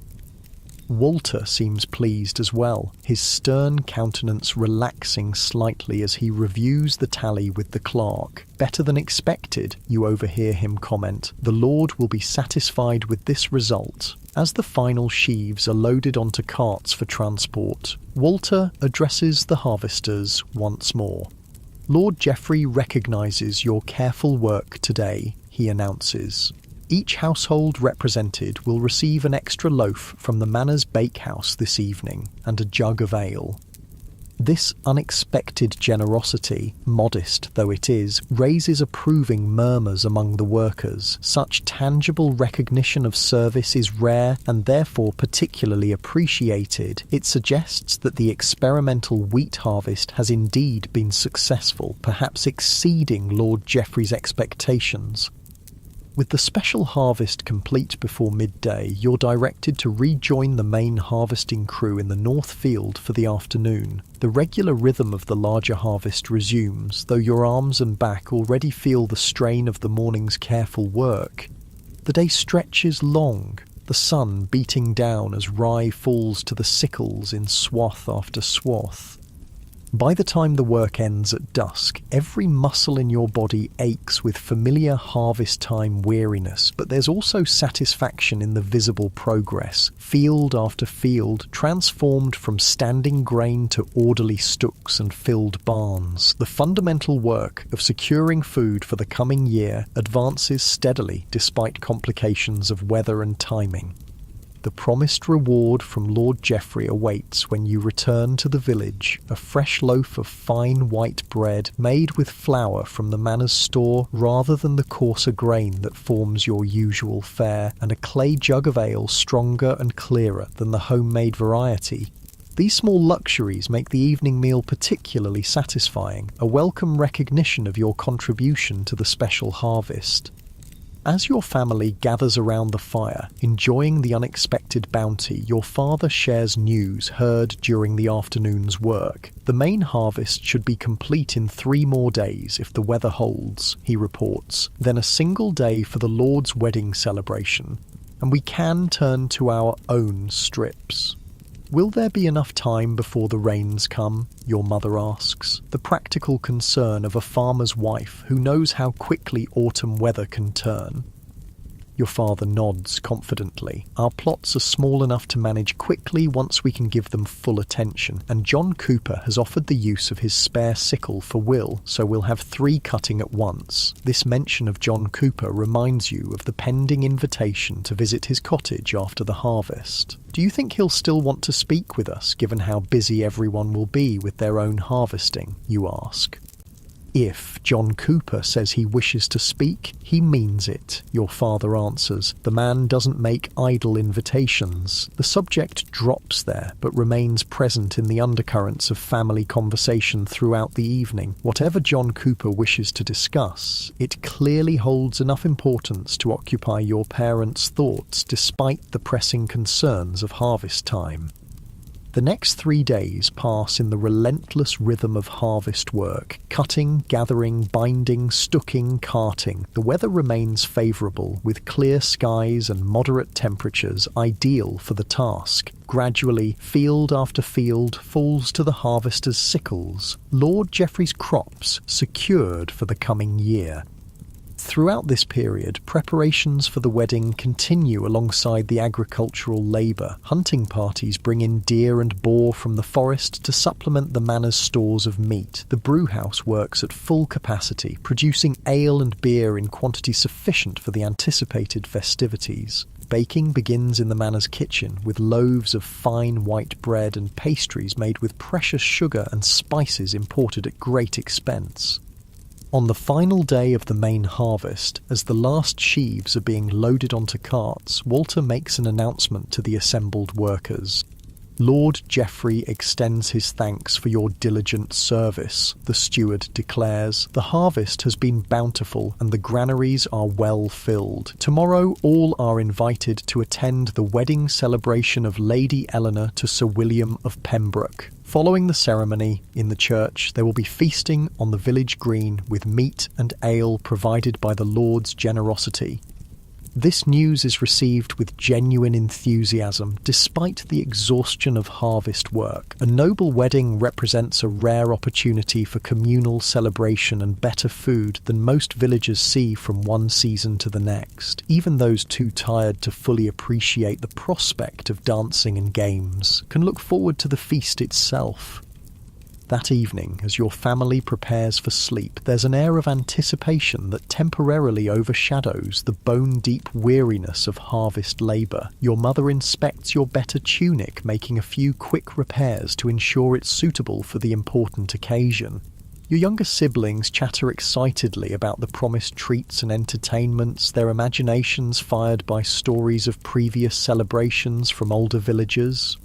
Walter seems pleased as well, his stern countenance relaxing slightly as he reviews the tally with the clerk. Better than expected, you overhear him comment. The Lord will be satisfied with this result. As the final sheaves are loaded onto carts for transport, Walter addresses the harvesters once more. Lord Geoffrey recognises your careful work today, he announces. Each household represented will receive an extra loaf from the manor's bakehouse this evening and a jug of ale. This unexpected generosity, modest though it is, raises approving murmurs among the workers. Such tangible recognition of service is rare and therefore particularly appreciated. It suggests that the experimental wheat harvest has indeed been successful, perhaps exceeding Lord Geoffrey's expectations. With the special harvest complete before midday, you're directed to rejoin the main harvesting crew in the north field for the afternoon. The regular rhythm of the larger harvest resumes, though your arms and back already feel the strain of the morning's careful work. The day stretches long, the sun beating down as rye falls to the sickles in swath after swath. By the time the work ends at dusk, every muscle in your body aches with familiar harvest time weariness, but there's also satisfaction in the visible progress, field after field transformed from standing grain to orderly stooks and filled barns. The fundamental work of securing food for the coming year advances steadily despite complications of weather and timing. The The promised reward from Lord Geoffrey awaits when you return to the village, a fresh loaf of fine white bread made with flour from the manor's store rather than the coarser grain that forms your usual fare, and a clay jug of ale stronger and clearer than the homemade variety. These small luxuries make the evening meal particularly satisfying, a welcome recognition of your contribution to the special harvest. As your family gathers around the fire, enjoying the unexpected bounty, your father shares news heard during the afternoon's work. The main harvest should be complete in 3 more days if the weather holds, he reports, then a single day for the Lord's wedding celebration, and we can turn to our own strips. Will there be enough time before the rains come? Your mother asks, the practical concern of a farmer's wife who knows how quickly autumn weather can turn. Your father nods confidently. Our plots are small enough to manage quickly once we can give them full attention, and John Cooper has offered the use of his spare sickle for Will, so we'll have 3 cutting at once. This mention of John Cooper reminds you of the pending invitation to visit his cottage after the harvest. Do you think he'll still want to speak with us, given how busy everyone will be with their own harvesting? You ask. If John Cooper says he wishes to speak, he means it, your father answers. The man doesn't make idle invitations. The subject drops there, but remains present in the undercurrents of family conversation throughout the evening. Whatever John Cooper wishes to discuss, it clearly holds enough importance to occupy your parents' thoughts despite the pressing concerns of harvest time. The next 3 days pass in the relentless rhythm of harvest work, cutting, gathering, binding, stooking, carting. The weather remains favourable, with clear skies and moderate temperatures ideal for the task. Gradually, field after field falls to the harvester's sickles, Lord Geoffrey's crops secured for the coming year. Throughout this period, preparations for the wedding continue alongside the agricultural labour. Hunting parties bring in deer and boar from the forest to supplement the manor's stores of meat. The brewhouse works at full capacity, producing ale and beer in quantity sufficient for the anticipated festivities. Baking begins in the manor's kitchen, with loaves of fine white bread and pastries made with precious sugar and spices imported at great expense. On the final day of the main harvest, as the last sheaves are being loaded onto carts, Walter makes an announcement to the assembled workers. Lord Geoffrey extends his thanks for your diligent service, the steward declares. The harvest has been bountiful and the granaries are well filled. Tomorrow all are invited to attend the wedding celebration of Lady Eleanor to Sir William of Pembroke. Following the ceremony, in the church, there will be feasting on the village green with meat and ale provided by the Lord's generosity. This news is received with genuine enthusiasm, despite the exhaustion of harvest work. A noble wedding represents a rare opportunity for communal celebration and better food than most villagers see from one season to the next. Even those too tired to fully appreciate the prospect of dancing and games can look forward to the feast itself. That evening, as your family prepares for sleep, there's an air of anticipation that temporarily overshadows the bone-deep weariness of harvest labour. Your mother inspects your better tunic, making a few quick repairs to ensure it's suitable for the important occasion. Your younger siblings chatter excitedly about the promised treats and entertainments, their imaginations fired by stories of previous celebrations from older villagers.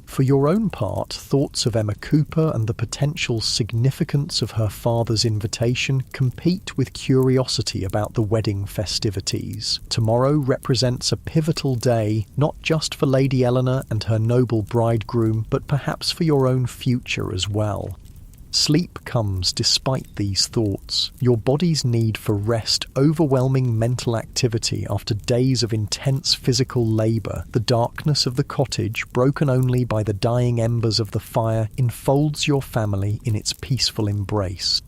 For your own part, thoughts of Emma Cooper and the potential significance of her father's invitation compete with curiosity about the wedding festivities. Tomorrow represents a pivotal day, not just for Lady Eleanor and her noble bridegroom, but perhaps for your own future as well. Sleep comes despite these thoughts. Your body's need for rest, overwhelming mental activity after days of intense physical labour. The darkness of the cottage, broken only by the dying embers of the fire, enfolds your family in its peaceful embrace.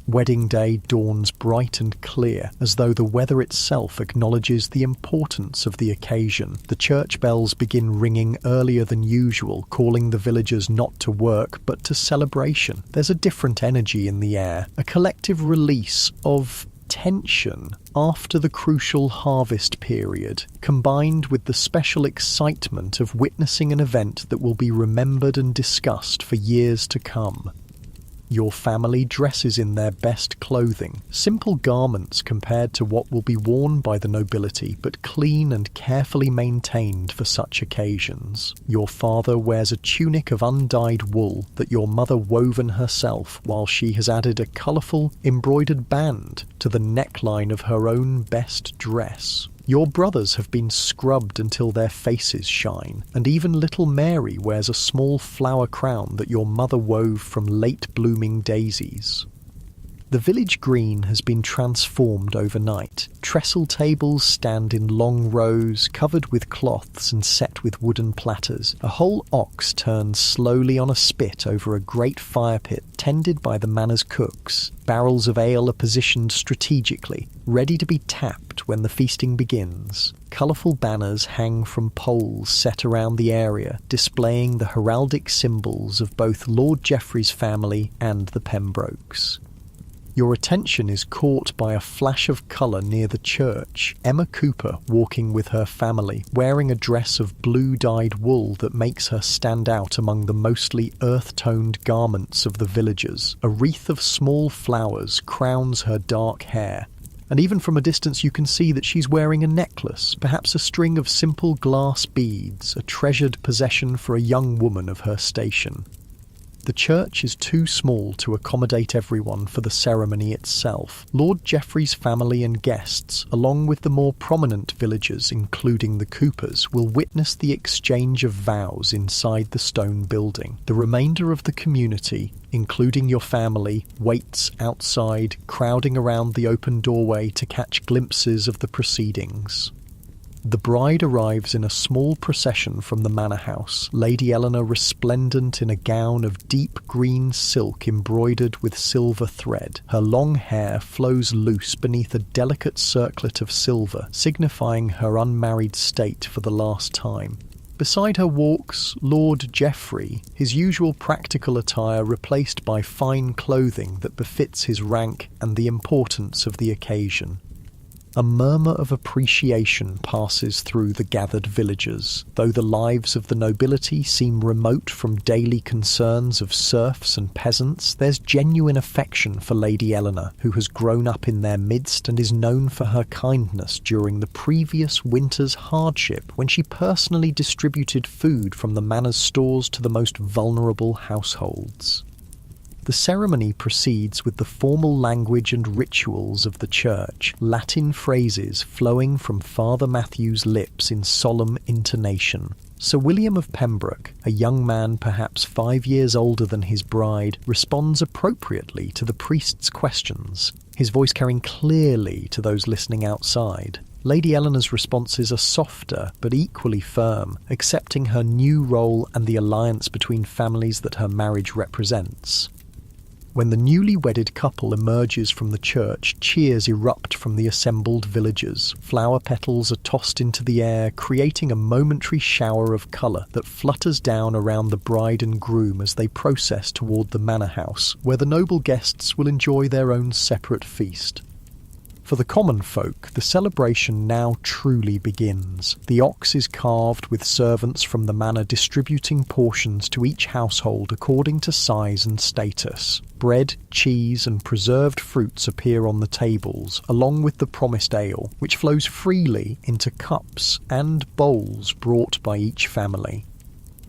Wedding day dawns bright and clear, as though the weather itself acknowledges the importance of the occasion. The church bells begin ringing earlier than usual, calling the villagers not to work, but to celebration. There's a different energy in the air, a collective release of tension after the crucial harvest period, combined with the special excitement of witnessing an event that will be remembered and discussed for years to come. Your family dresses in their best clothing, simple garments compared to what will be worn by the nobility, but clean and carefully maintained for such occasions. Your father wears a tunic of undyed wool that your mother woven herself, while she has added a colourful, embroidered band to the neckline of her own best dress. Your brothers have been scrubbed until their faces shine, and even little Mary wears a small flower crown that your mother wove from late-blooming daisies. The village green has been transformed overnight. Trestle tables stand in long rows, covered with cloths and set with wooden platters. A whole ox turns slowly on a spit over a great fire pit tended by the manor's cooks. Barrels of ale are positioned strategically, ready to be tapped when the feasting begins. Colourful banners hang from poles set around the area, displaying the heraldic symbols of both Lord Geoffrey's family and the Pembrokes. Your attention is caught by a flash of colour near the church. Emma Cooper walking with her family, wearing a dress of blue-dyed wool that makes her stand out among the mostly earth-toned garments of the villagers. A wreath of small flowers crowns her dark hair, and even from a distance you can see that she's wearing a necklace, perhaps a string of simple glass beads, a treasured possession for a young woman of her station. The church is too small to accommodate everyone for the ceremony itself. Lord Geoffrey's family and guests, along with the more prominent villagers, including the Coopers, will witness the exchange of vows inside the stone building. The remainder of the community, including your family, waits outside, crowding around the open doorway to catch glimpses of the proceedings. The bride arrives in a small procession from the manor house, Lady Eleanor resplendent in a gown of deep green silk embroidered with silver thread. Her long hair flows loose beneath a delicate circlet of silver, signifying her unmarried state for the last time. Beside her walks Lord Geoffrey, his usual practical attire replaced by fine clothing that befits his rank and the importance of the occasion. A murmur of appreciation passes through the gathered villagers. Though the lives of the nobility seem remote from daily concerns of serfs and peasants, there's genuine affection for Lady Eleanor, who has grown up in their midst and is known for her kindness during the previous winter's hardship when she personally distributed food from the manor's stores to the most vulnerable households. The ceremony proceeds with the formal language and rituals of the church, Latin phrases flowing from Father Matthew's lips in solemn intonation. Sir William of Pembroke, a young man perhaps 5 years older than his bride, responds appropriately to the priest's questions, his voice carrying clearly to those listening outside. Lady Eleanor's responses are softer but equally firm, accepting her new role and the alliance between families that her marriage represents. When the newly wedded couple emerges from the church, cheers erupt from the assembled villagers. Flower petals are tossed into the air, creating a momentary shower of colour that flutters down around the bride and groom as they process toward the manor house, where the noble guests will enjoy their own separate feast. For the common folk, the celebration now truly begins. The ox is carved with servants from the manor distributing portions to each household according to size and status. Bread, cheese and preserved fruits appear on the tables, along with the promised ale, which flows freely into cups and bowls brought by each family.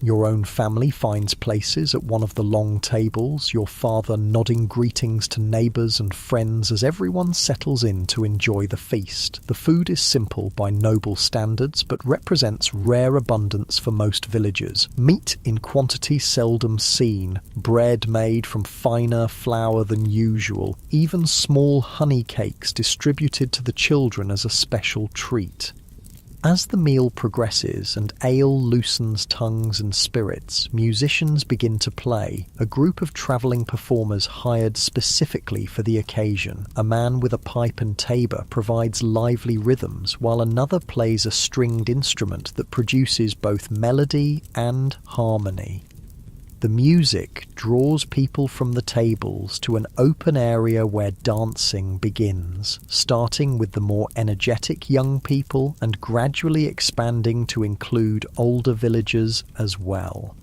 Your own family finds places at one of the long tables, your father nodding greetings to neighbours and friends as everyone settles in to enjoy the feast. The food is simple by noble standards, but represents rare abundance for most villagers. Meat in quantity seldom seen, bread made from finer flour than usual, even small honey cakes distributed to the children as a special treat. As the meal progresses and ale loosens tongues and spirits, musicians begin to play. A group of travelling performers hired specifically for the occasion. A man with a pipe and tabor provides lively rhythms, while another plays a stringed instrument that produces both melody and harmony. The music draws people from the tables to an open area where dancing begins, starting with the more energetic young people and gradually expanding to include older villagers as well.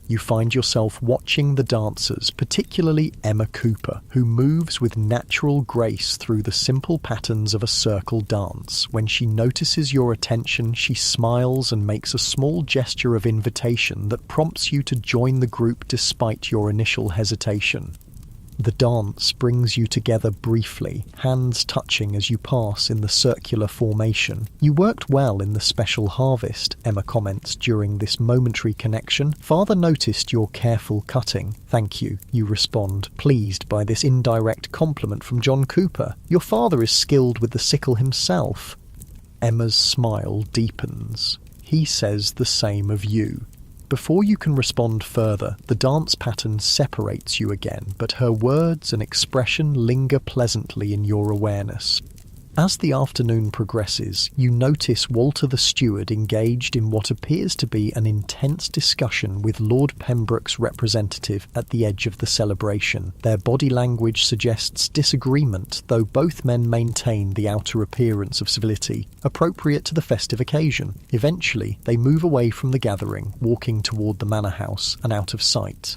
You find yourself watching the dancers, particularly Emma Cooper, who moves with natural grace through the simple patterns of a circle dance. When she notices your attention, she smiles and makes a small gesture of invitation that prompts you to join the group despite your initial hesitation. The dance brings you together briefly, hands touching as you pass in the circular formation. You worked well in the special harvest, Emma comments during this momentary connection. Father noticed your careful cutting. Thank you, you respond, pleased by this indirect compliment from John Cooper. Your father is skilled with the sickle himself. Emma's smile deepens. He says the same of you. Before you can respond further, the dance pattern separates you again, but her words and expression linger pleasantly in your awareness. As the afternoon progresses, you notice Walter the steward engaged in what appears to be an intense discussion with Lord Pembroke's representative at the edge of the celebration. Their body language suggests disagreement, though both men maintain the outer appearance of civility, appropriate to the festive occasion. Eventually, they move away from the gathering, walking toward the manor house and out of sight.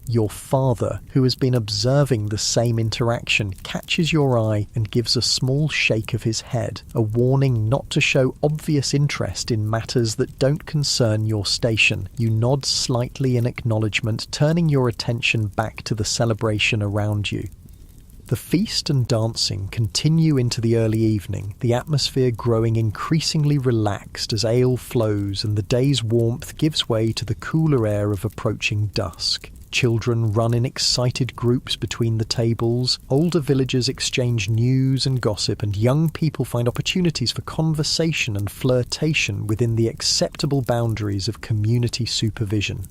Your father, who has been observing the same interaction, catches your eye and gives a small shake of his head, a warning not to show obvious interest in matters that don't concern your station. You nod slightly in acknowledgement, turning your attention back to the celebration around you. The feast and dancing continue into the early evening, the atmosphere growing increasingly relaxed as ale flows and the day's warmth gives way to the cooler air of approaching dusk. Children run in excited groups between the tables, older villagers exchange news and gossip, and young people find opportunities for conversation and flirtation within the acceptable boundaries of community supervision.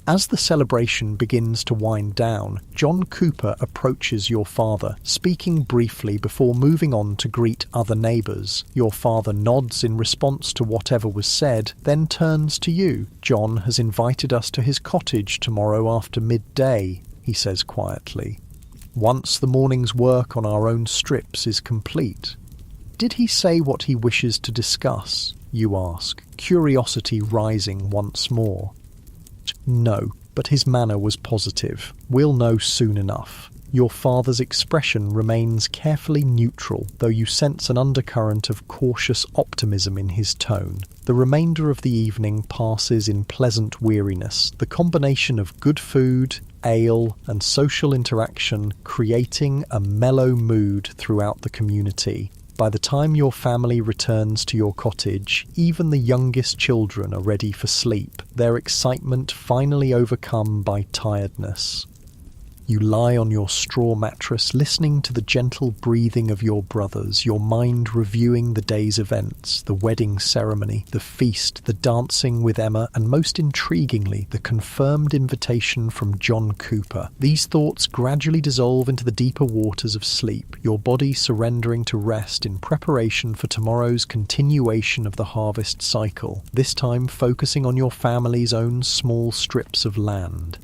As the celebration begins to wind down, John Cooper approaches your father, speaking briefly before moving on to greet other neighbours. Your father nods in response to whatever was said, then turns to you. John has invited us to his cottage tomorrow after midday, he says quietly. Once the morning's work on our own strips is complete. Did he say what he wishes to discuss? You ask, curiosity rising once more. No, but his manner was positive. We'll know soon enough. Your father's expression remains carefully neutral, though you sense an undercurrent of cautious optimism in his tone. The remainder of the evening passes in pleasant weariness, the combination of good food, ale, and social interaction creating a mellow mood throughout the community. By the time your family returns to your cottage, even the youngest children are ready for sleep, their excitement finally overcome by tiredness. You lie on your straw mattress, listening to the gentle breathing of your brothers, your mind reviewing the day's events, the wedding ceremony, the feast, the dancing with Emma, and most intriguingly, the confirmed invitation from John Cooper. These thoughts gradually dissolve into the deeper waters of sleep, your body surrendering to rest in preparation for tomorrow's continuation of the harvest cycle, this time focusing on your family's own small strips of land.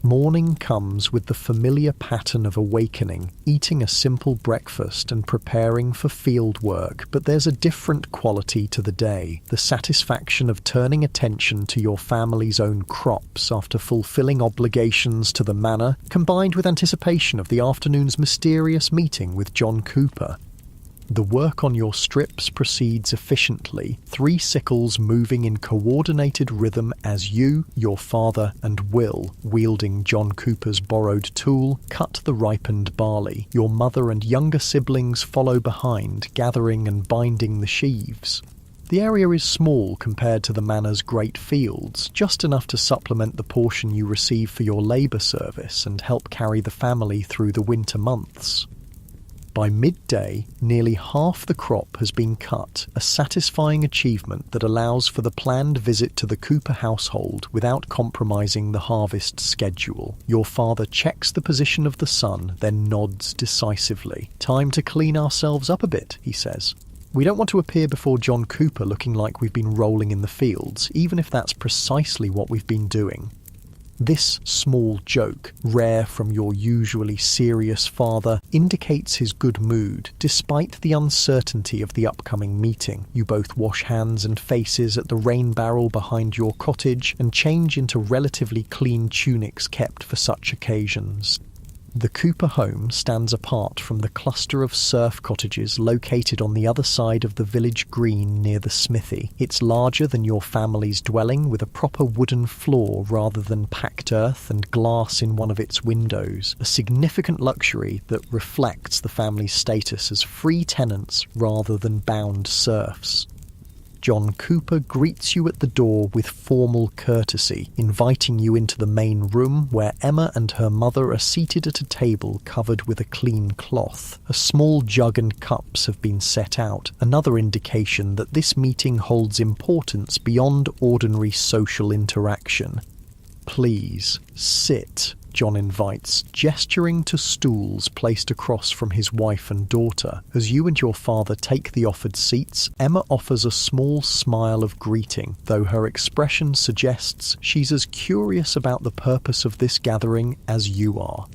Morning comes with the familiar pattern of awakening, eating a simple breakfast and preparing for field work, but there's a different quality to the day, the satisfaction of turning attention to your family's own crops after fulfilling obligations to the manor, combined with anticipation of the afternoon's mysterious meeting with John Cooper. The work on your strips proceeds efficiently, 3 sickles moving in coordinated rhythm as you, your father, and Will, wielding John Cooper's borrowed tool, cut the ripened barley. Your mother and younger siblings follow behind, gathering and binding the sheaves. The area is small compared to the manor's great fields, just enough to supplement the portion you receive for your labour service and help carry the family through the winter months. By midday, nearly half the crop has been cut, a satisfying achievement that allows for the planned visit to the Cooper household without compromising the harvest schedule. Your father checks the position of the sun, then nods decisively. "Time to clean ourselves up a bit," he says. "We don't want to appear before John Cooper looking like we've been rolling in the fields, even if that's precisely what we've been doing." This small joke, rare from your usually serious father, indicates his good mood, despite the uncertainty of the upcoming meeting. You both wash hands and faces at the rain barrel behind your cottage and change into relatively clean tunics kept for such occasions. The Cooper home stands apart from the cluster of serf cottages located on the other side of the village green near the smithy. It's larger than your family's dwelling, with a proper wooden floor rather than packed earth and glass in one of its windows, a significant luxury that reflects the family's status as free tenants rather than bound serfs. John Cooper greets you at the door with formal courtesy, inviting you into the main room where Emma and her mother are seated at a table covered with a clean cloth. A small jug and cups have been set out, another indication that this meeting holds importance beyond ordinary social interaction. "Please, sit," John invites, gesturing to stools placed across from his wife and daughter. As you and your father take the offered seats, Emma offers a small smile of greeting, though her expression suggests she's as curious about the purpose of this gathering as you are.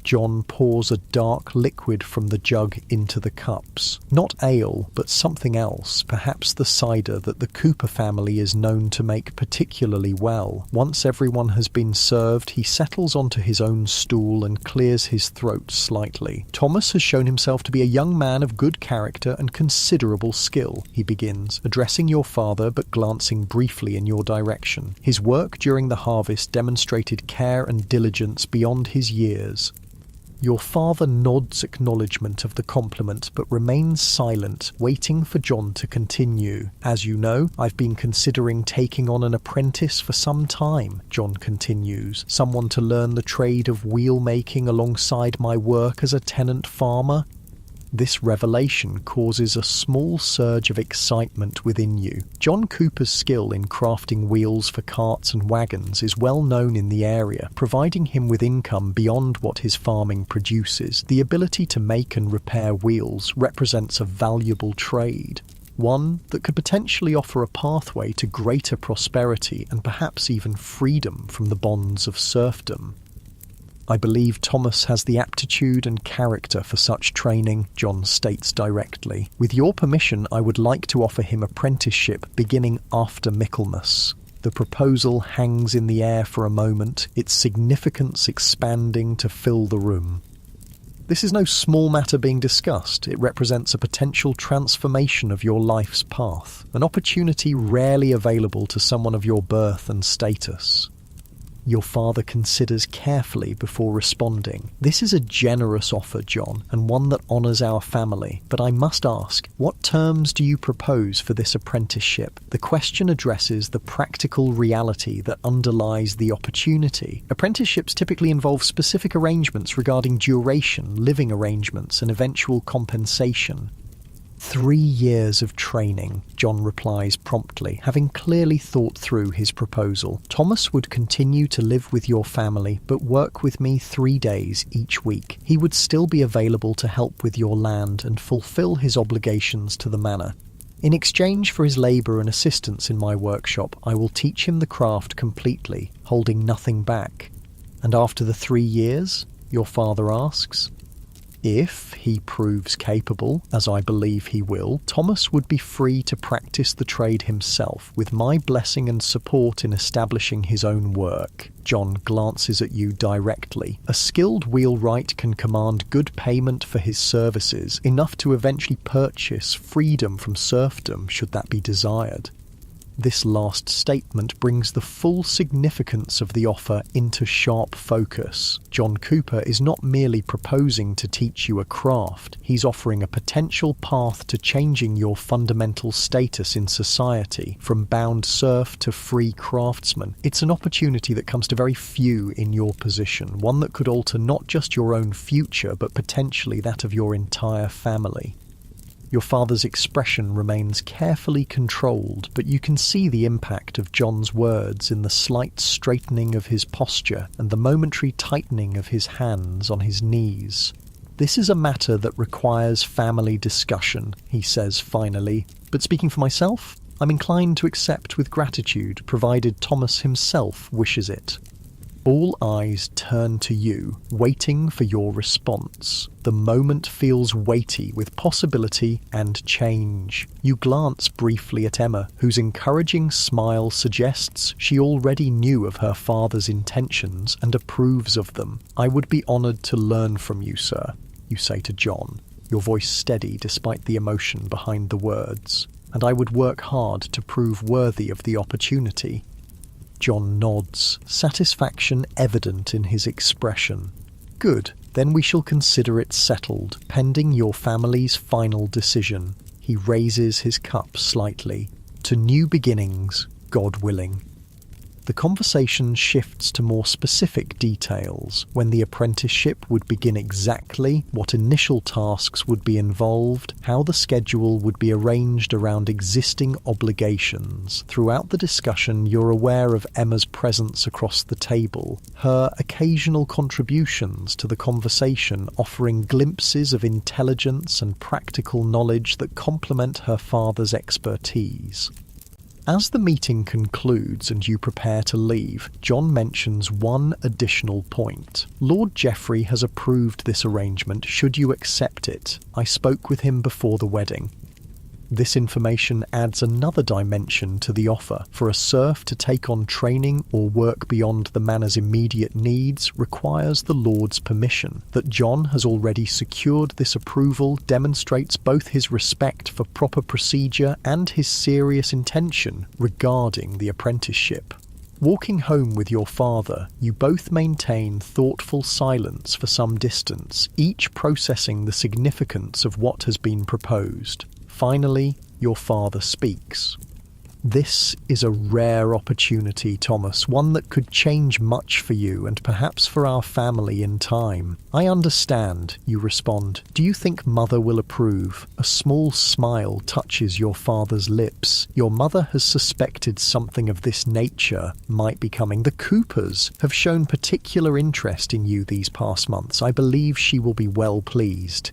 John pours a dark liquid from the jug into the cups. Not ale, but something else, perhaps the cider that the Cooper family is known to make particularly well. Once everyone has been served, he settles onto his own stool and clears his throat slightly. "Thomas has shown himself to be a young man of good character and considerable skill," he begins, addressing your father but glancing briefly in your direction. "His work during the harvest demonstrated care and diligence beyond his years." Your father nods acknowledgement of the compliment but remains silent, waiting for John to continue. "As you know, I've been considering taking on an apprentice for some time," John continues, "someone to learn the trade of wheel making alongside my work as a tenant farmer." This revelation causes a small surge of excitement within you. John Cooper's skill in crafting wheels for carts and wagons is well known in the area, providing him with income beyond what his farming produces. The ability to make and repair wheels represents a valuable trade, one that could potentially offer a pathway to greater prosperity and perhaps even freedom from the bonds of serfdom. "I believe Thomas has the aptitude and character for such training," John states directly. "With your permission, I would like to offer him apprenticeship beginning after Michaelmas." The proposal hangs in the air for a moment, its significance expanding to fill the room. This is no small matter being discussed. It represents a potential transformation of your life's path, an opportunity rarely available to someone of your birth and status. Your father considers carefully before responding. "This is a generous offer, John, and one that honours our family. But I must ask, what terms do you propose for this apprenticeship?" The question addresses the practical reality that underlies the opportunity. Apprenticeships typically involve specific arrangements regarding duration, living arrangements, and eventual compensation. 3 years of training, John replies promptly, having clearly thought through his proposal. "Thomas would continue to live with your family, but work with me 3 days each week. He would still be available to help with your land and fulfill his obligations to the manor. In exchange for his labour and assistance in my workshop, I will teach him the craft completely, holding nothing back." "And after the 3 years?" your father asks. "If he proves capable, as I believe he will, Thomas would be free to practice the trade himself, with my blessing and support in establishing his own work." John glances at you directly. A skilled wheelwright can command good payment for his services, enough to eventually purchase freedom from serfdom should that be desired. This last statement brings the full significance of the offer into sharp focus. John Cooper is not merely proposing to teach you a craft, he's offering a potential path to changing your fundamental status in society, from bound serf to free craftsman. It's an opportunity that comes to very few in your position, one that could alter not just your own future, but potentially that of your entire family. Your father's expression remains carefully controlled, but you can see the impact of John's words in the slight straightening of his posture and the momentary tightening of his hands on his knees. "This is a matter that requires family discussion," he says finally, "but speaking for myself, I'm inclined to accept with gratitude, provided Thomas himself wishes it." All eyes turn to you, waiting for your response. The moment feels weighty with possibility and change. You glance briefly at Emma, whose encouraging smile suggests she already knew of her father's intentions and approves of them. "I would be honoured to learn from you, sir," you say to John, your voice steady despite the emotion behind the words. "And I would work hard to prove worthy of the opportunity." John nods, satisfaction evident in his expression. "Good, then we shall consider it settled, pending your family's final decision." He raises his cup slightly. "To new beginnings, God willing." The conversation shifts to more specific details, when the apprenticeship would begin exactly, what initial tasks would be involved, how the schedule would be arranged around existing obligations. Throughout the discussion, you're aware of Emma's presence across the table, her occasional contributions to the conversation offering glimpses of intelligence and practical knowledge that complement her father's expertise. As the meeting concludes and you prepare to leave, John mentions one additional point. "Lord Geoffrey has approved this arrangement should you accept it. I spoke with him before the wedding." This information adds another dimension to the offer. For a serf to take on training or work beyond the manor's immediate needs requires the Lord's permission. That John has already secured this approval demonstrates both his respect for proper procedure and his serious intention regarding the apprenticeship. Walking home with your father, you both maintain thoughtful silence for some distance, each processing the significance of what has been proposed. Finally, your father speaks. "This is a rare opportunity, Thomas, one that could change much for you and perhaps for our family in time." "I understand," you respond. "Do you think Mother will approve?" A small smile touches your father's lips. Your mother has suspected something of this nature might be coming. "The Coopers have shown particular interest in you these past months. I believe she will be well pleased."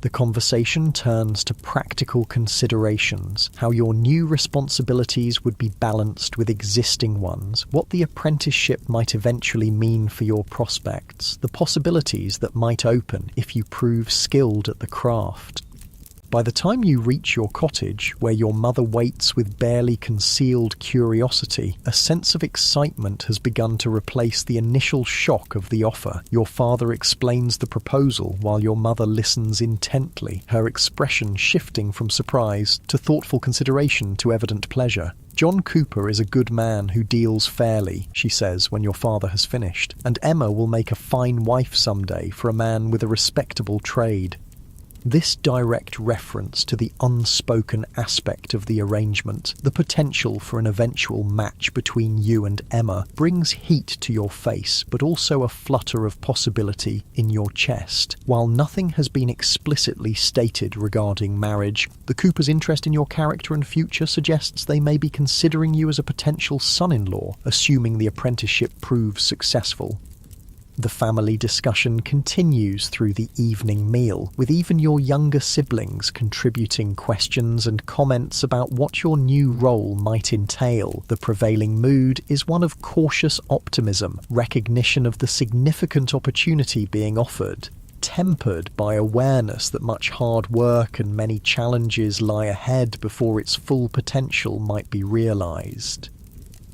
The conversation turns to practical considerations, how your new responsibilities would be balanced with existing ones, what the apprenticeship might eventually mean for your prospects, the possibilities that might open if you prove skilled at the craft. By the time you reach your cottage, where your mother waits with barely concealed curiosity, a sense of excitement has begun to replace the initial shock of the offer. Your father explains the proposal while your mother listens intently, her expression shifting from surprise to thoughtful consideration to evident pleasure. "John Cooper is a good man who deals fairly," she says when your father has finished, "and Emma will make a fine wife someday for a man with a respectable trade." This direct reference to the unspoken aspect of the arrangement, the potential for an eventual match between you and Emma, brings heat to your face, but also a flutter of possibility in your chest. While nothing has been explicitly stated regarding marriage, the Cooper's interest in your character and future suggests they may be considering you as a potential son-in-law, assuming the apprenticeship proves successful. The family discussion continues through the evening meal, with even your younger siblings contributing questions and comments about what your new role might entail. The prevailing mood is one of cautious optimism, recognition of the significant opportunity being offered, tempered by awareness that much hard work and many challenges lie ahead before its full potential might be realised.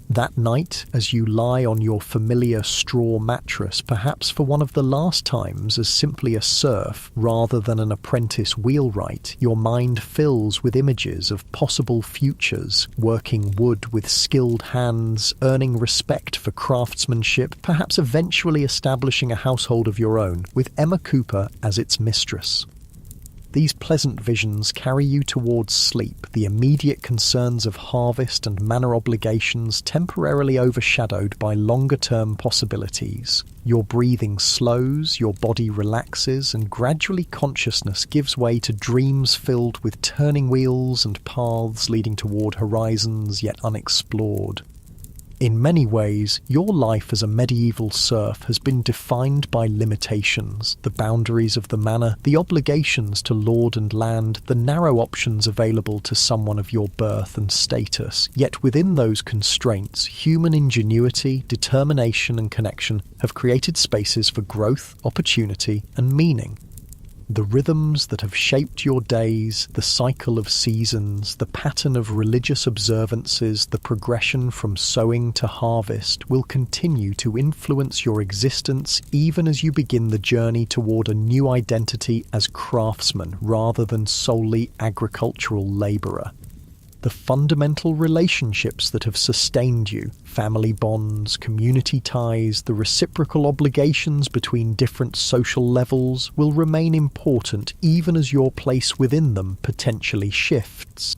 That night, as you lie on your familiar straw mattress, perhaps for one of the last times as simply a serf rather than an apprentice wheelwright, your mind fills with images of possible futures, working wood with skilled hands, earning respect for craftsmanship, perhaps eventually establishing a household of your own, with Emma Cooper as its mistress. These pleasant visions carry you towards sleep, the immediate concerns of harvest and manor obligations temporarily overshadowed by longer-term possibilities. Your breathing slows, your body relaxes, and gradually consciousness gives way to dreams filled with turning wheels and paths leading toward horizons yet unexplored. In many ways, your life as a medieval serf has been defined by limitations, the boundaries of the manor, the obligations to lord and land, the narrow options available to someone of your birth and status. Yet within those constraints, human ingenuity, determination and connection have created spaces for growth, opportunity and meaning. The rhythms that have shaped your days, the cycle of seasons, the pattern of religious observances, the progression from sowing to harvest will continue to influence your existence even as you begin the journey toward a new identity as craftsman rather than solely agricultural labourer. The fundamental relationships that have sustained you, family bonds, community ties, the reciprocal obligations between different social levels will remain important even as your place within them potentially shifts.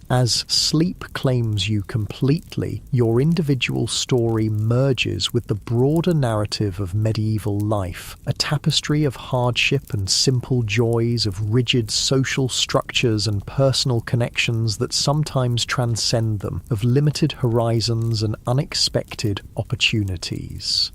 As sleep claims you completely, your individual story merges with the broader narrative of medieval life, a tapestry of hardship and simple joys, of rigid social structures and personal connections that sometimes transcend them, of limited horizons and unexpected opportunities.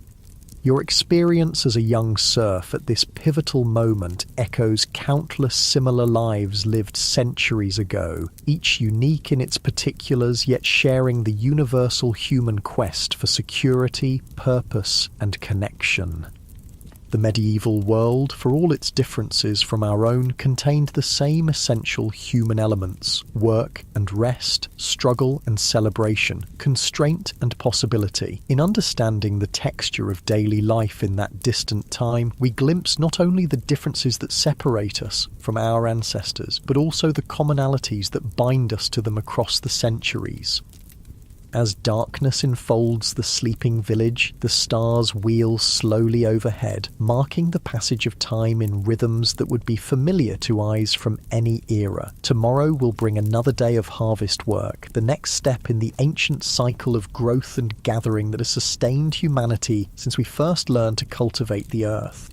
Your experience as a young serf at this pivotal moment echoes countless similar lives lived centuries ago, each unique in its particulars yet sharing the universal human quest for security, purpose, and connection. The medieval world, for all its differences from our own, contained the same essential human elements: work and rest, struggle and celebration, constraint and possibility. In understanding the texture of daily life in that distant time, we glimpse not only the differences that separate us from our ancestors, but also the commonalities that bind us to them across the centuries. As darkness enfolds the sleeping village, the stars wheel slowly overhead, marking the passage of time in rhythms that would be familiar to eyes from any era. Tomorrow will bring another day of harvest work, the next step in the ancient cycle of growth and gathering that has sustained humanity since we first learned to cultivate the earth.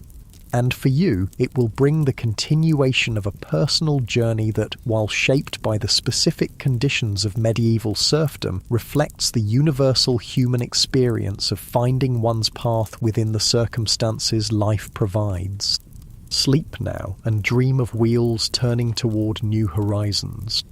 And for you, it will bring the continuation of a personal journey that, while shaped by the specific conditions of medieval serfdom, reflects the universal human experience of finding one's path within the circumstances life provides. Sleep now and dream of wheels turning toward new horizons.